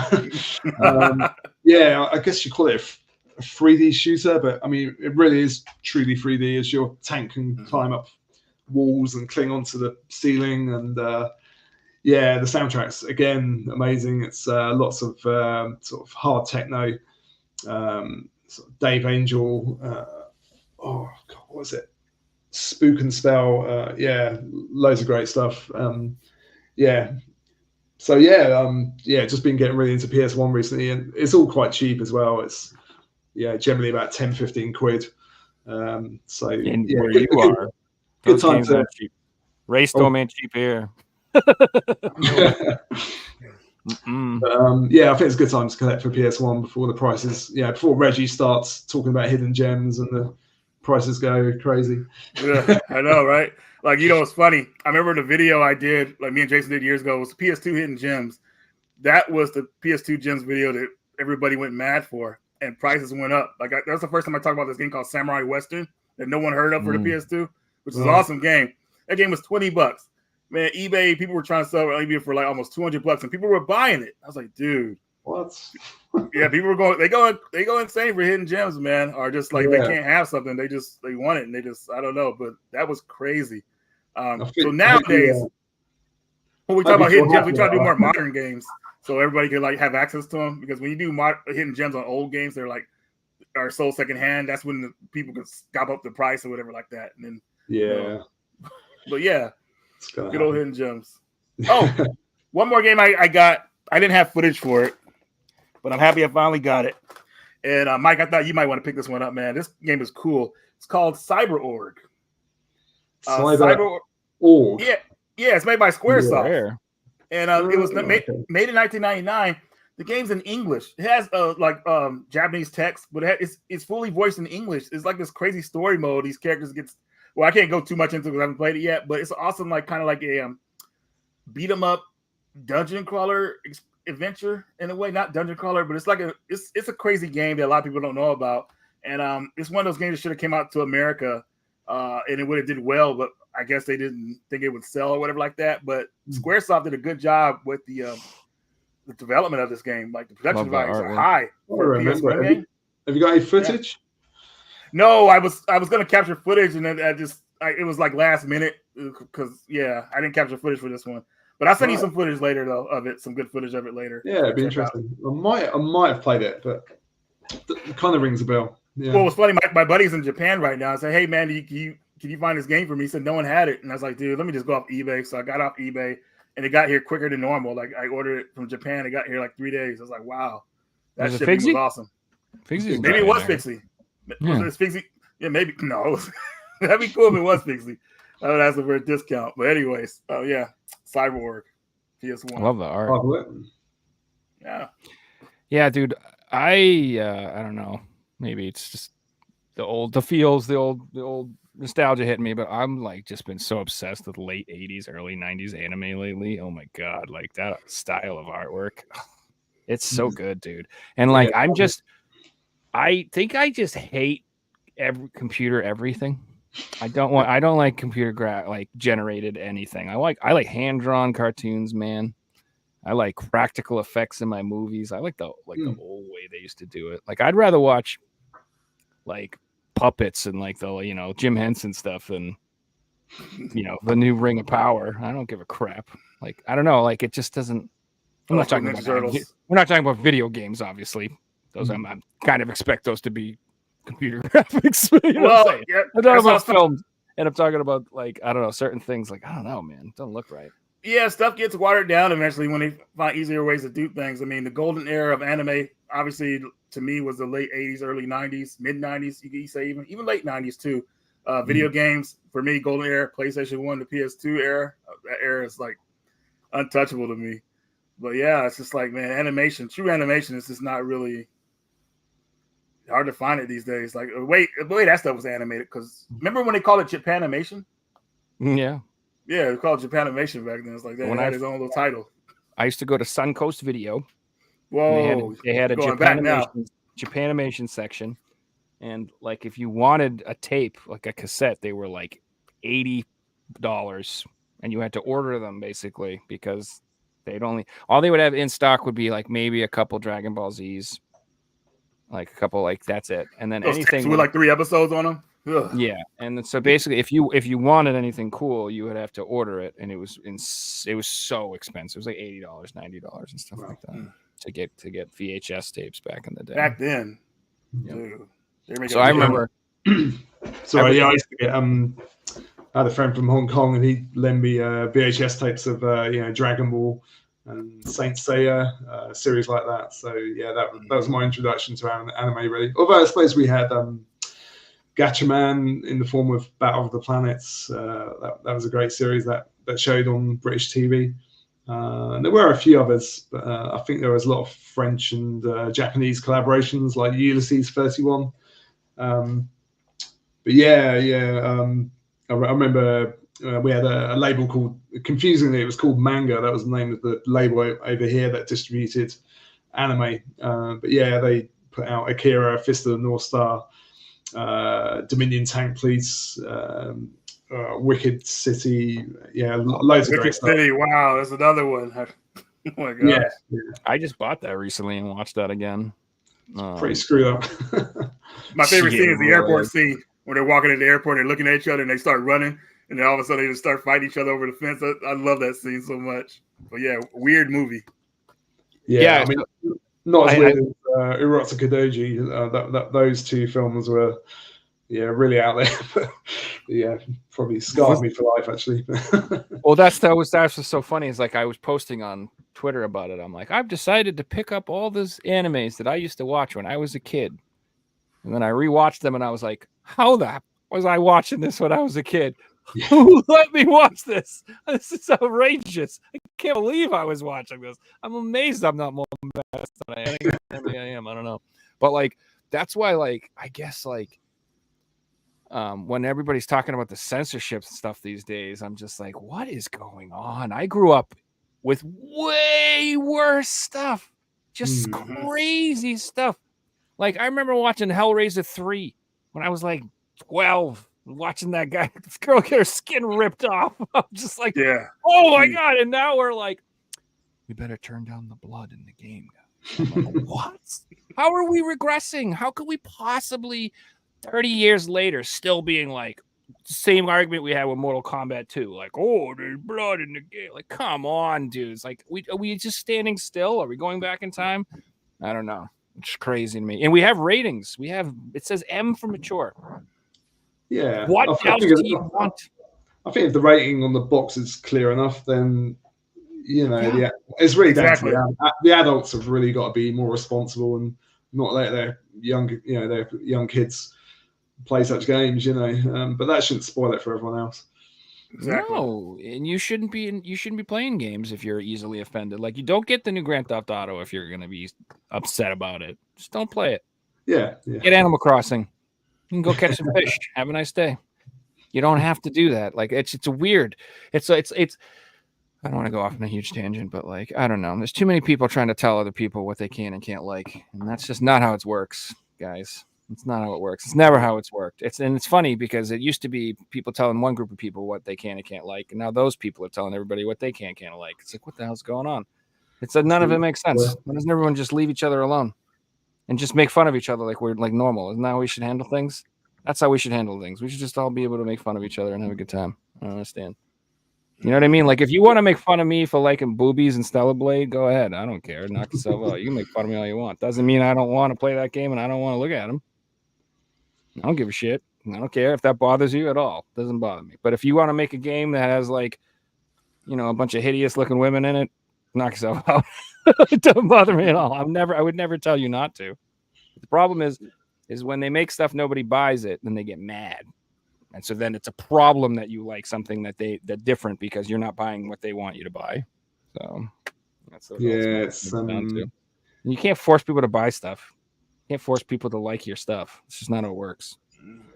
I guess you call it a 3D shooter, but I mean, it really is truly 3D, as your tank can climb up walls and cling onto the ceiling. And the soundtrack's again amazing. It's lots of sort of hard techno, sort of Dave Angel. What was it? Spook and Spell. Loads of great stuff. Just been getting really into PS1 recently, and it's all quite cheap as well. It's generally about 10-15 quid. Where you are, good time to cheap. Raystorm ain't cheap here. I think it's a good time to collect for PS1 before the prices. Before Reggie starts talking about hidden gems and the prices go crazy. Yeah, I know, right? Like, it's funny. I remember the video I did, like me and Jason did years ago, was PS2 hidden gems. That was the PS2 gems video that everybody went mad for, and prices went up. Like, that's the first time I talked about this game called Samurai Western that no one heard of for the PS2, which is an awesome game. That game was $20. Man, eBay, people were trying to sell eBay for like almost $200, and people were buying it. I was like, dude, what? Yeah, people were going. They go insane for hidden gems, man. Or just like they can't have something, they want it, and they just I don't know. But that was crazy. So nowadays, when we talk about hidden gems, we try to do more modern games so everybody can like have access to them. Because when you do hidden gems on old games, they're like are sold secondhand. That's when the people can scalp up the price or whatever like that. And then but yeah, good old hidden gems. Oh, one more game I got. I didn't have footage for it, but I'm happy I finally got it. And Mike, I thought you might want to pick this one up, man. This game is cool. It's called CyberOrg. CyberOrg. Yeah, it's made by Squaresoft. And it was made in 1999. The game's in English. It has Japanese text, but it's fully voiced in English. It's like this crazy story mode. These characters well, I can't go too much into it because I haven't played it yet, but it's awesome, like kind of like a beat 'em up dungeon crawler adventure in a way. Not dungeon crawler, but it's like it's a crazy game that a lot of people don't know about. And it's one of those games that should have came out to America, and it would have did well, but I guess they didn't think it would sell or whatever like that. But Squaresoft did a good job with the development of this game. Like the production values are high. Have you got any footage? Yeah. No, I was going to capture footage, and then it was like last minute because I didn't capture footage for this one. But I'll send you some footage later though of it, some good footage of it later. Yeah, it'd be interesting. I might have played it, but it kind of rings a bell. Yeah. Well, it was funny. My buddy's in Japan right now. I said, "Hey man, can you find this game for me?" He said no one had it, and I was like, "Dude, let me just go off eBay." So I got off eBay, and it got here quicker than normal. Like I ordered it from Japan, it got here like 3 days. I was like, "Wow, that shipping was awesome." Fixie? Maybe it was Fixie. Yeah. Was it Fixie? Yeah, maybe. No, that'd be cool if it was Fixie. I would ask them for a discount. But anyways, CyberOrg, PS1. I love the art. Yeah, dude. I don't know. Maybe it's just the old nostalgia hit me, but I'm like just been so obsessed with late 80s, early 90s anime lately. Oh my god, like that style of artwork. It's so good, dude. And like I think I just hate computer everything. I don't like computer generated anything. I like hand drawn cartoons, man. I like practical effects in my movies. I like the old way they used to do it. Like I'd rather watch like puppets and like the Jim Henson stuff than the new Ring of Power. I don't give a crap. Like I don't know. Like it just doesn't. We're not talking about video games, obviously. Those I'm kind of expect those to be computer graphics. You know what I'm saying? Yeah, I'm talking about films, and I'm talking about like I don't know certain things. Like I don't know, man, it doesn't look right. Yeah, stuff gets watered down eventually when they find easier ways to do things. I mean, the golden era of anime, obviously, to me, was the late 80s, early 90s, mid 90s. You could say even late 90s too. Video games for me, golden era, PlayStation 1 to PS2 era. That era is like untouchable to me. But yeah, it's just like, man, true animation is just not really hard to find it these days. Like, wait, that stuff was animated because remember when they called it Japanimation? Yeah. Yeah, it was called Japanimation back then. It's like that. It had its own little title. I used to go to Suncoast Video. Whoa. They had a Japanimation section. And like if you wanted a tape, like a cassette, they were like $80. And you had to order them basically because all they would have in stock would be like maybe a couple Dragon Ball Z's. Like a couple, like that's it. And then anything with like 3 episodes on them. Ugh. Yeah, and so basically, if you wanted anything cool, you would have to order it, and it was so expensive. It was like $80, $90, and stuff like that to get VHS tapes back in the day. Back then, dude. So I remember. Sorry, I used to get I had a friend from Hong Kong, and he'd lend me VHS tapes of Dragon Ball and Saint Seiya, series like that. So yeah, that was my introduction to anime, really. Although I suppose we had Gatchaman in the form of Battle of the Planets. That was a great series that showed on British TV. And there were a few others, but I think there was a lot of French and Japanese collaborations like Ulysses 31. But I remember we had a label called, confusingly, it was called Manga. That was the name of the label over here that distributed anime. But yeah, they put out Akira, Fist of the North Star, Dominion Tank Police, Wicked City. Yeah, loads of great Wicked stuff. City. Wow, that's another one. Oh my gosh. Yeah, I just bought that recently and watched that again. pretty screwed up. My favorite scene is the really airport is. scene when they're walking in the airport and they're looking at each other and they start running, and then all of a sudden they just start fighting each other over the fence. I love that scene so much. But yeah, weird movie. Yeah, I mean, not as I- weird as Urotsu Kodoji. Those two films were, really out there. But, yeah, probably scarred me for life, actually. Well, that's what's so funny. Is like I was posting on Twitter about it. I'm like, I've decided to pick up all these animes that I used to watch when I was a kid, and then I rewatched them, and I was like, how the was I watching this when I was a kid? Yeah. Who let me watch this? This is outrageous. I can't believe I was watching this. I'm amazed I'm not more embarrassed than I am. Maybe I am. I don't know. But like, that's why, like, I guess, like, when everybody's talking about the censorship and stuff these days, I'm just like, what is going on? I grew up with way worse stuff, just crazy stuff. Like, I remember watching Hellraiser 3 when I was like 12, watching that guy, this girl get her skin ripped off. I'm just like, Yeah. oh my God. And now we're like, we better turn down the blood in the game. I'm like, what? How are we regressing? How could we possibly 30 years later still being like the same argument we had with Mortal Kombat 2? Like, oh, there's blood in the game. Like, come on, dudes. Like, are we just standing still? Are we going back in time? I don't know. It's crazy to me. And we have ratings. It says M for mature. Yeah. What else do you want? I think if the rating on the box is clear enough, then it's really down to the adults have really got to be more responsible and not let their young kids play such games, but that shouldn't spoil it for everyone else. Exactly. No, and you shouldn't be playing games if you're easily offended. Like, you don't get the new Grand Theft Auto if you're going to be upset about it. Just don't play it. Yeah. Get Animal Crossing. You can go catch some fish. Have a nice day. You don't have to do that. Like, it's a weird. It's I don't want to go off on a huge tangent, but like, I don't know. There's too many people trying to tell other people what they can and can't like, and that's just not how it works, guys. It's not how it works. It's never how it's worked. It's funny because it used to be people telling one group of people what they can and can't like, and now those people are telling everybody what they can and can't like. It's like, what the hell's going on? It's that none of it makes sense. Why doesn't everyone just leave each other alone and just make fun of each other like we're like normal? Isn't that how we should handle things? That's how we should handle things. We should just all be able to make fun of each other and have a good time. I don't understand. You know what I mean? Like, if you want to make fun of me for liking boobies and Stellar Blade, go ahead. I don't care. Knock yourself out. You can make fun of me all you want. Doesn't mean I don't want to play that game and I don't want to look at them. I don't give a shit. I don't care if that bothers you at all. It doesn't bother me. But if you want to make a game that has, like, a bunch of hideous looking women in it, knock yourself out. It doesn't bother me at all. I would never tell you not to. The problem is when they make stuff nobody buys it, then they get mad. And so then it's a problem that you like something that different because you're not buying what they want you to buy. So that's what it's down to. You can't force people to buy stuff. You can't force people to like your stuff. It's just not how it works.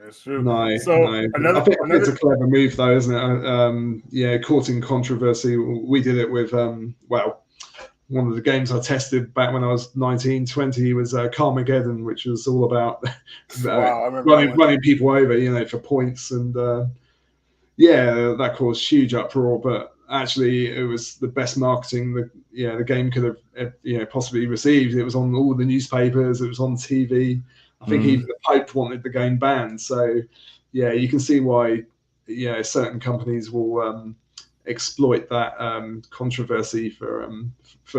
That's true. No. I think it's a clever move, though, isn't it? Courting controversy. We did it with one of the games I tested back when I was 19, 20 was Carmageddon, which was all about running people over, for points. And that caused huge uproar. But actually, it was the best marketing the game could have possibly received. It was on all the newspapers. It was on TV. I think even the Pope wanted the game banned. So, you can see why certain companies will exploit that controversy for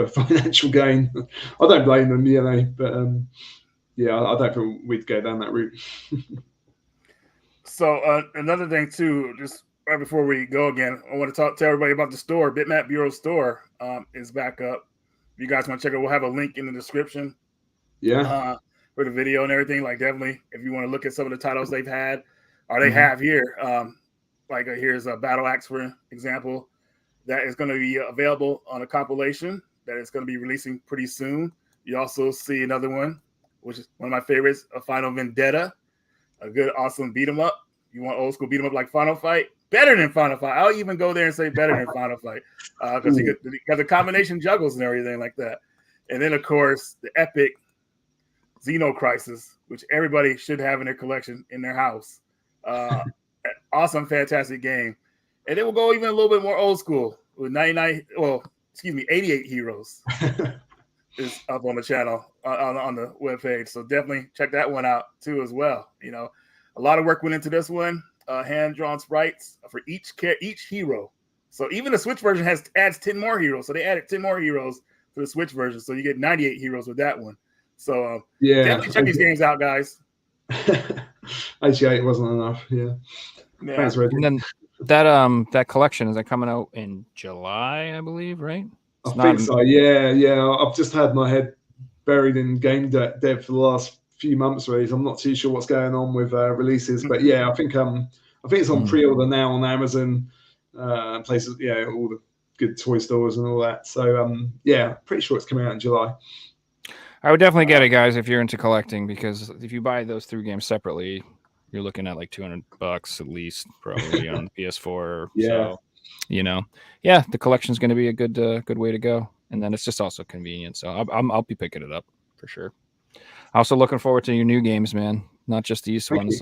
financial gain. I don't blame them, but I don't think we'd go down that route. So another thing too, just right before we go again, I want to tell everybody about the store. Bitmap Bureau store is back up. If you guys want to check it, we'll have a link in the description. Yeah. For the video and everything. Like, definitely, if you want to look at some of the titles they've had or they have here, here's a Battle Axe, for example, that is going to be available on a compilation that is going to be releasing pretty soon. You also see another one, which is one of my favorites, a Final Vendetta, a good, awesome beat 'em up. You want old school beat 'em up like Final Fight? Better than Final Fight. I'll even go there and say better than Final Fight because you got the combination juggles and everything like that. And then, of course, the epic Xeno Crisis, which everybody should have in their collection in their house. awesome, fantastic game. And it will go even a little bit more old school with 88 heroes is up on the channel on the webpage. So definitely check that one out too as well. You know, a lot of work went into this one. Hand-drawn sprites for each hero. So even the Switch version adds 10 more heroes. So they added 10 more heroes for the Switch version. So you get 98 heroes with that one. So definitely check these games out, guys. 88 wasn't enough. Yeah. Thanks, Reggie. And then that collection, is that coming out in July, I believe, right? I think so. Yeah. I've just had my head buried in game dev for the last few months, really. So I'm not too sure what's going on with releases, but yeah, I think it's on pre-order now on Amazon, places, all the good toy stores and all that. So pretty sure it's coming out in July. I would definitely get it, guys, if you're into collecting, because if you buy those 3 games separately, you're looking at like $200 at least, probably on the PS4. Yeah. So, the collection is going to be a good way to go, and then it's just also convenient. So I'll be picking it up for sure. Also looking forward to your new games, man. Not just these ones.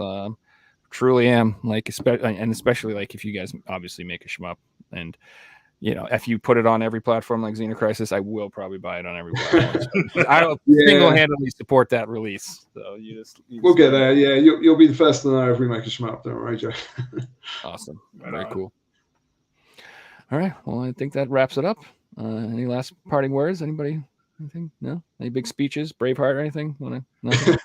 Truly am, like, especially like if you guys obviously make a shmup, and if you put it on every platform like Xenocrisis, I will probably buy it on every platform. I will single-handedly support that release. So we'll get there. Yeah, you'll be the first to know if we make a shmup. Don't worry, Joe. Awesome. Very cool. All right. Well, I think that wraps it up. Any last parting words? Anybody? Anything? No? Any big speeches? Braveheart or anything? Nothing?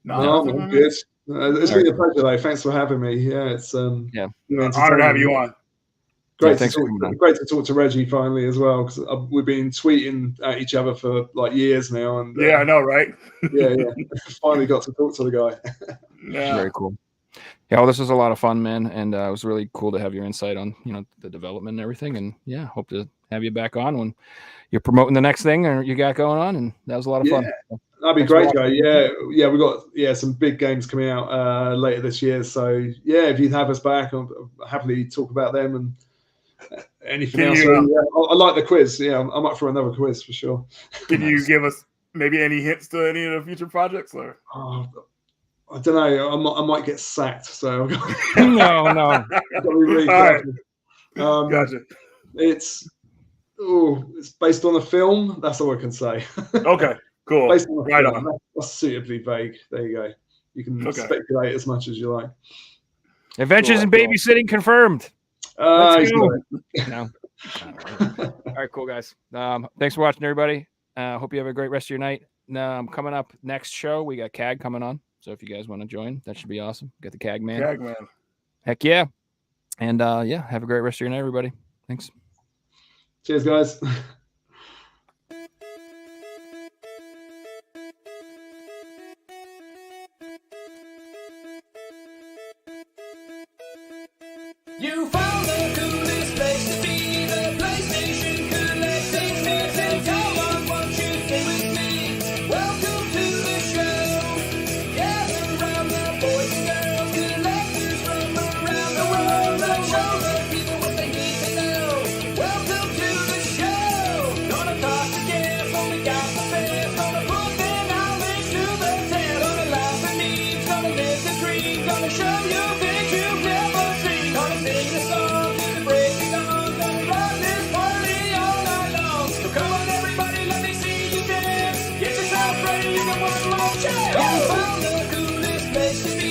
No, I'm good. It's been a pleasure, though. Thanks for having me. Yeah, it's honor to have you on. Great to talk to Reggie finally as well, because we've been tweeting at each other for like years now, and I know, right? yeah, finally got to talk to the guy. Very cool. Yeah, well, this was a lot of fun, man, and it was really cool to have your insight on the development and everything, and hope to have you back on when you're promoting the next thing or you got going on, and that was a lot of fun. So, that'd be great, Joe. Yeah, we got some big games coming out later this year, so if you'd have us back, I'll happily talk about them and anything else. I like the quiz. Yeah, I'm up for another quiz for sure. Can you give us maybe any hints to any of the future projects? Or I don't know. I might get sacked. So no. I've got to be really careful. Gotcha. It's based on a film. That's all I can say. Okay, cool. Based on a right film. on. That's suitably vague. There you go. You can speculate as much as you like. Adventures in Babysitting confirmed. Let's go. No. All right, cool, guys. Thanks for watching, everybody. Hope you have a great rest of your night. Coming up next show, we got CAG coming on. So if you guys want to join, that should be awesome. Got the CAG man. Heck yeah. And have a great rest of your night, everybody. Thanks. Cheers, guys. You found the coolest place to be, the PlayStation Collecting Mix. Come on, won't you stay with me? Welcome to the show. Gather round the boys and girls, collectors from around the world. Let's show the people what they need to know. Welcome to the show. Gonna talk to guests, only got the best. Gonna put their knowledge to the test. Gonna laugh and eat, gonna live the dream. Gonna show you things you've never seen. Gonna sing the song, gonna break it down. Gonna run this party all night long. So come on, everybody, let me see you dance. Get yourself ready, you can one more chance. You found the coolest place to be.